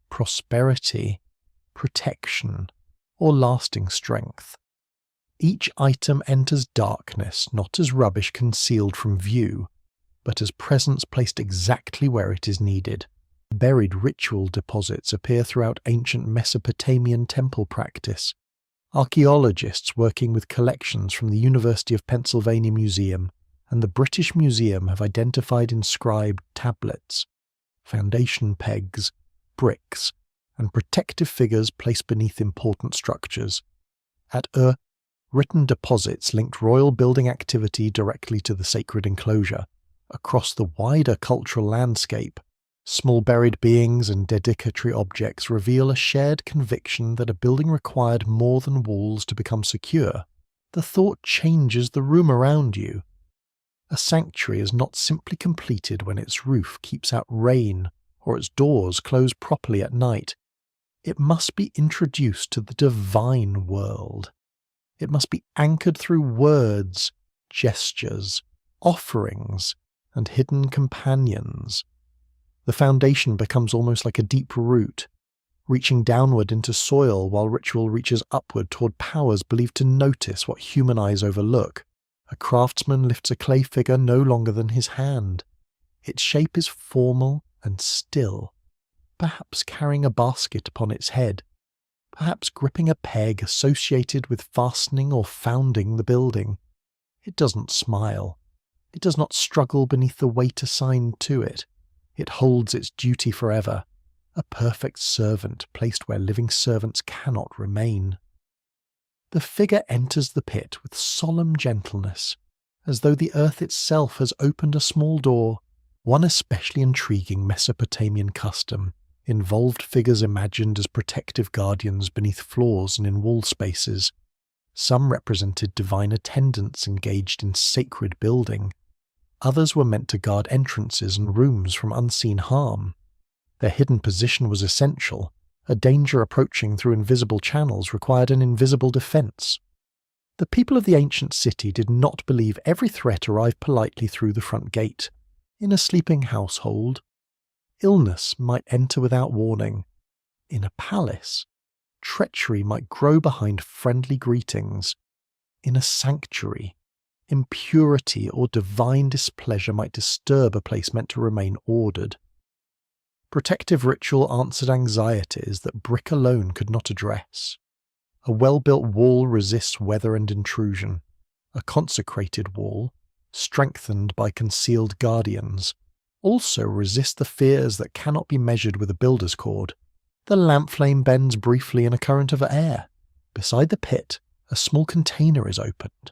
prosperity, protection, or lasting strength. Each item enters darkness not as rubbish concealed from view, but as presence placed exactly where it is needed. Buried ritual deposits appear throughout ancient Mesopotamian temple practice. Archaeologists working with collections from the University of Pennsylvania Museum and the British Museum have identified inscribed tablets, foundation pegs, bricks, and protective figures placed beneath important structures. At Ur, written deposits linked royal building activity directly to the sacred enclosure. Across the wider cultural landscape, small buried beings and dedicatory objects reveal a shared conviction that a building required more than walls to become secure. The thought changes the room around you. A sanctuary is not simply completed when its roof keeps out rain or its doors close properly at night. It must be introduced to the divine world. It must be anchored through words, gestures, offerings, and hidden companions. The foundation becomes almost like a deep root, reaching downward into soil while ritual reaches upward toward powers believed to notice what human eyes overlook. A craftsman lifts a clay figure no longer than his hand. Its shape is formal and still, perhaps carrying a basket upon its head, perhaps gripping a peg associated with fastening or founding the building. It doesn't smile. It does not struggle beneath the weight assigned to it. It holds its duty forever, a perfect servant placed where living servants cannot remain. The figure enters the pit with solemn gentleness, as though the earth itself has opened a small door. One especially intriguing Mesopotamian custom involved figures imagined as protective guardians beneath floors and in wall spaces. Some represented divine attendants engaged in sacred building. Others were meant to guard entrances and rooms from unseen harm. Their hidden position was essential. A danger approaching through invisible channels required an invisible defense. The people of the ancient city did not believe every threat arrived politely through the front gate. In a sleeping household, illness might enter without warning. In a palace, treachery might grow behind friendly greetings. In a sanctuary, impurity or divine displeasure might disturb a place meant to remain ordered. Protective ritual answered anxieties that brick alone could not address. A well-built wall resists weather and intrusion. A consecrated wall, strengthened by concealed guardians, also resists the fears that cannot be measured with a builder's cord. The lamp flame bends briefly in a current of air. Beside the pit, a small container is opened.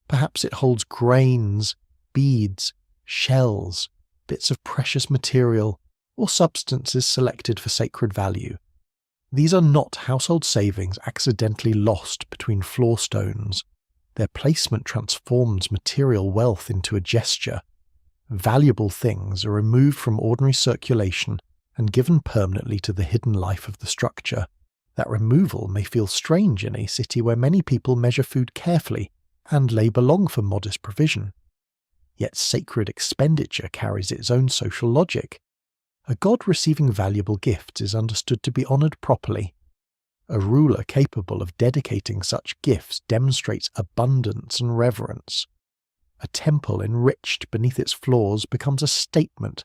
Perhaps it holds grains, beads, shells, bits of precious material, or substances selected for sacred value. These are not household savings accidentally lost between floor stones. Their placement transforms material wealth into a gesture. Valuable things are removed from ordinary circulation and given permanently to the hidden life of the structure. That removal may feel strange in a city where many people measure food carefully and labour long for modest provision. Yet sacred expenditure carries its own social logic. A god receiving valuable gifts is understood to be honoured properly. A ruler capable of dedicating such gifts demonstrates abundance and reverence. A temple enriched beneath its floors becomes a statement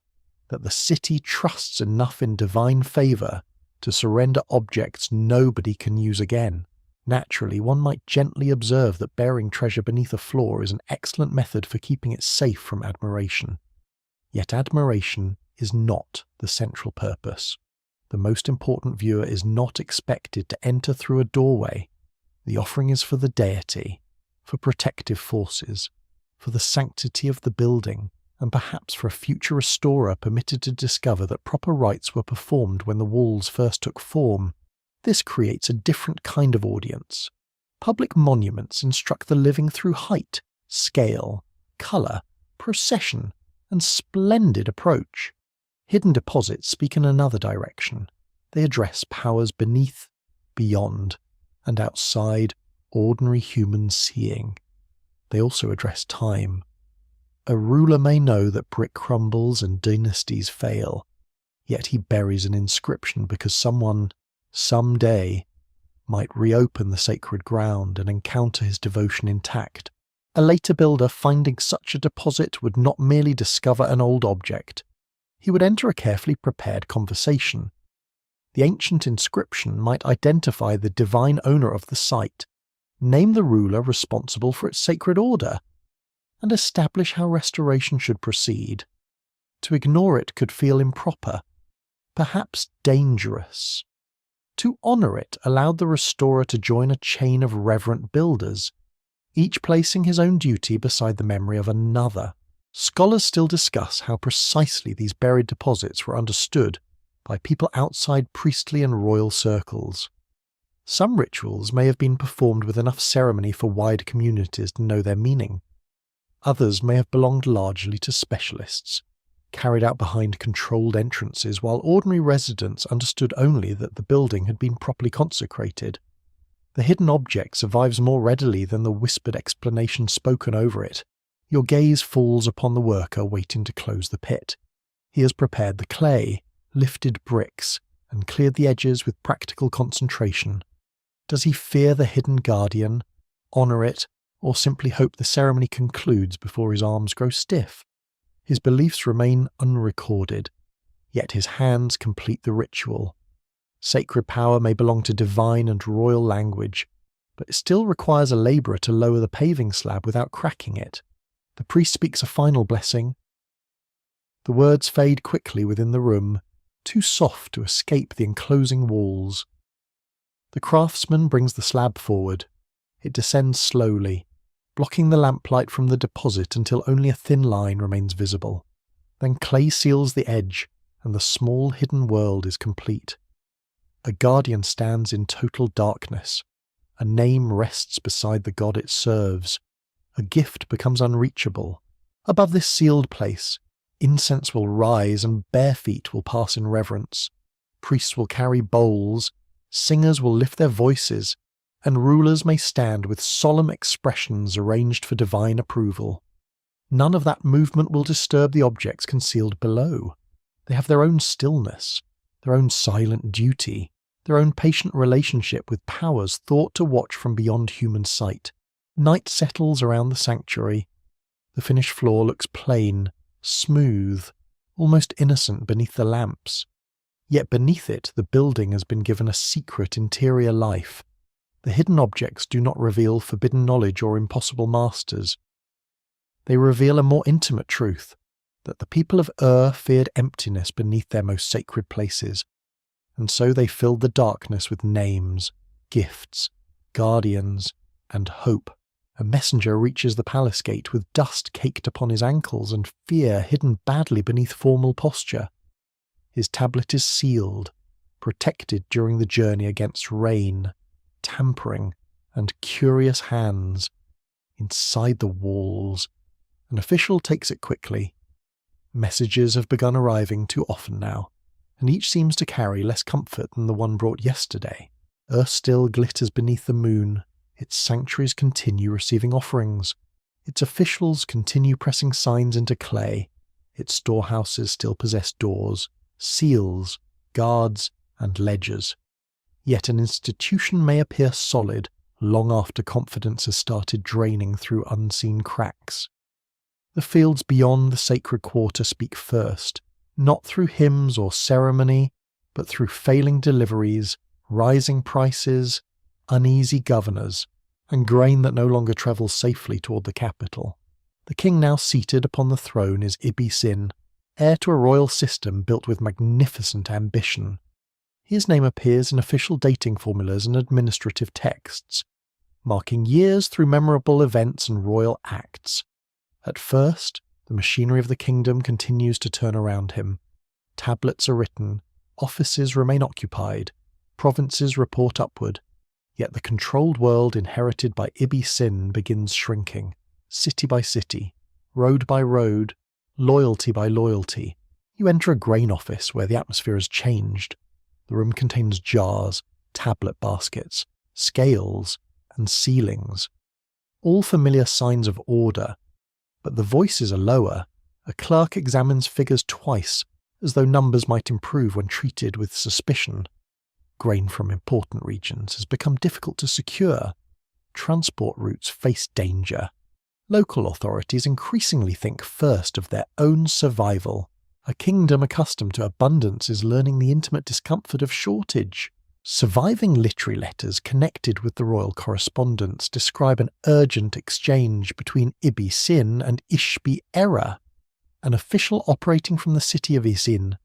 that the city trusts enough in divine favour to surrender objects nobody can use again. Naturally, one might gently observe that burying treasure beneath a floor is an excellent method for keeping it safe from admiration. Yet admiration is not the central purpose. The most important viewer is not expected to enter through a doorway. The offering is for the deity, for protective forces, for the sanctity of the building, and perhaps for a future restorer permitted to discover that proper rites were performed when the walls first took form. This creates a different kind of audience. Public monuments instruct the living through height, scale, colour, procession, and splendid approach. Hidden deposits speak in another direction. They address powers beneath, beyond, and outside ordinary human seeing. They also address time. A ruler may know that brick crumbles and dynasties fail, yet he buries an inscription because someone, someday, might reopen the sacred ground and encounter his devotion intact. A later builder finding such a deposit would not merely discover an old object. He would enter a carefully prepared conversation. The ancient inscription might identify the divine owner of the site, name the ruler responsible for its sacred order, and establish how restoration should proceed. To ignore it could feel improper, perhaps dangerous. To honour it allowed the restorer to join a chain of reverent builders, each placing his own duty beside the memory of another. Scholars still discuss how precisely these buried deposits were understood by people outside priestly and royal circles. Some rituals may have been performed with enough ceremony for wide communities to know their meaning. Others may have belonged largely to specialists, carried out behind controlled entrances, while ordinary residents understood only that the building had been properly consecrated. The hidden object survives more readily than the whispered explanation spoken over it. Your gaze falls upon the worker waiting to close the pit. He has prepared the clay, lifted bricks, and cleared the edges with practical concentration. Does he fear the hidden guardian, honour it, or simply hope the ceremony concludes before his arms grow stiff? His beliefs remain unrecorded, yet his hands complete the ritual. Sacred power may belong to divine and royal language, but it still requires a labourer to lower the paving slab without cracking it. The priest speaks a final blessing. The words fade quickly within the room, too soft to escape the enclosing walls. The craftsman brings the slab forward. It descends slowly, blocking the lamplight from the deposit until only a thin line remains visible. Then clay seals the edge, and the small hidden world is complete. A guardian stands in total darkness. A name rests beside the god it serves. A gift becomes unreachable. Above this sealed place, incense will rise and bare feet will pass in reverence. Priests will carry bowls, singers will lift their voices, and rulers may stand with solemn expressions arranged for divine approval. None of that movement will disturb the objects concealed below. They have their own stillness, their own silent duty, their own patient relationship with powers thought to watch from beyond human sight. Night settles around the sanctuary. The finished floor looks plain, smooth, almost innocent beneath the lamps. Yet beneath it, the building has been given a secret interior life. The hidden objects do not reveal forbidden knowledge or impossible masters. They reveal a more intimate truth, that the people of Ur feared emptiness beneath their most sacred places, and so they filled the darkness with names, gifts, guardians, and hope. A messenger reaches the palace gate with dust caked upon his ankles and fear hidden badly beneath formal posture. His tablet is sealed, protected during the journey against rain, tampering, and curious hands. Inside the walls, an official takes it quickly. Messages have begun arriving too often now, and each seems to carry less comfort than the one brought yesterday. Earth still glitters beneath the moon. Its sanctuaries continue receiving offerings. Its officials continue pressing signs into clay. Its storehouses still possess doors, seals, guards, and ledgers. Yet an institution may appear solid long after confidence has started draining through unseen cracks. The fields beyond the sacred quarter speak first, not through hymns or ceremony, but through failing deliveries, rising prices, uneasy governors, and grain that no longer travels safely toward the capital. The king now seated upon the throne is Ibbi-Sin, heir to a royal system built with magnificent ambition. His name appears in official dating formulas and administrative texts, marking years through memorable events and royal acts. At first, the machinery of the kingdom continues to turn around him. Tablets are written, offices remain occupied, provinces report upward. Yet the controlled world inherited by Ibbi-Sin begins shrinking, city by city, road by road, loyalty by loyalty. You enter a grain office where the atmosphere has changed. The room contains jars, tablet baskets, scales, and ceilings. All familiar signs of order, but the voices are lower. A clerk examines figures twice, as though numbers might improve when treated with suspicion. Grain from important regions has become difficult to secure. Transport routes face danger. Local authorities increasingly think first of their own survival. A kingdom accustomed to abundance is learning the intimate discomfort of shortage. Surviving literary letters connected with the royal correspondence describe an urgent exchange between Ibbi-Sin and Ishbi-Erra. An official operating from the city of Isin,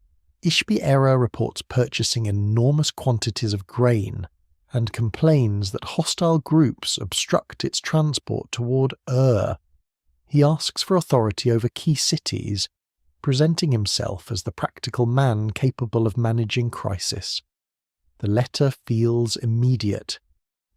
Ishbi-Erra reports purchasing enormous quantities of grain and complains that hostile groups obstruct its transport toward Ur. He asks for authority over key cities, presenting himself as the practical man capable of managing crisis. The letter feels immediate.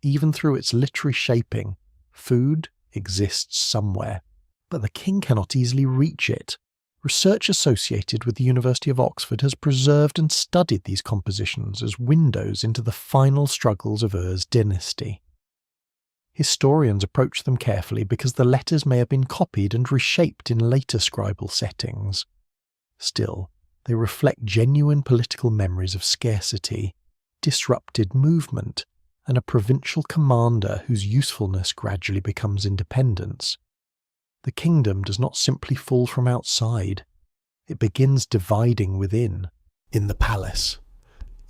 Even through its literary shaping, food exists somewhere, but the king cannot easily reach it. Research associated with the University of Oxford has preserved and studied these compositions as windows into the final struggles of Ur's dynasty. Historians approach them carefully because the letters may have been copied and reshaped in later scribal settings. Still, they reflect genuine political memories of scarcity, disrupted movement, and a provincial commander whose usefulness gradually becomes independence. The kingdom does not simply fall from outside, it begins dividing within. In the palace,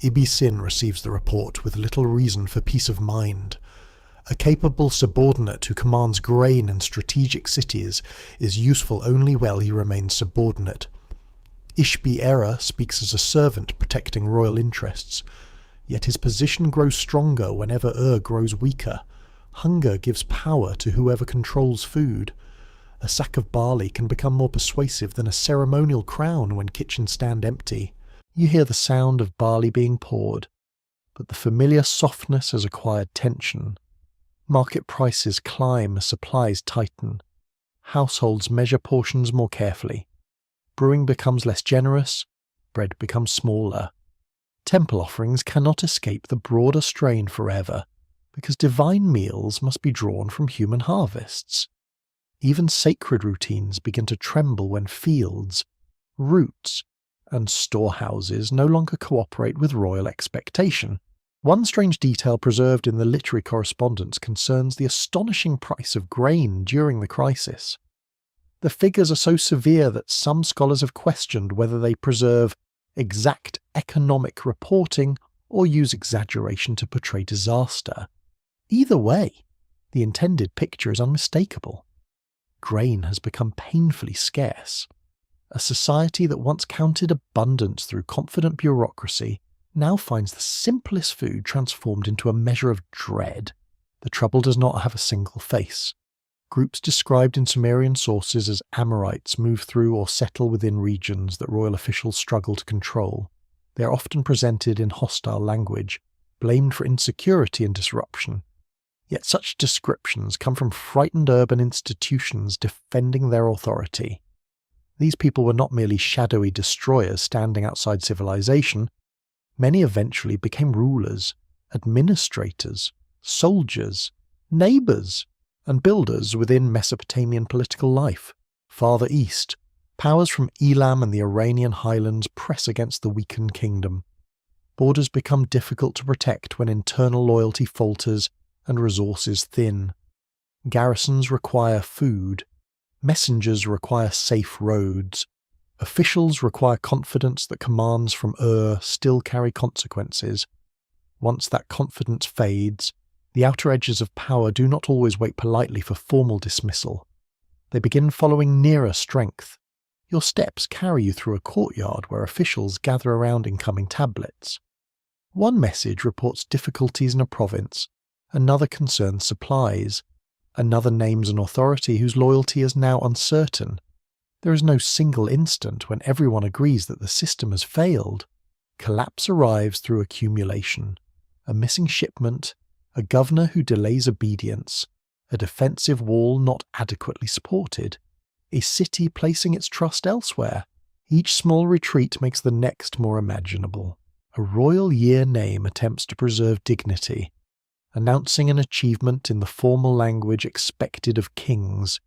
Ibbi-Sin receives the report with little reason for peace of mind. A capable subordinate who commands grain and strategic cities is useful only while he remains subordinate. Ishbi-Erra speaks as a servant protecting royal interests, yet his position grows stronger whenever Ur grows weaker. Hunger gives power to whoever controls food. A sack of barley can become more persuasive than a ceremonial crown when kitchens stand empty. You hear the sound of barley being poured, but the familiar softness has acquired tension. Market prices climb as supplies tighten. Households measure portions more carefully. Brewing becomes less generous, bread becomes smaller. Temple offerings cannot escape the broader strain forever, because divine meals must be drawn from human harvests. Even sacred routines begin to tremble when fields, roots, and storehouses no longer cooperate with royal expectation. One strange detail preserved in the literary correspondence concerns the astonishing price of grain during the crisis. The figures are so severe that some scholars have questioned whether they preserve exact economic reporting or use exaggeration to portray disaster. Either way, the intended picture is unmistakable. Grain has become painfully scarce. A society that once counted abundance through confident bureaucracy now finds the simplest food transformed into a measure of dread. The trouble does not have a single face. Groups described in Sumerian sources as Amorites move through or settle within regions that royal officials struggle to control. They are often presented in hostile language, blamed for insecurity and disruption. Yet such descriptions come from frightened urban institutions defending their authority. These people were not merely shadowy destroyers standing outside civilization. Many eventually became rulers, administrators, soldiers, neighbours, and builders within Mesopotamian political life. Farther east, powers from Elam and the Iranian highlands press against the weakened kingdom. Borders become difficult to protect when internal loyalty falters and resources thin. Garrisons require food. Messengers require safe roads. Officials require confidence that commands from Ur still carry consequences. Once that confidence fades, the outer edges of power do not always wait politely for formal dismissal. They begin following nearer strength. Your steps carry you through a courtyard where officials gather around incoming tablets. One message reports difficulties in a province, another concerns supplies, another names an authority whose loyalty is now uncertain. There is no single instant when everyone agrees that the system has failed. Collapse arrives through accumulation. A missing shipment, a governor who delays obedience, a defensive wall not adequately supported, a city placing its trust elsewhere. Each small retreat makes the next more imaginable. A royal year name attempts to preserve dignity, announcing an achievement in the formal language expected of kings.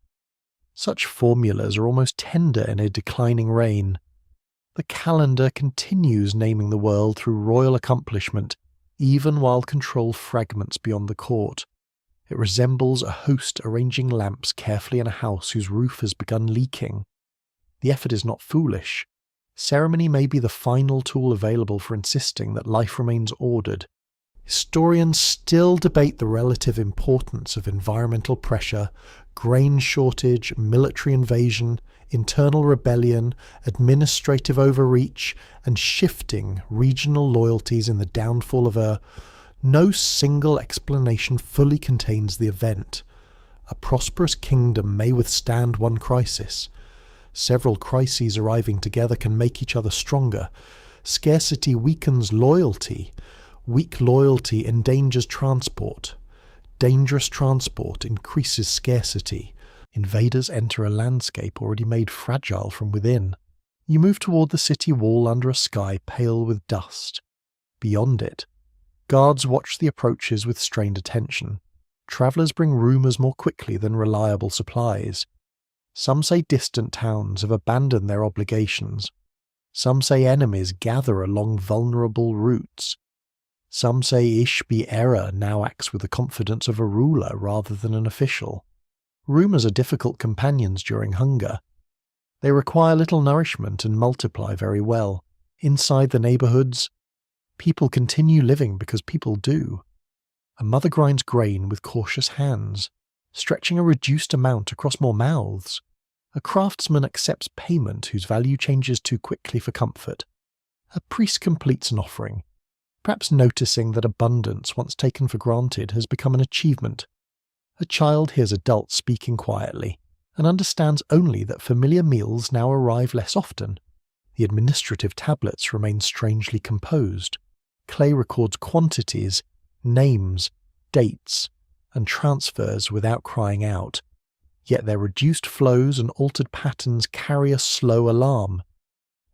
Such formulas are almost tender in a declining reign. The calendar continues naming the world through royal accomplishment, even while control fragments beyond the court. It resembles a host arranging lamps carefully in a house whose roof has begun leaking. The effort is not foolish. Ceremony may be the final tool available for insisting that life remains ordered. Historians still debate the relative importance of environmental pressure, grain shortage, military invasion, internal rebellion, administrative overreach, and shifting regional loyalties in the downfall of Ur. No single explanation fully contains the event. A prosperous kingdom may withstand one crisis. Several crises arriving together can make each other stronger. Scarcity weakens loyalty. Weak loyalty endangers transport. Dangerous transport increases scarcity. Invaders enter a landscape already made fragile from within. You move toward the city wall under a sky pale with dust. Beyond it, guards watch the approaches with strained attention. Travellers bring rumours more quickly than reliable supplies. Some say distant towns have abandoned their obligations. Some say enemies gather along vulnerable routes. Some say Ishbi-Erra now acts with the confidence of a ruler rather than an official. Rumours are difficult companions during hunger. They require little nourishment and multiply very well. Inside the neighbourhoods, people continue living because people do. A mother grinds grain with cautious hands, stretching a reduced amount across more mouths. A craftsman accepts payment whose value changes too quickly for comfort. A priest completes an offering, perhaps noticing that abundance once taken for granted has become an achievement. A child hears adults speaking quietly and understands only that familiar meals now arrive less often. The administrative tablets remain strangely composed. Clay records quantities, names, dates, and transfers without crying out. Yet their reduced flows and altered patterns carry a slow alarm.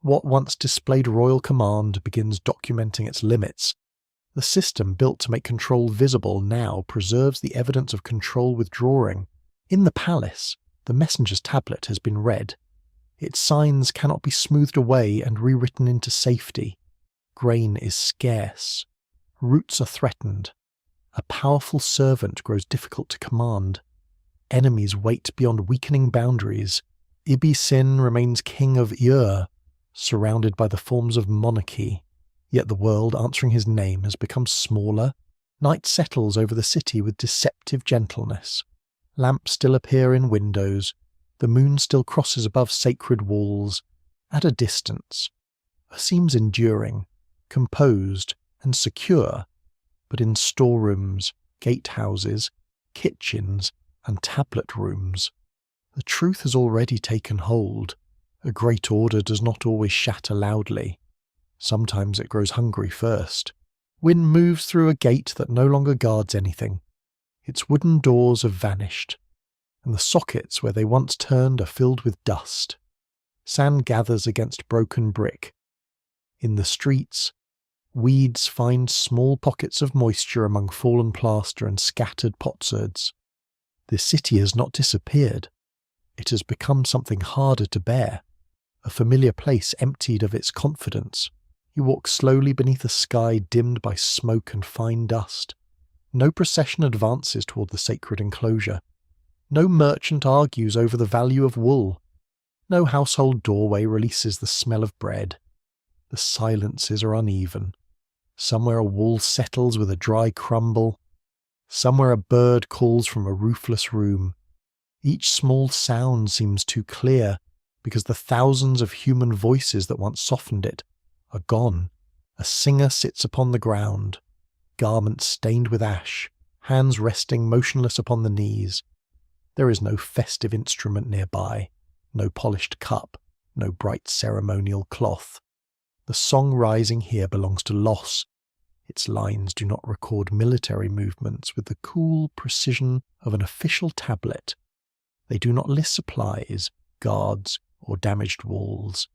What once displayed royal command begins documenting its limits. The system built to make control visible now preserves the evidence of control withdrawing. In the palace, the messenger's tablet has been read. Its signs cannot be smoothed away and rewritten into safety. Grain is scarce. Routes are threatened. A powerful servant grows difficult to command. Enemies wait beyond weakening boundaries. Ibbi-Sin remains king of Ur, surrounded by the forms of monarchy. Yet the world answering his name has become smaller. Night settles over the city with deceptive gentleness. Lamps still appear in windows. The moon still crosses above sacred walls. At a distance, seems enduring, composed, and secure, but in storerooms, gatehouses, kitchens, and tablet rooms, the truth has already taken hold. A great order does not always shatter loudly. Sometimes it grows hungry first. Wind moves through a gate that no longer guards anything. Its wooden doors have vanished, and the sockets where they once turned are filled with dust. Sand gathers against broken brick. In the streets, weeds find small pockets of moisture among fallen plaster and scattered potsherds. The city has not disappeared. It has become something harder to bear, a familiar place emptied of its confidence. You walk slowly beneath a sky dimmed by smoke and fine dust. No procession advances toward the sacred enclosure. No merchant argues over the value of wool. No household doorway releases the smell of bread. The silences are uneven. Somewhere a wall settles with a dry crumble. Somewhere a bird calls from a roofless room. Each small sound seems too clear, because the thousands of human voices that once softened it are gone. A singer sits upon the ground, garments stained with ash, hands resting motionless upon the knees. There is no festive instrument nearby, no polished cup, no bright ceremonial cloth. The song rising here belongs to loss. Its lines do not record military movements with the cool precision of an official tablet. They do not list supplies, guards, or damaged walls.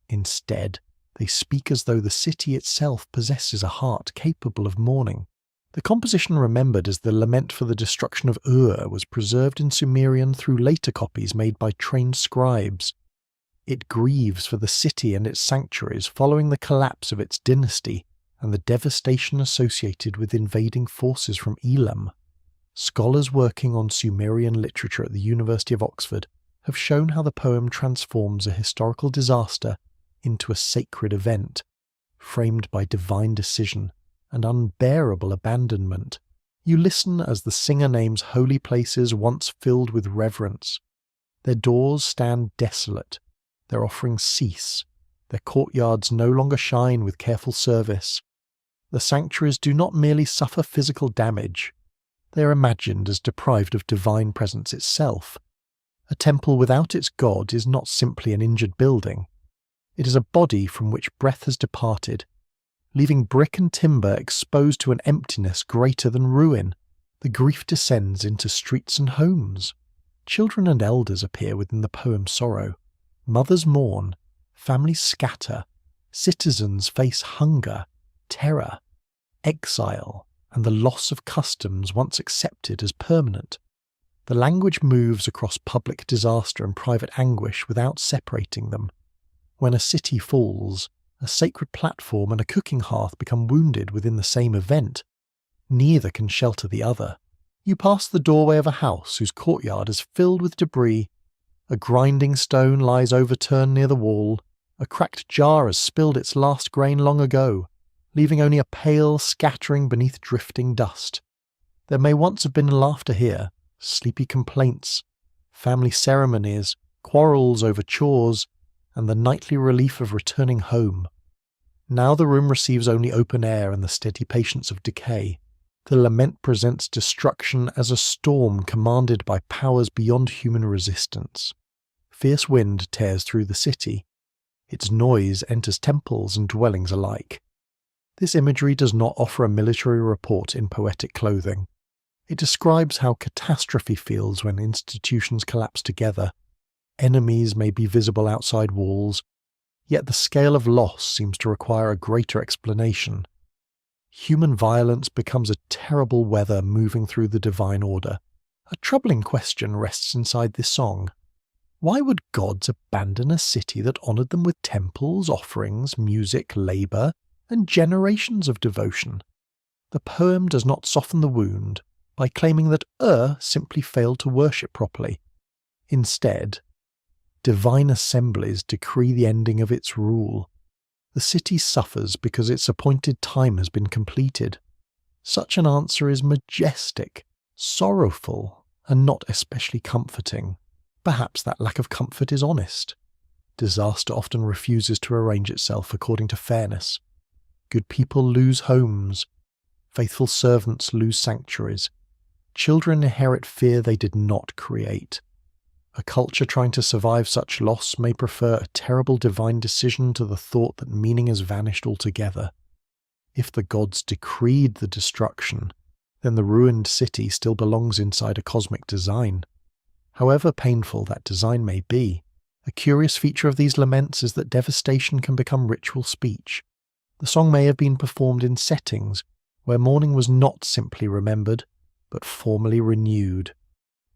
Instead, they speak as though the city itself possesses a heart capable of mourning. The composition remembered as the lament for the destruction of Ur was preserved in Sumerian through later copies made by trained scribes. It grieves for the city and its sanctuaries following the collapse of its dynasty and the devastation associated with invading forces from Elam. Scholars working on Sumerian literature at the University of Oxford have shown how the poem transforms a historical disaster into a sacred event, framed by divine decision and unbearable abandonment. You listen as the singer names holy places once filled with reverence. Their doors stand desolate, their offerings cease, their courtyards no longer shine with careful service. The sanctuaries do not merely suffer physical damage, they are imagined as deprived of divine presence itself. A temple without its god is not simply an injured building. It is a body from which breath has departed, leaving brick and timber exposed to an emptiness greater than ruin. The grief descends into streets and homes. Children and elders appear within the poem's sorrow. Mothers mourn, families scatter, citizens face hunger, terror, exile, and the loss of customs once accepted as permanent. The language moves across public disaster and private anguish without separating them. When a city falls, a sacred platform and a cooking hearth become wounded within the same event. Neither can shelter the other. You pass the doorway of a house whose courtyard is filled with debris. A grinding stone lies overturned near the wall. A cracked jar has spilled its last grain long ago, leaving only a pale scattering beneath drifting dust. There may once have been laughter here, sleepy complaints, family ceremonies, quarrels over chores, and the nightly relief of returning home. Now the room receives only open air and the steady patience of decay. The lament presents destruction as a storm commanded by powers beyond human resistance. Fierce wind tears through the city. Its noise enters temples and dwellings alike. This imagery does not offer a military report in poetic clothing. It describes how catastrophe feels when institutions collapse together. Enemies may be visible outside walls, yet the scale of loss seems to require a greater explanation. Human violence becomes a terrible weather moving through the divine order. A troubling question rests inside this song. Why would gods abandon a city that honoured them with temples, offerings, music, labour, and generations of devotion? The poem does not soften the wound by claiming that Ur simply failed to worship properly. Instead, divine assemblies decree the ending of its rule. The city suffers because its appointed time has been completed. Such an answer is majestic, sorrowful, and not especially comforting. Perhaps that lack of comfort is honest. Disaster often refuses to arrange itself according to fairness. Good people lose homes. Faithful servants lose sanctuaries. Children inherit fear they did not create. A culture trying to survive such loss may prefer a terrible divine decision to the thought that meaning has vanished altogether. If the gods decreed the destruction, then the ruined city still belongs inside a cosmic design. However painful that design may be, a curious feature of these laments is that devastation can become ritual speech. The song may have been performed in settings where mourning was not simply remembered, but formally renewed.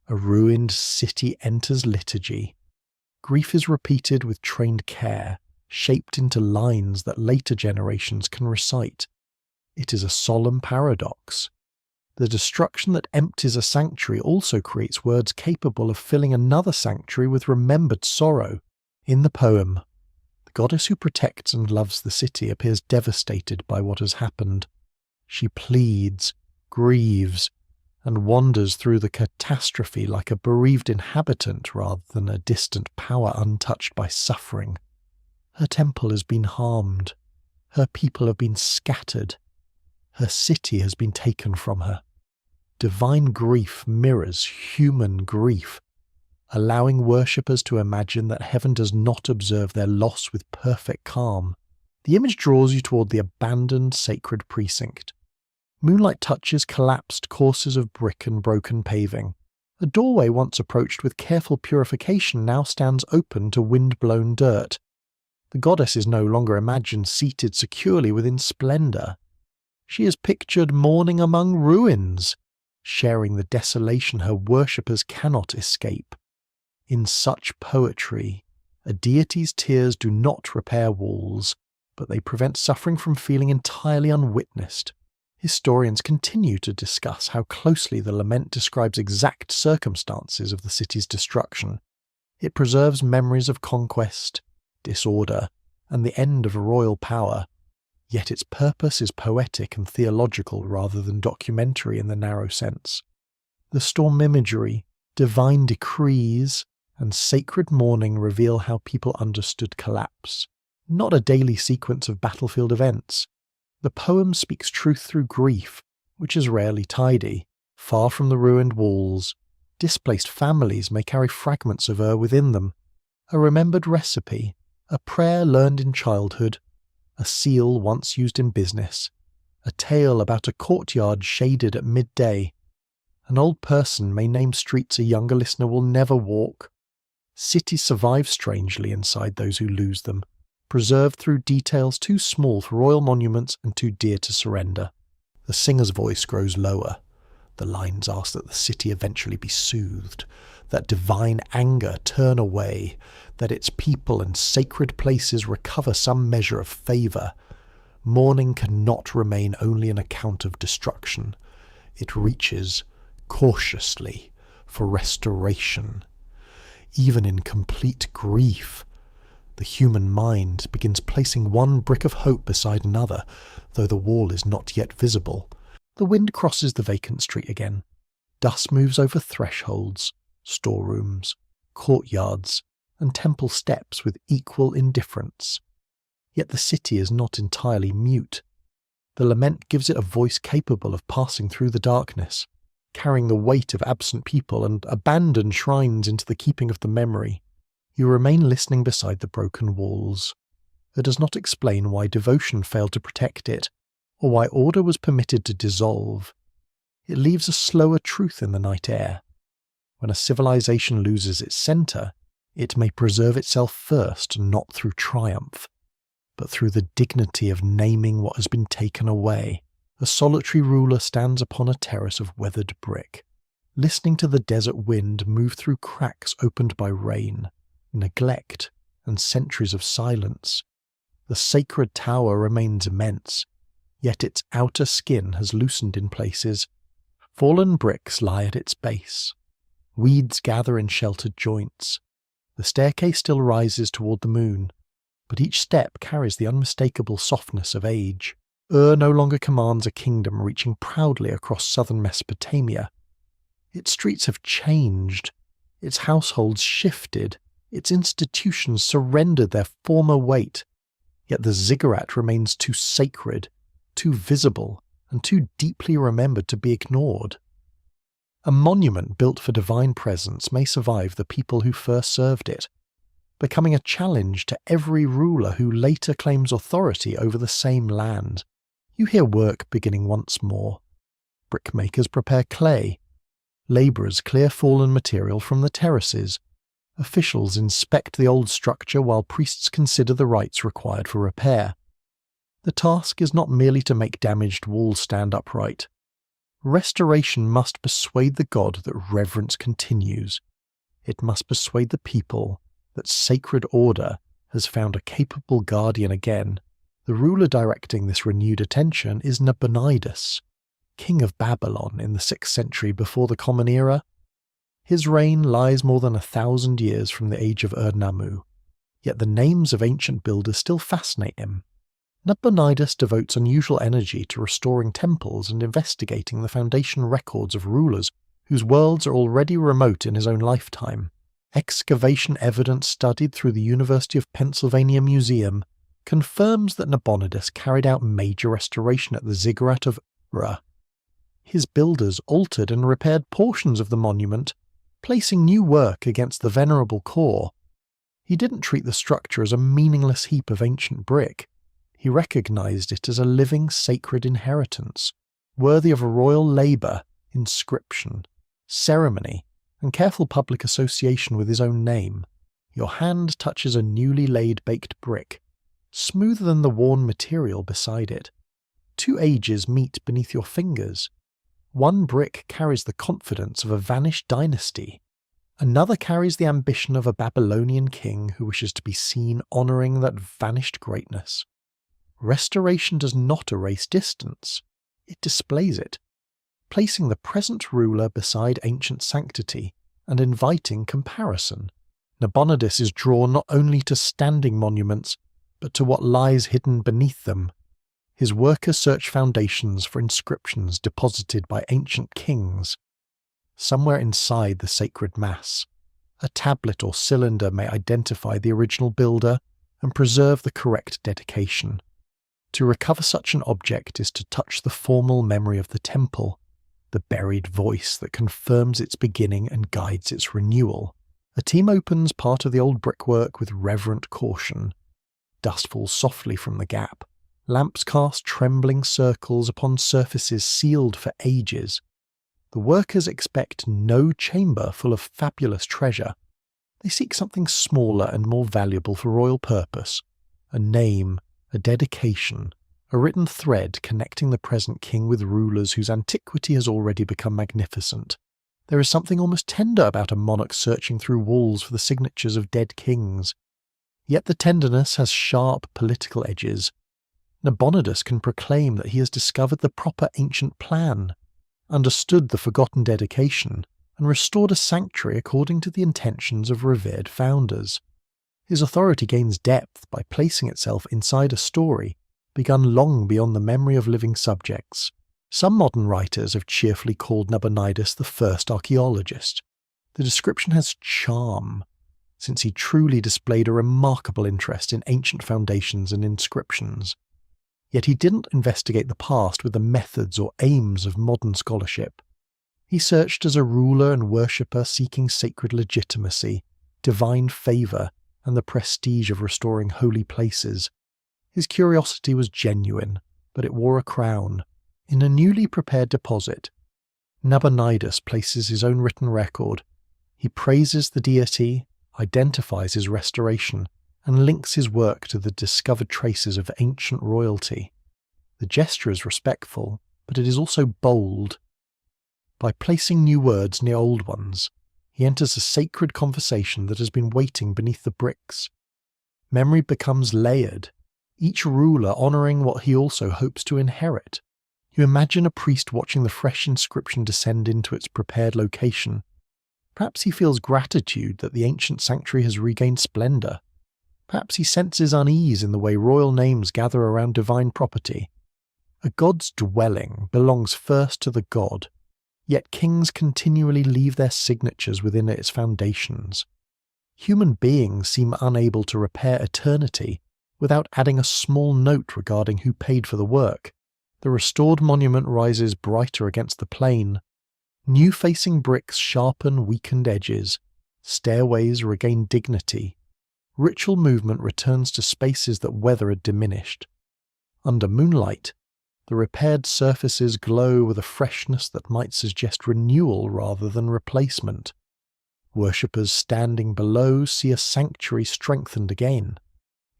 A ruined city enters liturgy. Grief is repeated with trained care, shaped into lines that later generations can recite. It is a solemn paradox. The destruction that empties a sanctuary also creates words capable of filling another sanctuary with remembered sorrow. In the poem, the goddess who protects and loves the city appears devastated by what has happened. She pleads, grieves, and wanders through the catastrophe like a bereaved inhabitant rather than a distant power untouched by suffering. Her temple has been harmed. Her people have been scattered. Her city has been taken from her. Divine grief mirrors human grief, allowing worshippers to imagine that heaven does not observe their loss with perfect calm. The image draws you toward the abandoned sacred precinct. Moonlight touches collapsed courses of brick and broken paving. A doorway once approached with careful purification now stands open to wind-blown dirt. The goddess is no longer imagined seated securely within splendour. She is pictured mourning among ruins, sharing the desolation her worshippers cannot escape. In such poetry, a deity's tears do not repair walls, but they prevent suffering from feeling entirely unwitnessed. Historians continue to discuss how closely the lament describes exact circumstances of the city's destruction. It preserves memories of conquest, disorder, and the end of royal power, yet its purpose is poetic and theological rather than documentary in the narrow sense. The storm imagery, divine decrees, and sacred mourning reveal how people understood collapse, not a daily sequence of battlefield events. The poem speaks truth through grief, which is rarely tidy. Far from the ruined walls, displaced families may carry fragments of Ur within them. A remembered recipe, a prayer learned in childhood, a seal once used in business, a tale about a courtyard shaded at midday. An old person may name streets a younger listener will never walk. Cities survive strangely inside those who lose them, preserved through details too small for royal monuments and too dear to surrender. The singer's voice grows lower. The lines ask that the city eventually be soothed, that divine anger turn away, that its people and sacred places recover some measure of favour. Mourning cannot remain only an account of destruction. It reaches, cautiously, for restoration. Even in complete grief, the human mind begins placing one brick of hope beside another, though the wall is not yet visible. The wind crosses the vacant street again. Dust moves over thresholds, storerooms, courtyards, and temple steps with equal indifference. Yet the city is not entirely mute. The lament gives it a voice capable of passing through the darkness, carrying the weight of absent people and abandoned shrines into the keeping of the memory. You remain listening beside the broken walls. It does not explain why devotion failed to protect it, or why order was permitted to dissolve. It leaves a slower truth in the night air. When a civilization loses its centre, it may preserve itself first, not through triumph, but through the dignity of naming what has been taken away. A solitary ruler stands upon a terrace of weathered brick, listening to the desert wind move through cracks opened by rain, neglect, and centuries of silence. The sacred tower remains immense, yet its outer skin has loosened in places. Fallen bricks lie at its base. Weeds gather in sheltered joints. The staircase still rises toward the moon, but each step carries the unmistakable softness of age. Ur no longer commands a kingdom reaching proudly across southern Mesopotamia. Its streets have changed, its households shifted, its institutions surrendered their former weight, yet the ziggurat remains too sacred, too visible, and too deeply remembered to be ignored. A monument built for divine presence may survive the people who first served it, becoming a challenge to every ruler who later claims authority over the same land. You hear work beginning once more. Brickmakers prepare clay. Labourers clear fallen material from the terraces. Officials inspect the old structure while priests consider the rites required for repair. The task is not merely to make damaged walls stand upright. Restoration must persuade the god that reverence continues. It must persuade the people that sacred order has found a capable guardian again. The ruler directing this renewed attention is Nabonidus, king of Babylon in the 6th century before the Common Era. His reign lies more than 1,000 years from the age of Ur-Nammu, yet the names of ancient builders still fascinate him. Nabonidus devotes unusual energy to restoring temples and investigating the foundation records of rulers whose worlds are already remote in his own lifetime. Excavation evidence studied through the University of Pennsylvania Museum confirms that Nabonidus carried out major restoration at the Ziggurat of Ur. His builders altered and repaired portions of the monument, placing new work against the venerable core. He didn't treat the structure as a meaningless heap of ancient brick. He recognized it as a living sacred inheritance, worthy of a royal labour, inscription, ceremony, and careful public association with his own name. Your hand touches a newly laid baked brick, smoother than the worn material beside it. 2 ages meet beneath your fingers. One brick carries the confidence of a vanished dynasty. Another carries the ambition of a Babylonian king who wishes to be seen honouring that vanished greatness. Restoration does not erase distance, it displays it, placing the present ruler beside ancient sanctity and inviting comparison. Nabonidus is drawn not only to standing monuments, but to what lies hidden beneath them. His workers search foundations for inscriptions deposited by ancient kings. Somewhere inside the sacred mass, a tablet or cylinder may identify the original builder and preserve the correct dedication. To recover such an object is to touch the formal memory of the temple, the buried voice that confirms its beginning and guides its renewal. A team opens part of the old brickwork with reverent caution. Dust falls softly from the gap. Lamps cast trembling circles upon surfaces sealed for ages. The workers expect no chamber full of fabulous treasure. They seek something smaller and more valuable for royal purpose, a name, a dedication, a written thread connecting the present king with rulers whose antiquity has already become magnificent. There is something almost tender about a monarch searching through walls for the signatures of dead kings. Yet the tenderness has sharp political edges. Nabonidus can proclaim that he has discovered the proper ancient plan, understood the forgotten dedication, and restored a sanctuary according to the intentions of revered founders. His authority gains depth by placing itself inside a story begun long beyond the memory of living subjects. Some modern writers have cheerfully called Nabonidus the first archaeologist. The description has charm, since he truly displayed a remarkable interest in ancient foundations and inscriptions. Yet he didn't investigate the past with the methods or aims of modern scholarship. He searched as a ruler and worshipper seeking sacred legitimacy, divine favour, and the prestige of restoring holy places. His curiosity was genuine, but it wore a crown. In a newly prepared deposit, Nabonidus places his own written record. He praises the deity, identifies his restoration, and links his work to the discovered traces of ancient royalty. The gesture is respectful, but it is also bold. By placing new words near old ones, he enters a sacred conversation that has been waiting beneath the bricks. Memory becomes layered, each ruler honouring what he also hopes to inherit. You imagine a priest watching the fresh inscription descend into its prepared location. Perhaps he feels gratitude that the ancient sanctuary has regained splendour. Perhaps he senses unease in the way royal names gather around divine property. A god's dwelling belongs first to the god, yet kings continually leave their signatures within its foundations. Human beings seem unable to repair eternity without adding a small note regarding who paid for the work. The restored monument rises brighter against the plain. New-facing bricks sharpen weakened edges. Stairways regain dignity. Ritual movement returns to spaces that weather had diminished. Under moonlight, the repaired surfaces glow with a freshness that might suggest renewal rather than replacement. Worshippers standing below see a sanctuary strengthened again,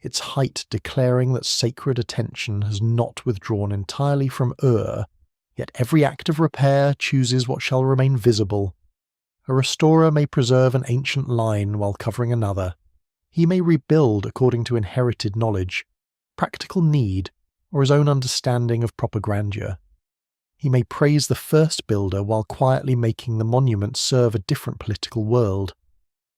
its height declaring that sacred attention has not withdrawn entirely from Ur, yet every act of repair chooses what shall remain visible. A restorer may preserve an ancient line while covering another. He may rebuild according to inherited knowledge, practical need, or his own understanding of proper grandeur. He may praise the first builder while quietly making the monument serve a different political world.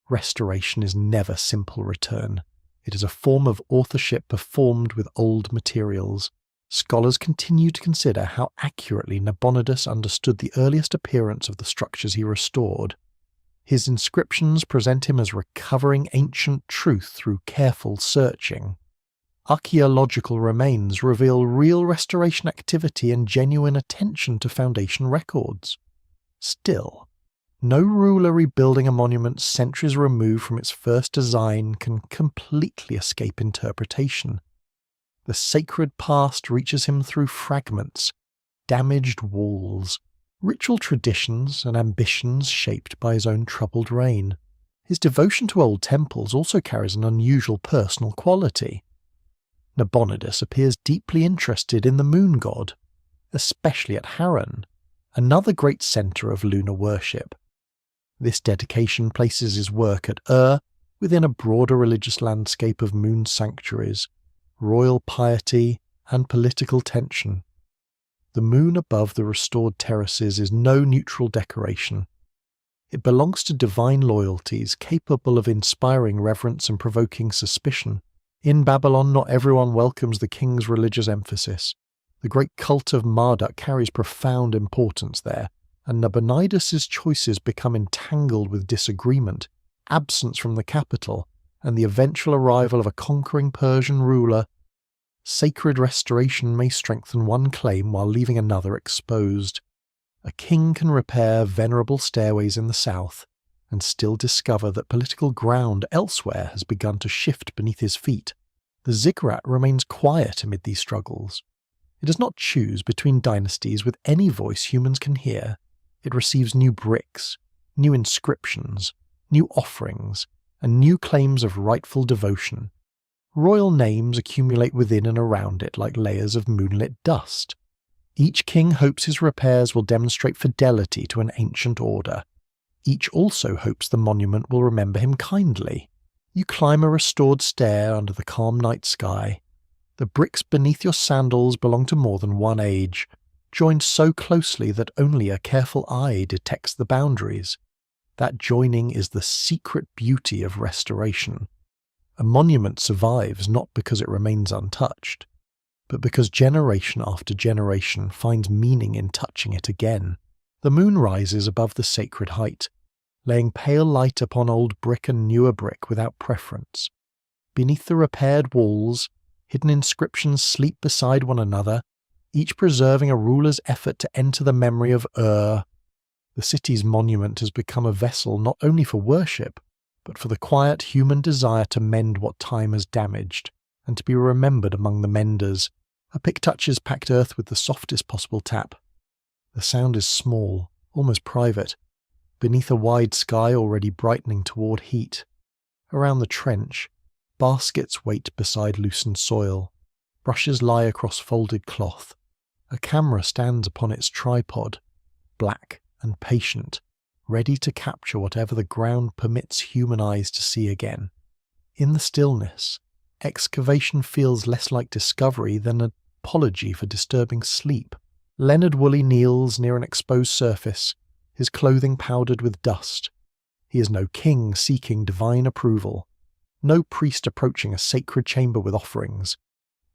Restoration is never simple return. It is a form of authorship performed with old materials. Scholars continue to consider how accurately Nabonidus understood the earliest appearance of the structures he restored. His inscriptions present him as recovering ancient truth through careful searching. Archaeological remains reveal real restoration activity and genuine attention to foundation records. Still, no ruler rebuilding a monument centuries removed from its first design can completely escape interpretation. The sacred past reaches him through fragments, damaged walls, ritual traditions and ambitions shaped by his own troubled reign. His devotion to old temples also carries an unusual personal quality. Nabonidus appears deeply interested in the moon god, especially at Haran, another great centre of lunar worship. This dedication places his work at Ur within a broader religious landscape of moon sanctuaries, royal piety, and political tension. The moon above the restored terraces is no neutral decoration. It belongs to divine loyalties capable of inspiring reverence and provoking suspicion. In Babylon, not everyone welcomes the king's religious emphasis. The great cult of Marduk carries profound importance there, and Nabonidus's choices become entangled with disagreement, absence from the capital, and the eventual arrival of a conquering Persian ruler. Sacred restoration may strengthen one claim while leaving another exposed. A king can repair venerable stairways in the south, and still discover that political ground elsewhere has begun to shift beneath his feet. The Ziggurat remains quiet amid these struggles. It does not choose between dynasties with any voice humans can hear. It receives new bricks, new inscriptions, new offerings, and new claims of rightful devotion. Royal names accumulate within and around it like layers of moonlit dust. Each king hopes his repairs will demonstrate fidelity to an ancient order. Each also hopes the monument will remember him kindly. You climb a restored stair under the calm night sky. The bricks beneath your sandals belong to more than one age, joined so closely that only a careful eye detects the boundaries. That joining is the secret beauty of restoration. A monument survives not because it remains untouched, but because generation after generation finds meaning in touching it again. The moon rises above the sacred height, laying pale light upon old brick and newer brick without preference. Beneath the repaired walls, hidden inscriptions sleep beside one another, each preserving a ruler's effort to enter the memory of Ur. The city's monument has become a vessel not only for worship, but for the quiet human desire to mend what time has damaged, and to be remembered among the menders. A pick touches packed earth with the softest possible tap. The sound is small, almost private, beneath a wide sky already brightening toward heat. Around the trench, baskets wait beside loosened soil. Brushes lie across folded cloth. A camera stands upon its tripod, black and patient, ready to capture whatever the ground permits human eyes to see again. In the stillness, excavation feels less like discovery than an apology for disturbing sleep. Leonard Woolley kneels near an exposed surface, his clothing powdered with dust. He is no king seeking divine approval, no priest approaching a sacred chamber with offerings.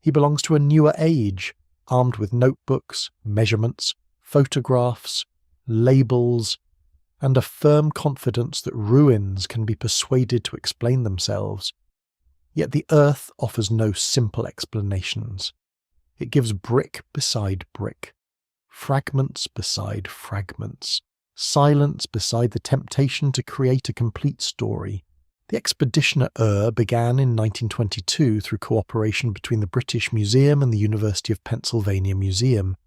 He belongs to a newer age, armed with notebooks, measurements, photographs, labels, and a firm confidence that ruins can be persuaded to explain themselves. Yet the earth offers no simple explanations. It gives brick beside brick, fragments beside fragments, silence beside the temptation to create a complete story. The expedition at Ur began in 1922 through cooperation between the British Museum and the University of Pennsylvania Museum.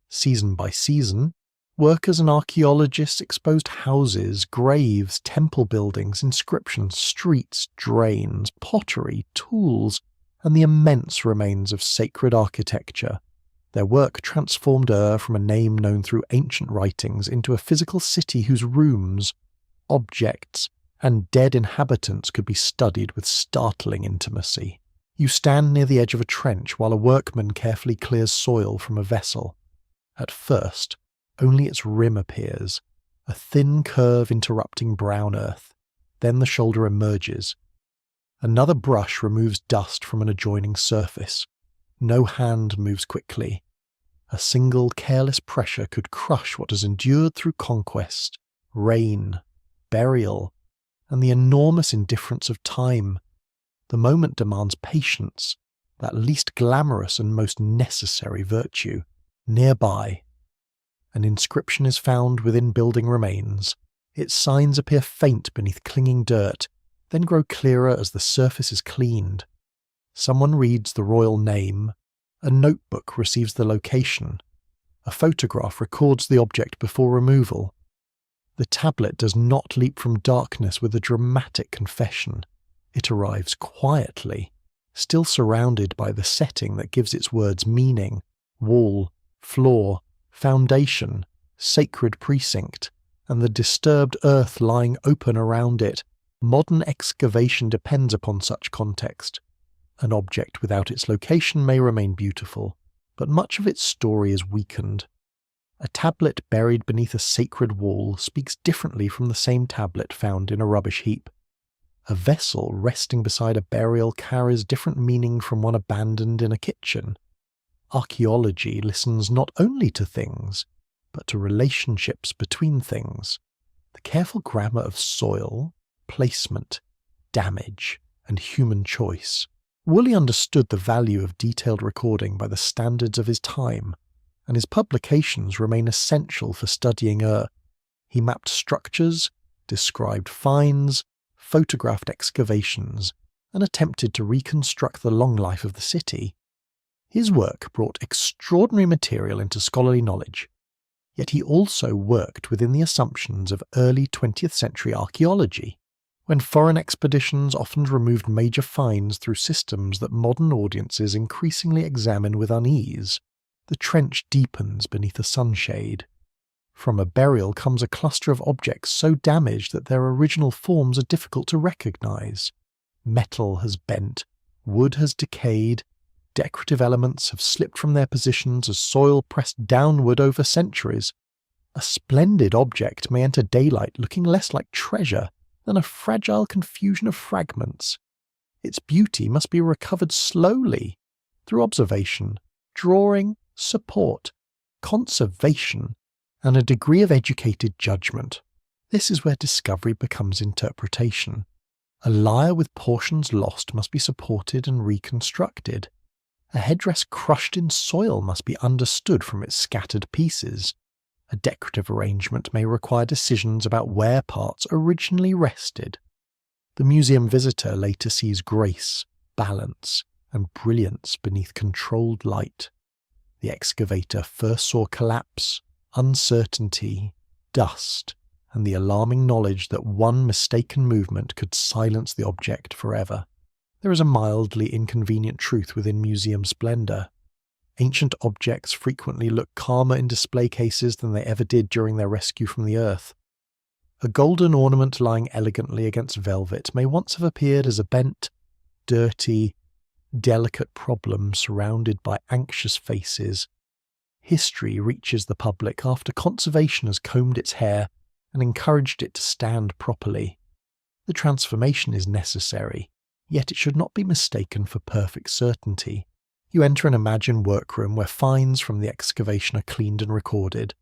Season by season, workers and archaeologists exposed houses, graves, temple buildings, inscriptions, streets, drains, pottery, tools, and the immense remains of sacred architecture. Their work transformed Ur from a name known through ancient writings into a physical city whose rooms, objects, and dead inhabitants could be studied with startling intimacy. You stand near the edge of a trench while a workman carefully clears soil from a vessel. At first, only its rim appears, a thin curve interrupting brown earth. Then the shoulder emerges. Another brush removes dust from an adjoining surface. No hand moves quickly. A single careless pressure could crush what has endured through conquest, rain, burial, and the enormous indifference of time. The moment demands patience, that least glamorous and most necessary virtue. Nearby, an inscription is found within building remains. Its signs appear faint beneath clinging dirt, then grow clearer as the surface is cleaned. Someone reads the royal name. A notebook receives the location. A photograph records the object before removal. The tablet does not leap from darkness with a dramatic confession. It arrives quietly, still surrounded by the setting that gives its words meaning: wall, floor, foundation, sacred precinct, and the disturbed earth lying open around it. Modern excavation depends upon such context. An object without its location may remain beautiful, but much of its story is weakened. A tablet buried beneath a sacred wall speaks differently from the same tablet found in a rubbish heap. A vessel resting beside a burial carries different meaning from one abandoned in a kitchen. Archaeology listens not only to things, but to relationships between things. The careful grammar of soil, placement, damage, and human choice. Woolley understood the value of detailed recording by the standards of his time, and his publications remain essential for studying Ur. He mapped structures, described finds, photographed excavations, and attempted to reconstruct the long life of the city. His work brought extraordinary material into scholarly knowledge, yet he also worked within the assumptions of early 20th century archaeology. When foreign expeditions often removed major finds through systems that modern audiences increasingly examine with unease, the trench deepens beneath a sunshade. From a burial comes a cluster of objects so damaged that their original forms are difficult to recognize. Metal has bent, wood has decayed, decorative elements have slipped from their positions as soil pressed downward over centuries. A splendid object may enter daylight looking less like treasure than a fragile confusion of fragments. Its beauty must be recovered slowly, through observation, drawing, support, conservation, and a degree of educated judgment. This is where discovery becomes interpretation. A lyre with portions lost must be supported and reconstructed. A headdress crushed in soil must be understood from its scattered pieces. A decorative arrangement may require decisions about where parts originally rested. The museum visitor later sees grace, balance, and brilliance beneath controlled light. The excavator first saw collapse, uncertainty, dust, and the alarming knowledge that one mistaken movement could silence the object forever. There is a mildly inconvenient truth within museum splendor. Ancient objects frequently look calmer in display cases than they ever did during their rescue from the earth. A golden ornament lying elegantly against velvet may once have appeared as a bent, dirty, delicate problem surrounded by anxious faces. History reaches the public after conservation has combed its hair and encouraged it to stand properly. The transformation is necessary, yet it should not be mistaken for perfect certainty. You enter an imagined workroom where finds from the excavation are cleaned and recorded.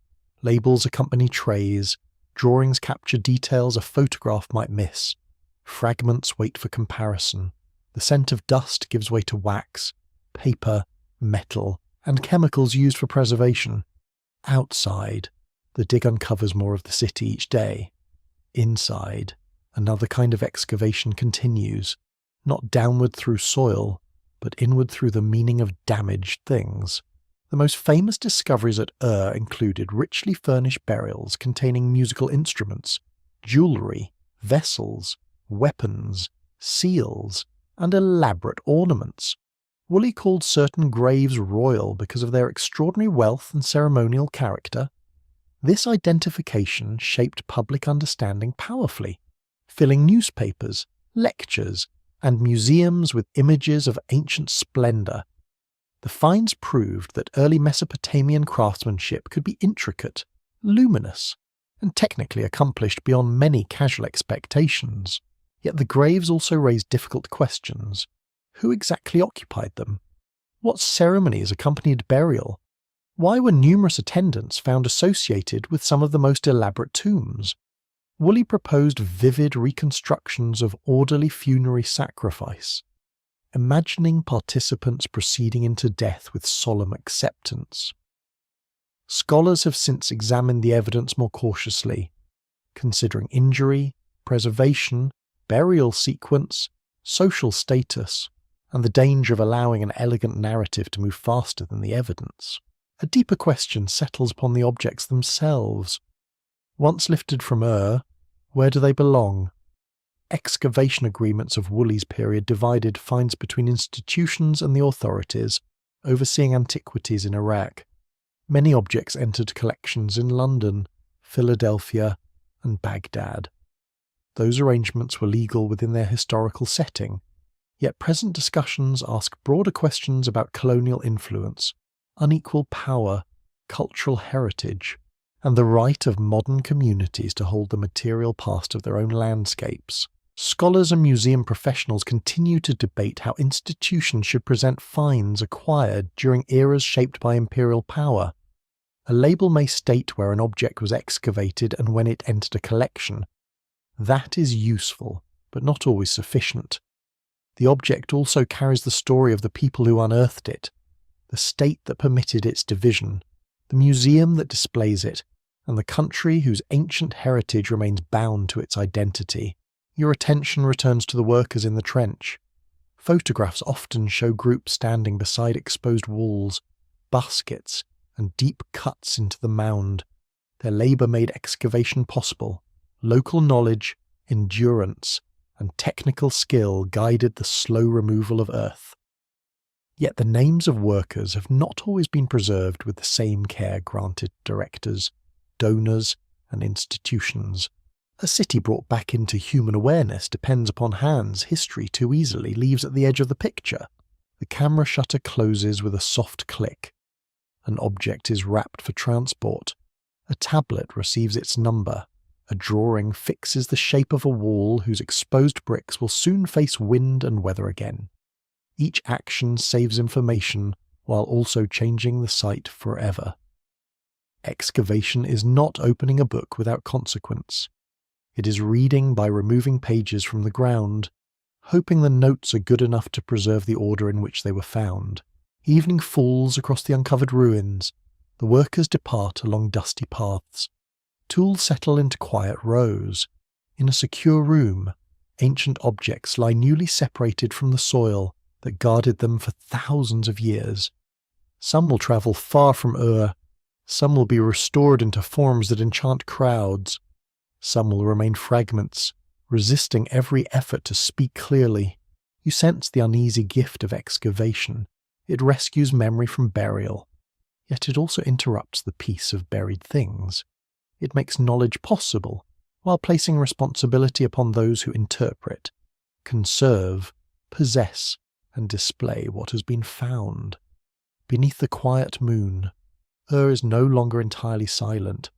Labels accompany trays, drawings capture details a photograph might miss. Fragments wait for comparison. The scent of dust gives way to wax, paper, metal, and chemicals used for preservation. Outside, the dig uncovers more of the city each day. Inside, another kind of excavation continues, not downward through soil, but inward through the meaning of damaged things. The most famous discoveries at Ur included richly furnished burials containing musical instruments, jewellery, vessels, weapons, seals, and elaborate ornaments. Woolley called certain graves royal because of their extraordinary wealth and ceremonial character. This identification shaped public understanding powerfully, filling newspapers, lectures, and museums with images of ancient splendour. The finds proved that early Mesopotamian craftsmanship could be intricate, luminous, and technically accomplished beyond many casual expectations. Yet the graves also raised difficult questions. Who exactly occupied them? What ceremonies accompanied burial? Why were numerous attendants found associated with some of the most elaborate tombs? Woolley proposed vivid reconstructions of orderly funerary sacrifice, imagining participants proceeding into death with solemn acceptance. Scholars have since examined the evidence more cautiously, considering injury, preservation, burial sequence, social status, and the danger of allowing an elegant narrative to move faster than the evidence. A deeper question settles upon the objects themselves. Once lifted from Ur, where do they belong? Excavation agreements of Woolley's period divided finds between institutions and the authorities overseeing antiquities in Iraq. Many objects entered collections in London, Philadelphia, and Baghdad. Those arrangements were legal within their historical setting, yet present discussions ask broader questions about colonial influence, unequal power, cultural heritage, and the right of modern communities to hold the material past of their own landscapes. Scholars and museum professionals continue to debate how institutions should present finds acquired during eras shaped by imperial power. A label may state where an object was excavated and when it entered a collection. That is useful, but not always sufficient. The object also carries the story of the people who unearthed it, the state that permitted its division, the museum that displays it, and the country whose ancient heritage remains bound to its identity. Your attention returns to the workers in the trench. Photographs often show groups standing beside exposed walls, baskets, and deep cuts into the mound. Their labour made excavation possible. Local knowledge, endurance, and technical skill guided the slow removal of earth. Yet the names of workers have not always been preserved with the same care granted directors, donors, and institutions. A city brought back into human awareness depends upon hands history too easily leaves at the edge of the picture. The camera shutter closes with a soft click. An object is wrapped for transport. A tablet receives its number. A drawing fixes the shape of a wall whose exposed bricks will soon face wind and weather again. Each action saves information while also changing the site forever. Excavation is not opening a book without consequence. It is reading by removing pages from the ground, hoping the notes are good enough to preserve the order in which they were found. Evening falls across the uncovered ruins. The workers depart along dusty paths. Tools settle into quiet rows. In a secure room, ancient objects lie newly separated from the soil that guarded them for thousands of years. Some will travel far from Ur. Some will be restored into forms that enchant crowds. Some will remain fragments, resisting every effort to speak clearly. You sense the uneasy gift of excavation. It rescues memory from burial, yet it also interrupts the peace of buried things. It makes knowledge possible, while placing responsibility upon those who interpret, conserve, possess, and display what has been found. Beneath the quiet moon, Ur is no longer entirely silent,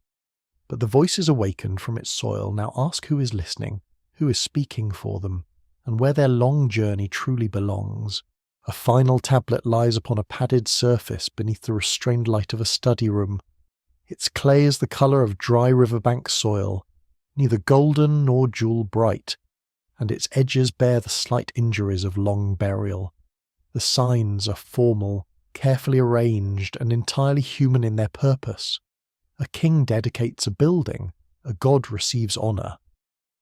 but the voices awakened from its soil now ask who is listening, who is speaking for them, and where their long journey truly belongs. A final tablet lies upon a padded surface beneath the restrained light of a study room. Its clay is the colour of dry riverbank soil, neither golden nor jewel bright, and its edges bear the slight injuries of long burial. The signs are formal, carefully arranged, and entirely human in their purpose. A king dedicates a building, a god receives honour.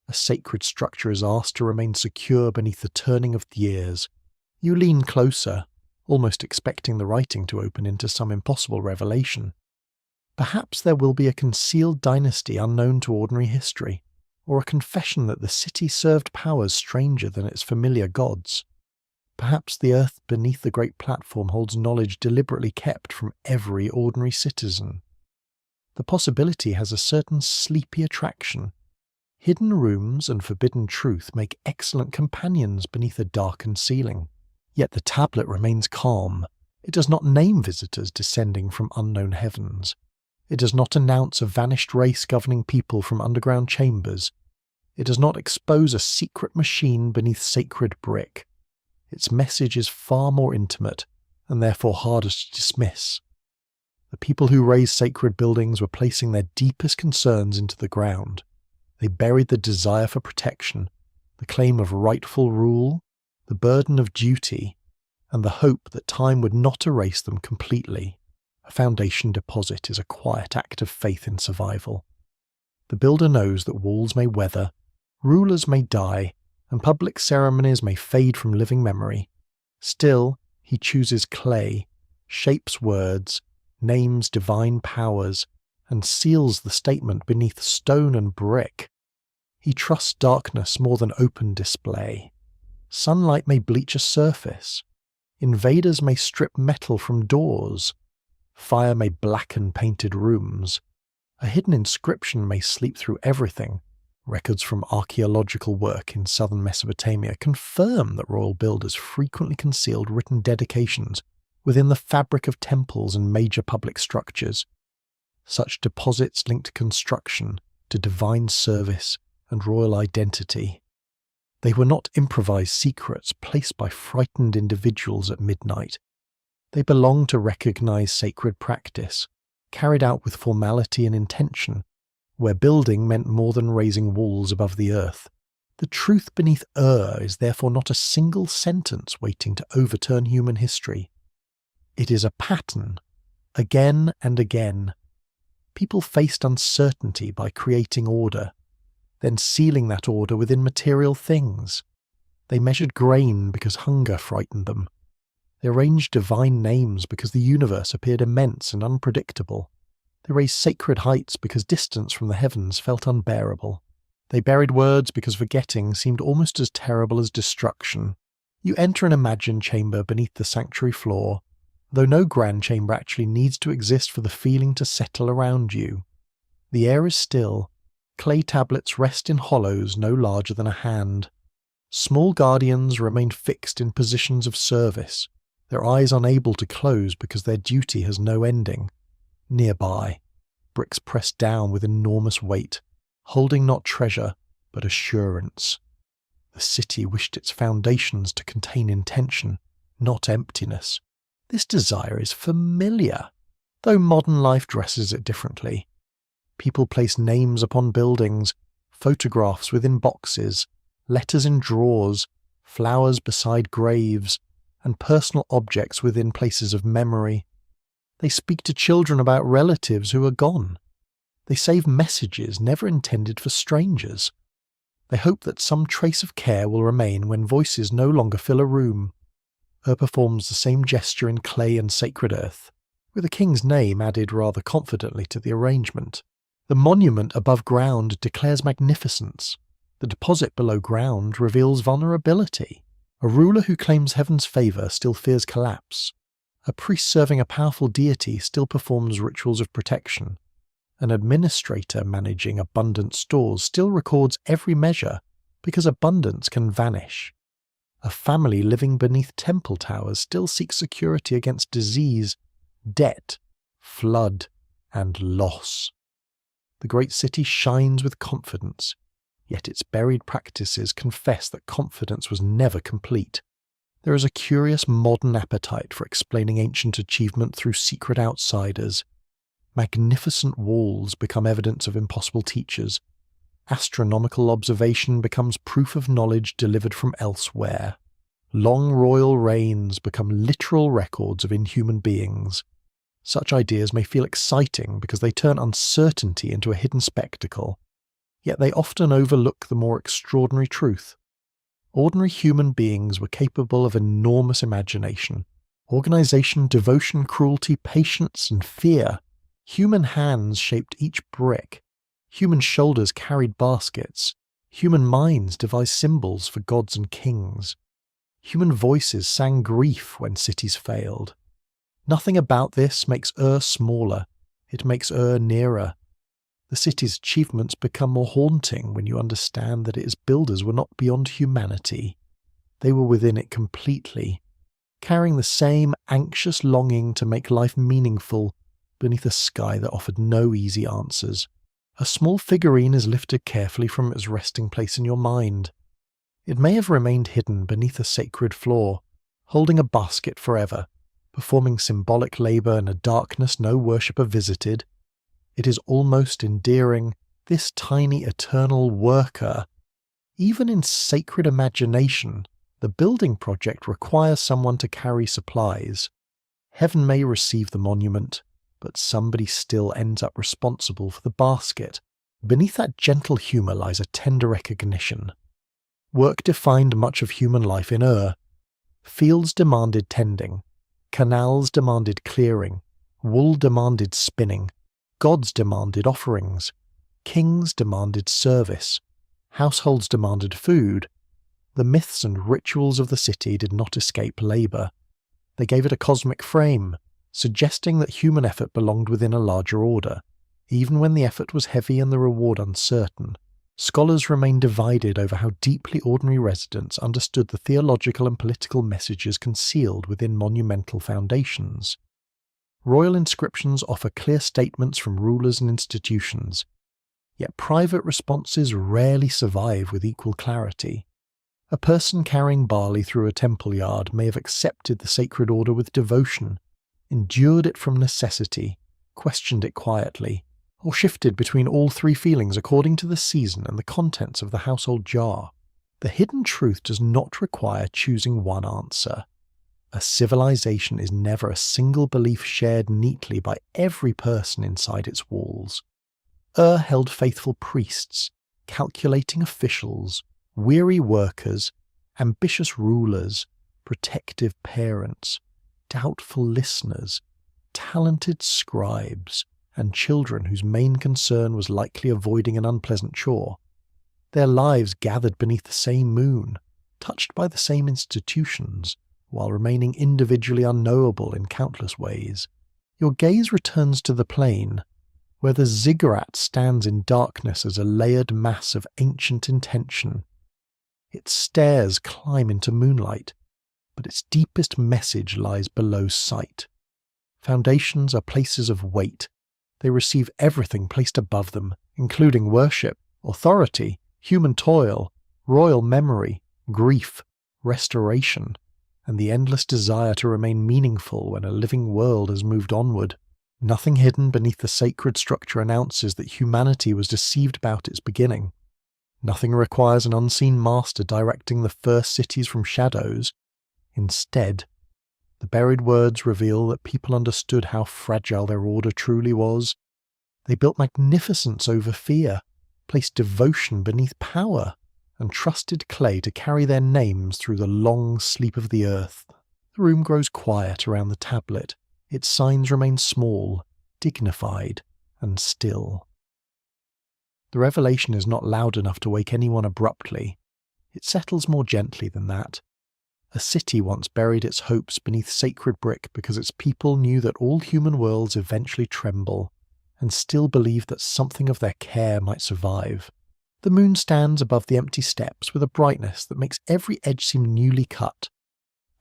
A sacred structure is asked to remain secure beneath the turning of the years. You lean closer, almost expecting the writing to open into some impossible revelation. Perhaps there will be a concealed dynasty unknown to ordinary history, or a confession that the city served powers stranger than its familiar gods. Perhaps the earth beneath the great platform holds knowledge deliberately kept from every ordinary citizen. The possibility has a certain sleepy attraction. Hidden rooms and forbidden truth make excellent companions beneath a darkened ceiling. Yet the tablet remains calm. It does not name visitors descending from unknown heavens. It does not announce a vanished race governing people from underground chambers. It does not expose a secret machine beneath sacred brick. Its message is far more intimate, and therefore harder to dismiss. The people who raised sacred buildings were placing their deepest concerns into the ground. They buried the desire for protection, the claim of rightful rule, the burden of duty, and the hope that time would not erase them completely. A foundation deposit is a quiet act of faith in survival. The builder knows that walls may weather, rulers may die, and public ceremonies may fade from living memory. Still, he chooses clay, shapes words, names divine powers, and seals the statement beneath stone and brick. He trusts darkness more than open display. Sunlight may bleach a surface. Invaders may strip metal from doors. Fire may blacken painted rooms. A hidden inscription may sleep through everything. Records from archaeological work in southern Mesopotamia confirm that royal builders frequently concealed written dedications within the fabric of temples and major public structures. Such deposits linked construction to divine service and royal identity. They were not improvised secrets placed by frightened individuals at midnight. They belonged to recognized sacred practice, carried out with formality and intention, where building meant more than raising walls above the earth. The truth beneath Ur is therefore not a single sentence waiting to overturn human history. It is a pattern, again and again. People faced uncertainty by creating order, then sealing that order within material things. They measured grain because hunger frightened them. They arranged divine names because the universe appeared immense and unpredictable. They raised sacred heights because distance from the heavens felt unbearable. They buried words because forgetting seemed almost as terrible as destruction. You enter an imagined chamber beneath the sanctuary floor, though no grand chamber actually needs to exist for the feeling to settle around you. The air is still. Clay tablets rest in hollows no larger than a hand. Small guardians remain fixed in positions of service, their eyes unable to close because their duty has no ending. Nearby, bricks pressed down with enormous weight, holding not treasure, but assurance. The city wished its foundations to contain intention, not emptiness. This desire is familiar, though modern life dresses it differently. People place names upon buildings, photographs within boxes, letters in drawers, flowers beside graves, and personal objects within places of memory. They speak to children about relatives who are gone. They save messages never intended for strangers. They hope that some trace of care will remain when voices no longer fill a room. Ur performs the same gesture in clay and sacred earth, with the king's name added rather confidently to the arrangement. The monument above ground declares magnificence. The deposit below ground reveals vulnerability. A ruler who claims heaven's favour still fears collapse. A priest serving a powerful deity still performs rituals of protection. An administrator managing abundant stores still records every measure because abundance can vanish. A family living beneath temple towers still seeks security against disease, debt, flood, and loss. The great city shines with confidence, yet its buried practices confess that confidence was never complete. There is a curious modern appetite for explaining ancient achievement through secret outsiders. Magnificent walls become evidence of impossible teachers. Astronomical observation becomes proof of knowledge delivered from elsewhere. Long royal reigns become literal records of inhuman beings. Such ideas may feel exciting because they turn uncertainty into a hidden spectacle, yet they often overlook the more extraordinary truth. Ordinary human beings were capable of enormous imagination, organization, devotion, cruelty, patience, and fear. Human hands shaped each brick. Human shoulders carried baskets. Human minds devised symbols for gods and kings. Human voices sang grief when cities failed. Nothing about this makes Ur smaller. It makes Ur nearer. The city's achievements become more haunting when you understand that its builders were not beyond humanity. They were within it completely, carrying the same anxious longing to make life meaningful beneath a sky that offered no easy answers. A small figurine is lifted carefully from its resting place in your mind. It may have remained hidden beneath a sacred floor, holding a basket forever, performing symbolic labour in a darkness no worshipper visited. It is almost endearing, this tiny eternal worker. Even in sacred imagination, the building project requires someone to carry supplies. Heaven may receive the monument, but somebody still ends up responsible for the basket. Beneath that gentle humour lies a tender recognition. Work defined much of human life in Ur. Fields demanded tending. Canals demanded clearing. Wool demanded spinning. Gods demanded offerings. Kings demanded service. Households demanded food. The myths and rituals of the city did not escape labour. They gave it a cosmic frame, suggesting that human effort belonged within a larger order, even when the effort was heavy and the reward uncertain. Scholars remain divided over how deeply ordinary residents understood the theological and political messages concealed within monumental foundations. Royal inscriptions offer clear statements from rulers and institutions, yet private responses rarely survive with equal clarity. A person carrying barley through a temple yard may have accepted the sacred order with devotion, endured it from necessity, questioned it quietly, or shifted between all three feelings according to the season and the contents of the household jar. The hidden truth does not require choosing one answer. A civilization is never a single belief shared neatly by every person inside its walls. Ur held faithful priests, calculating officials, weary workers, ambitious rulers, protective parents, doubtful listeners, talented scribes, and children whose main concern was likely avoiding an unpleasant chore. their lives gathered beneath the same moon, touched by the same institutions, while remaining individually unknowable in countless ways. Your gaze returns to the plain, where the ziggurat stands in darkness as a layered mass of ancient intention. Its stairs climb into moonlight, but its deepest message lies below sight. Foundations are places of weight. They receive everything placed above them, including worship, authority, human toil, royal memory, grief, restoration, and the endless desire to remain meaningful when a living world has moved onward. Nothing hidden beneath the sacred structure announces that humanity was deceived about its beginning. Nothing requires an unseen master directing the first cities from shadows. Instead, the buried words reveal that people understood how fragile their order truly was. They built magnificence over fear, placed devotion beneath power, and trusted clay to carry their names through the long sleep of the earth. The room grows quiet around the tablet. Its signs remain small, dignified, and still. The revelation is not loud enough to wake anyone abruptly. It settles more gently than that. A city once buried its hopes beneath sacred brick because its people knew that all human worlds eventually tremble, and still believed that something of their care might survive. The moon stands above the empty steps with a brightness that makes every edge seem newly cut.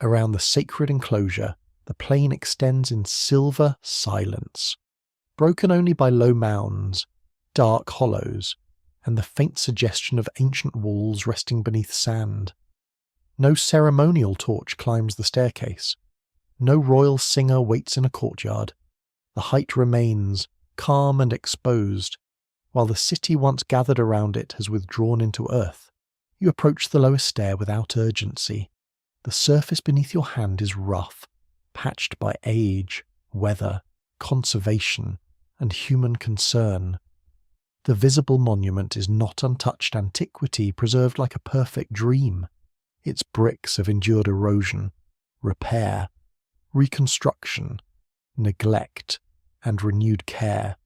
Around the sacred enclosure, the plain extends in silver silence, broken only by low mounds, dark hollows, and the faint suggestion of ancient walls resting beneath sand. No ceremonial torch climbs the staircase. No royal singer waits in a courtyard. The height remains, calm and exposed, while the city once gathered around it has withdrawn into earth. You approach the lower stair without urgency. The surface beneath your hand is rough, patched by age, weather, conservation, and human concern. The visible monument is not untouched antiquity preserved like a perfect dream. Its bricks have endured erosion, repair, reconstruction, neglect, and renewed care.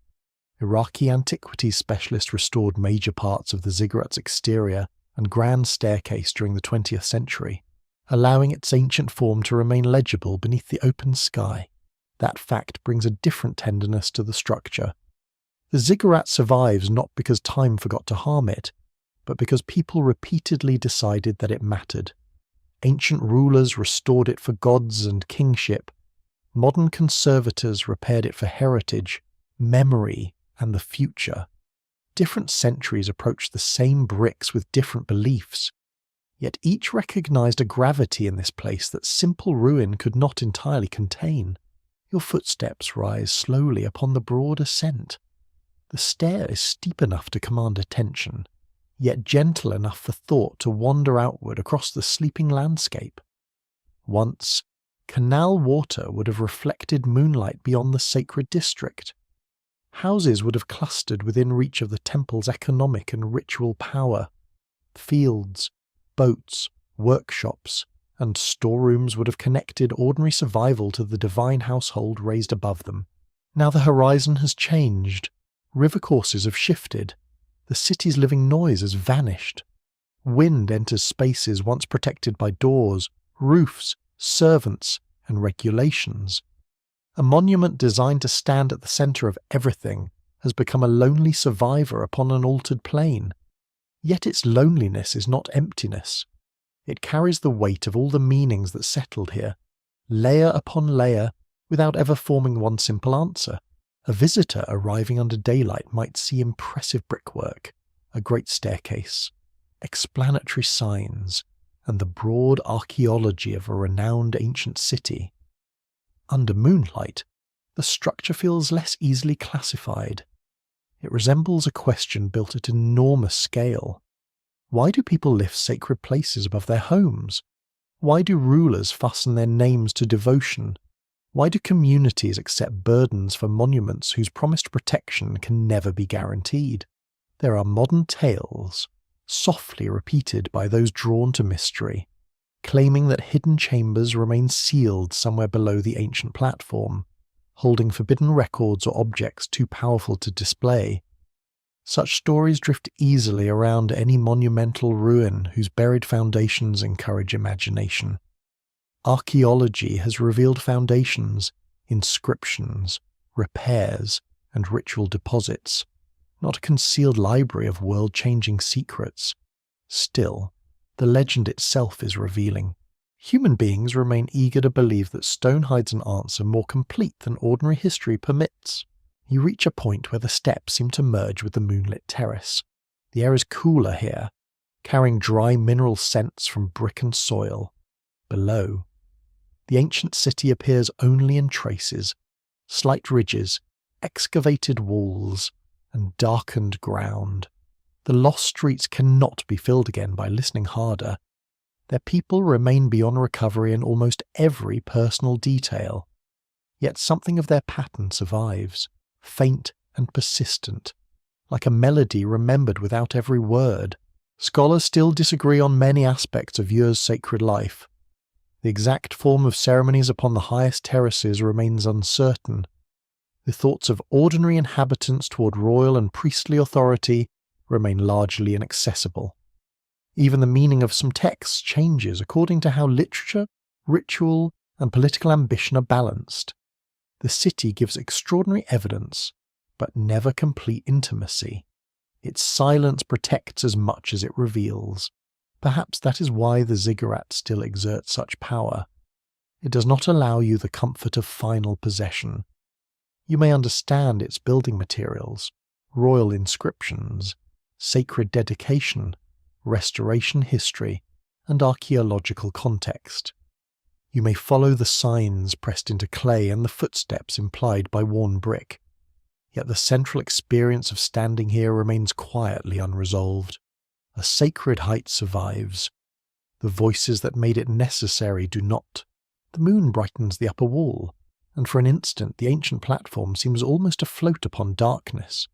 Iraqi antiquities specialists restored major parts of the ziggurat's exterior and grand staircase during the 20th century, allowing its ancient form to remain legible beneath the open sky. That fact brings a different tenderness to the structure. The ziggurat survives not because time forgot to harm it, but because people repeatedly decided that it mattered. Ancient rulers restored it for gods and kingship. Modern conservators repaired it for heritage, memory, and the future. Different centuries approached the same bricks with different beliefs, yet each recognized a gravity in this place that simple ruin could not entirely contain. Your footsteps rise slowly upon the broad ascent. The stair is steep enough to command attention, yet gentle enough for thought to wander outward across the sleeping landscape. Once, canal water would have reflected moonlight beyond the sacred district. Houses would have clustered within reach of the temple's economic and ritual power. Fields, boats, workshops, and storerooms would have connected ordinary survival to the divine household raised above them. Now the horizon has changed. River courses have shifted. The city's living noise has vanished. Wind enters spaces once protected by doors, roofs, servants, and regulations. A monument designed to stand at the centre of everything has become a lonely survivor upon an altered plain. Yet its loneliness is not emptiness. It carries the weight of all the meanings that settled here, layer upon layer, without ever forming one simple answer. A visitor arriving under daylight might see impressive brickwork, a great staircase, explanatory signs, and the broad archaeology of a renowned ancient city. Under moonlight, the structure feels less easily classified. It resembles a question built at enormous scale. Why do people lift sacred places above their homes? Why do rulers fasten their names to devotion? Why do communities accept burdens for monuments whose promised protection can never be guaranteed? There are modern tales, softly repeated by those drawn to mystery, claiming that hidden chambers remain sealed somewhere below the ancient platform, holding forbidden records or objects too powerful to display. Such stories drift easily around any monumental ruin whose buried foundations encourage imagination. Archaeology has revealed foundations, inscriptions, repairs, and ritual deposits, not a concealed library of world-changing secrets. Still, the legend itself is revealing. Human beings remain eager to believe that stone hides an answer more complete than ordinary history permits. You reach a point where the steps seem to merge with the moonlit terrace. The air is cooler here, carrying dry mineral scents from brick and soil. Below, the ancient city appears only in traces, slight ridges, excavated walls, and darkened ground. The lost streets cannot be filled again by listening harder. Their people remain beyond recovery in almost every personal detail. Yet something of their pattern survives, faint and persistent, like a melody remembered without every word. Scholars still disagree on many aspects of Ur's sacred life. The exact form of ceremonies upon the highest terraces remains uncertain. The thoughts of ordinary inhabitants toward royal and priestly authority remain largely inaccessible. Even the meaning of some texts changes according to how literature, ritual, and political ambition are balanced. The city gives extraordinary evidence, but never complete intimacy. Its silence protects as much as it reveals. Perhaps that is why the ziggurat still exerts such power. It does not allow you the comfort of final possession. You may understand its building materials, royal inscriptions, sacred dedication, restoration history, and archaeological context. You may follow the signs pressed into clay and the footsteps implied by worn brick. Yet the central experience of standing here remains quietly unresolved. A sacred height survives. The voices that made it necessary do not. The moon brightens the upper wall, and for an instant the ancient platform seems almost to float upon darkness.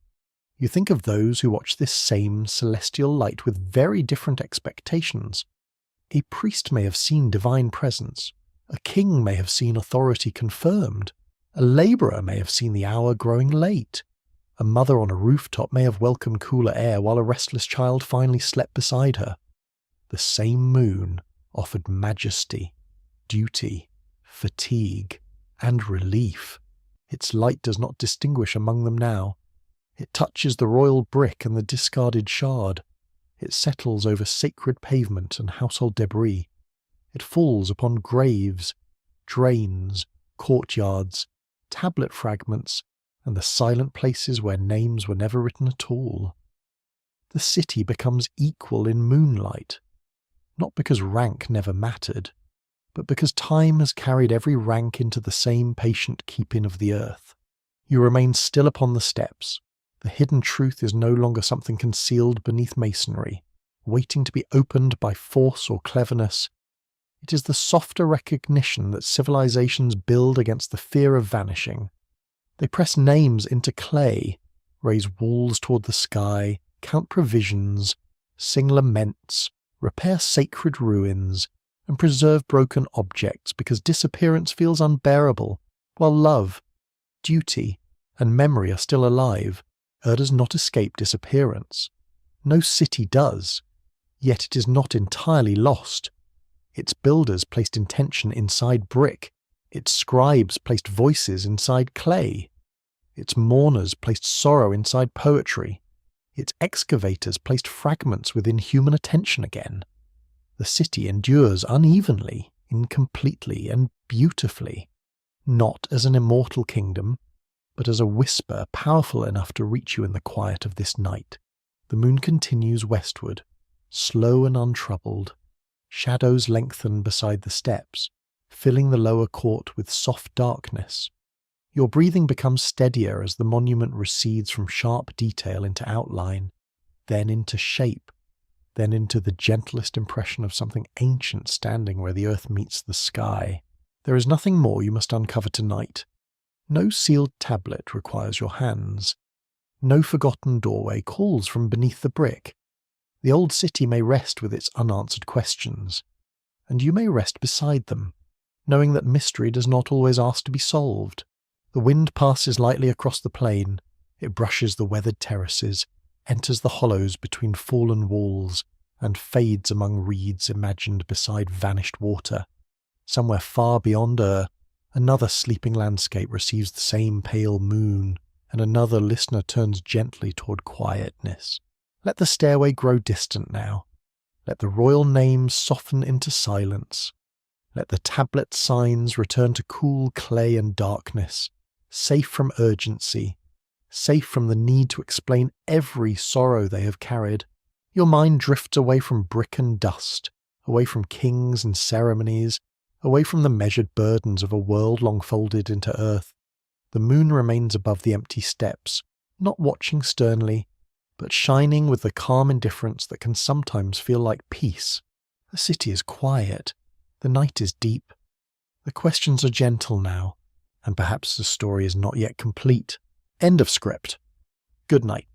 You think of those who watch this same celestial light with very different expectations. A priest may have seen divine presence. A king may have seen authority confirmed. A labourer may have seen the hour growing late. A mother on a rooftop may have welcomed cooler air while a restless child finally slept beside her. The same moon offered majesty, duty, fatigue, and relief. Its light does not distinguish among them now. It touches the royal brick and the discarded shard. It settles over sacred pavement and household debris. It falls upon graves, drains, courtyards, tablet fragments, and the silent places where names were never written at all. The city becomes equal in moonlight, not because rank never mattered, but because time has carried every rank into the same patient keeping of the earth. You remain still upon the steps. The hidden truth is no longer something concealed beneath masonry, waiting to be opened by force or cleverness. It is the softer recognition that civilizations build against the fear of vanishing. They press names into clay, raise walls toward the sky, count provisions, sing laments, repair sacred ruins, and preserve broken objects because disappearance feels unbearable, while love, duty, and memory are still alive. Ur does not escape disappearance. No city does, yet it is not entirely lost. Its builders placed intention inside brick. Its scribes placed voices inside clay. Its mourners placed sorrow inside poetry. Its excavators placed fragments within human attention again. The city endures unevenly, incompletely, and beautifully, not as an immortal kingdom, but as a whisper powerful enough to reach you in the quiet of this night. The moon continues westward, slow and untroubled. Shadows lengthen beside the steps, filling the lower court with soft darkness. Your breathing becomes steadier as the monument recedes from sharp detail into outline, then into shape, then into the gentlest impression of something ancient standing where the earth meets the sky. There is nothing more you must uncover tonight. No sealed tablet requires your hands. No forgotten doorway calls from beneath the brick. The old city may rest with its unanswered questions, and you may rest beside them, knowing that mystery does not always ask to be solved. The wind passes lightly across the plain. It brushes the weathered terraces, enters the hollows between fallen walls and fades among reeds imagined beside vanished water. Somewhere far beyond Ur, another sleeping landscape receives the same pale moon, and another listener turns gently toward quietness. Let the stairway grow distant now. Let the royal names soften into silence. Let the tablet signs return to cool clay and darkness, safe from urgency, safe from the need to explain every sorrow they have carried. Your mind drifts away from brick and dust, away from kings and ceremonies, away from the measured burdens of a world long folded into earth. The moon remains above the empty steps, not watching sternly, but shining with the calm indifference that can sometimes feel like peace. The city is quiet. The night is deep. The questions are gentle now, and perhaps the story is not yet complete. End of script. Good night.